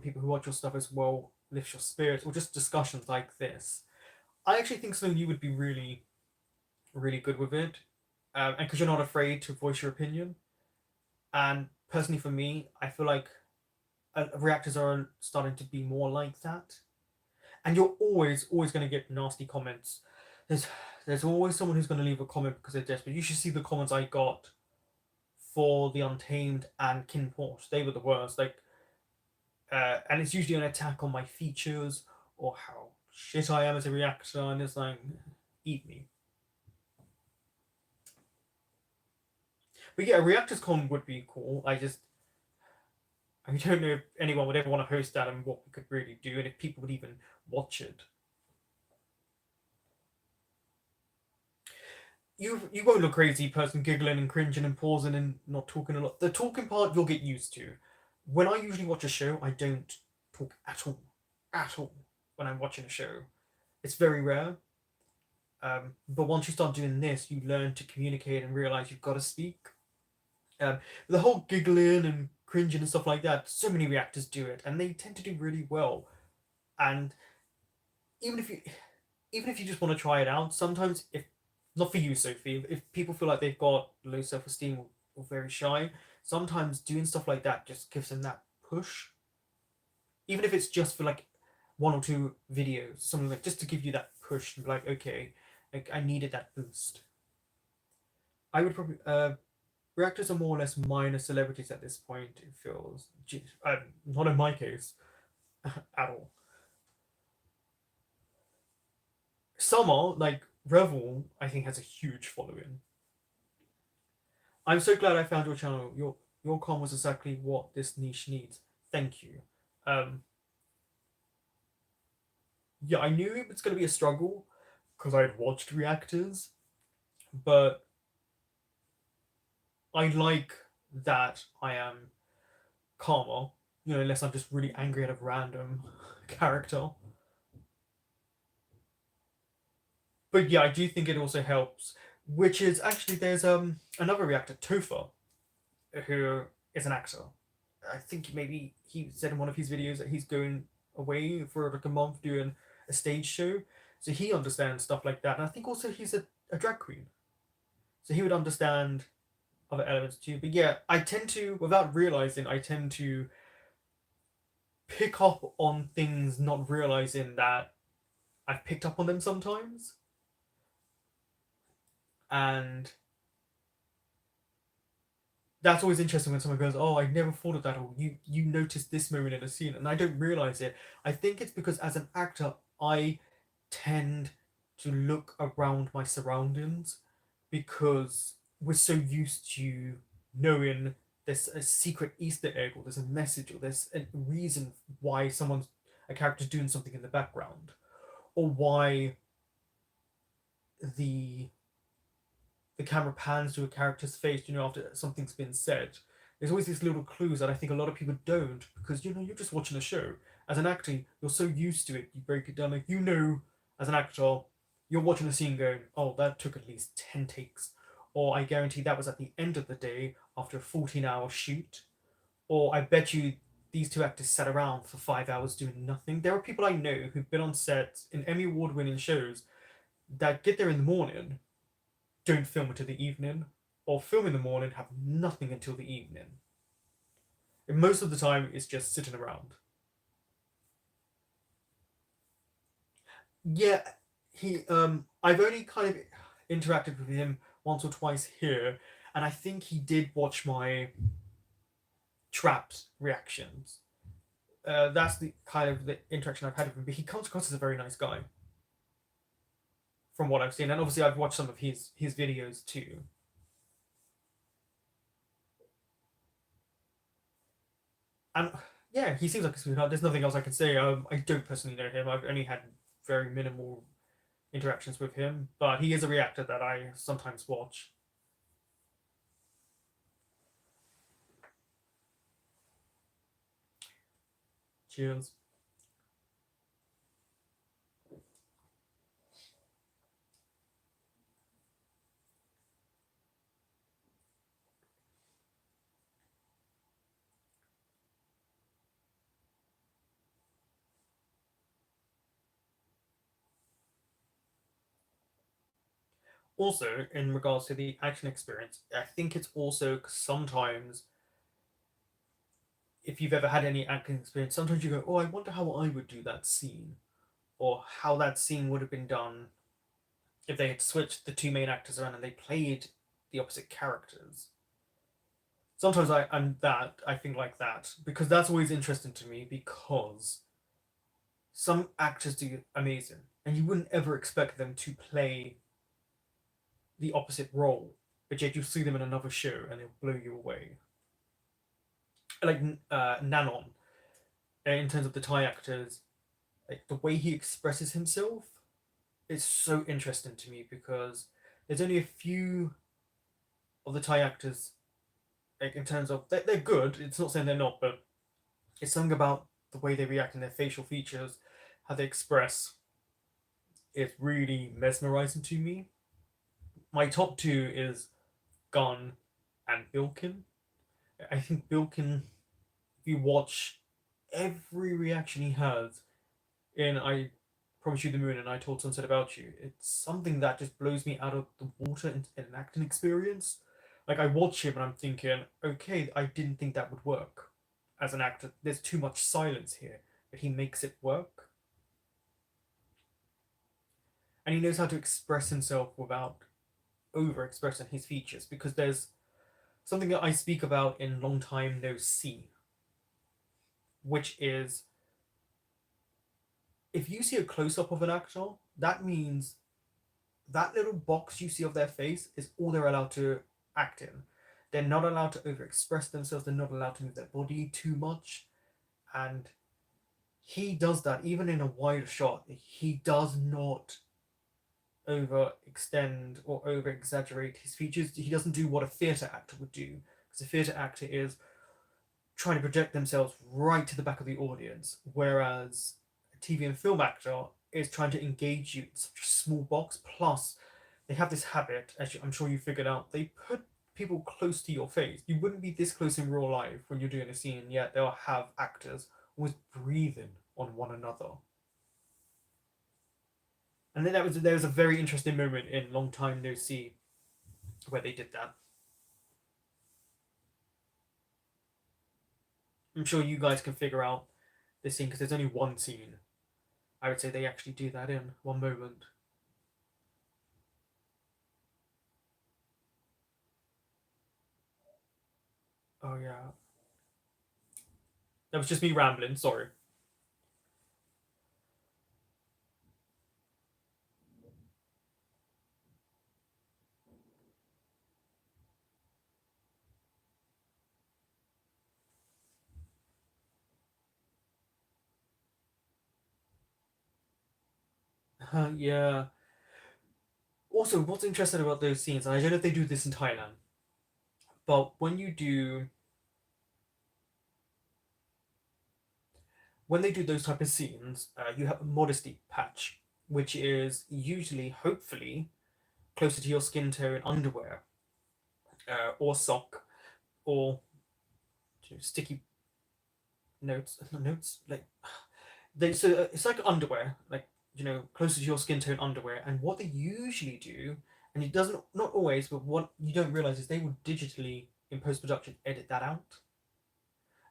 people who watch your stuff as well lifts your spirits, or just discussions like this. I actually think some of you would be really, really good with it, and because you're not afraid to voice your opinion. And personally, for me, I feel like reactors are starting to be more like that. and you're always going to get nasty comments. There's there's always someone who's going to leave a comment because they're desperate. You should see the comments I got for the Untamed and Kin Porsche. They were the worst. Like, and it's usually an attack on my features or how shit I am as a reactor, and it's like, eat me. But yeah, a Reactors Con would be cool. I don't know if anyone would ever want to host that and what we could really do, and if people would even watch it. You won't look crazy person giggling and cringing and pausing and not talking a lot. The talking part you'll get used to. When I usually watch a show, I don't talk at all when I'm watching a show. It's very rare. But once you start doing this, you learn to communicate and realize you've got to speak. The whole giggling and cringing and stuff like that, so many reactors do it, and they tend to do really well. And even if you even if you just want to try it out, sometimes if not for you, Sophie, if people feel like they've got low self esteem or very shy, sometimes doing stuff like that just gives them that push. Even if it's just for like one or two videos, something like just to give you that push, like okay, like I needed that boost. I would probably reactors are more or less minor celebrities at this point. It feels not in my case at all. Some are like Revel. I think has a huge following. I'm so glad I found your channel. Your com was exactly what this niche needs. Thank you. Um, yeah, I knew it was going to be a struggle because I had watched reactors, but I like that I am calmer. You know, unless I'm just really angry at a random character. But yeah, I do think it also helps. Which is actually there's another reactor, Tofa, who is an actor. I think maybe he said in one of his videos that he's going away for like a month doing a stage show, so he understands stuff like that. And I think also he's a drag queen, so he would understand other elements too. But yeah, I tend to, without realizing, I tend to pick up on things, not realizing that I've picked up on them sometimes, and that's always interesting when someone goes, "Oh, I never thought of that," or "You noticed this moment in a scene," and I don't realize it. I think it's because as an actor, I tend to look around my surroundings because we're so used to knowing there's a secret Easter egg or there's a message or there's a reason why someone's a character's doing something in the background or why the the camera pans to a character's face, after something's been said. There's always these little clues that I think a lot of people don't because you're just watching a show. As an actor, you're so used to it, you break it down. Like as an actor, you're watching a scene going, "Oh, that took at least 10 takes," or "I guarantee that was at the end of the day after a 14-hour shoot," or "I bet you these two actors sat around for 5 hours doing nothing." There are people I know who've been on set in Emmy award-winning shows that get there in the morning, don't film until the evening, or film in the morning, have nothing until the evening. And most of the time, it's just sitting around. Yeah, I've only kind of interacted with him once or twice here, and I think he did watch my trapped reactions. That's the kind of the interaction I've had with him. But he comes across as a very nice guy, from what I've seen, and obviously I've watched some of his videos too. And yeah, he seems like a sweetheart. There's nothing else I can say. I don't personally know him. I've only had very minimal interactions with him, but he is a reactor that I sometimes watch. Cheers. Also, in regards to the action experience, I think it's also sometimes, if you've ever had any acting experience, sometimes you go, "Oh, I wonder how I would do that scene," or how that scene would have been done if they had switched the two main actors around and they played the opposite characters. Sometimes I think like that because that's always interesting to me because some actors do amazing and you wouldn't ever expect them to play the opposite role, but yet you see them in another show and they'll blow you away. Like Nanon, in terms of the Thai actors, like the way he expresses himself is so interesting to me because there's only a few of the Thai actors, like in terms of they're good. It's not saying they're not, but it's something about the way they react in their facial features, how they express. It's really mesmerizing to me. My top two is Gunn and Bilkin. I think Bilkin, if you watch every reaction he has in I Promise You the Moon and I Told Sunset About You, it's something that just blows me out of the water in an acting experience. Like I watch him and I'm thinking, okay, I didn't think that would work as an actor. There's too much silence here, but he makes it work. And he knows how to express himself without over expressing his features because there's something that I speak about in Long Time No See, which is if you see a close up of an actor, that means that little box you see of their face is all they're allowed to act in. They're not allowed to overexpress themselves, they're not allowed to move their body too much. And he does that even in a wide shot. He does not overextend or over exaggerate his features. He doesn't do what a theatre actor would do. Because a theatre actor is trying to project themselves right to the back of the audience, whereas a TV and film actor is trying to engage you in such a small box. Plus, they have this habit, as I'm sure you figured out, they put people close to your face. You wouldn't be this close in real life when you're doing a scene, yet they'll have actors always breathing on one another. And then there was a very interesting moment in Long Time No See where they did that. I'm sure you guys can figure out this scene because there's only one scene. I would say they actually do that in one moment. Oh yeah, that was just me rambling. Sorry. Yeah. Also, what's interesting about those scenes, and I don't know if they do this in Thailand, but when they do those type of scenes, you have a modesty patch, which is usually, hopefully, closer to your skin tone underwear, or sock, or sticky notes, not notes, like it's like underwear, like closer to your skin tone underwear. And what they usually do, and it doesn't not always, but what you don't realize is they will digitally in post production edit that out,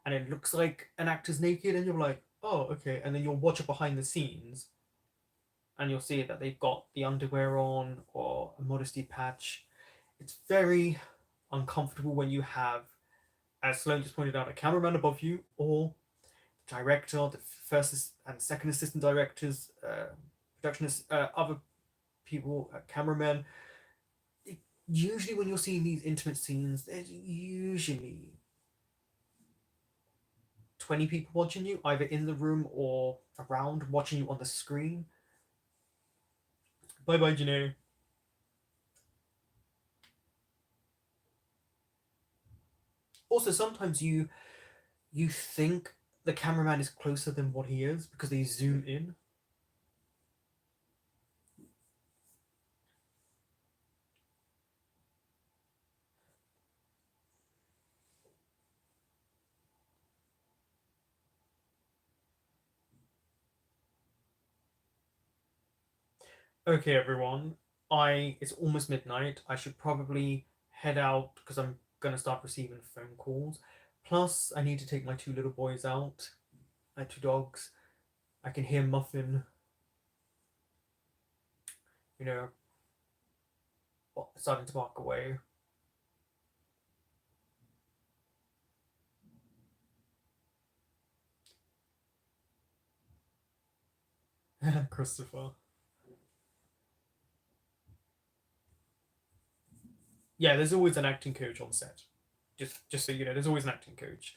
and it looks like an actor's naked, and you're like, oh, okay. And then you'll watch it behind the scenes, and you'll see that they've got the underwear on or a modesty patch. It's very uncomfortable when you have, as Sloan just pointed out, a cameraman above you or director, the first and second assistant directors, productionists, other people, cameramen. Usually, when you're seeing these intimate scenes, there's usually 20 people watching you, either in the room or around, watching you on the screen. Bye bye, Janae. Also, sometimes you think the cameraman is closer than what he is because they zoom in. Okay, everyone. It's almost midnight. I should probably head out because I'm gonna start receiving phone calls. Plus, I need to take my two little boys out. My two dogs. I can hear Muffin. you know, starting to walk away. Christopher. Yeah, there's always an acting coach on set. Just so you know, there's always an acting coach.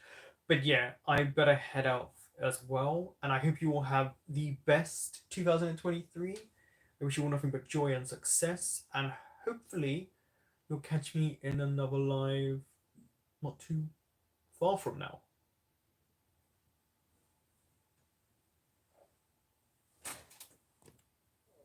But yeah, I better head out as well, and I hope you all have the best 2023. I wish you all nothing but joy and success, and hopefully you'll catch me in another live not too far from now.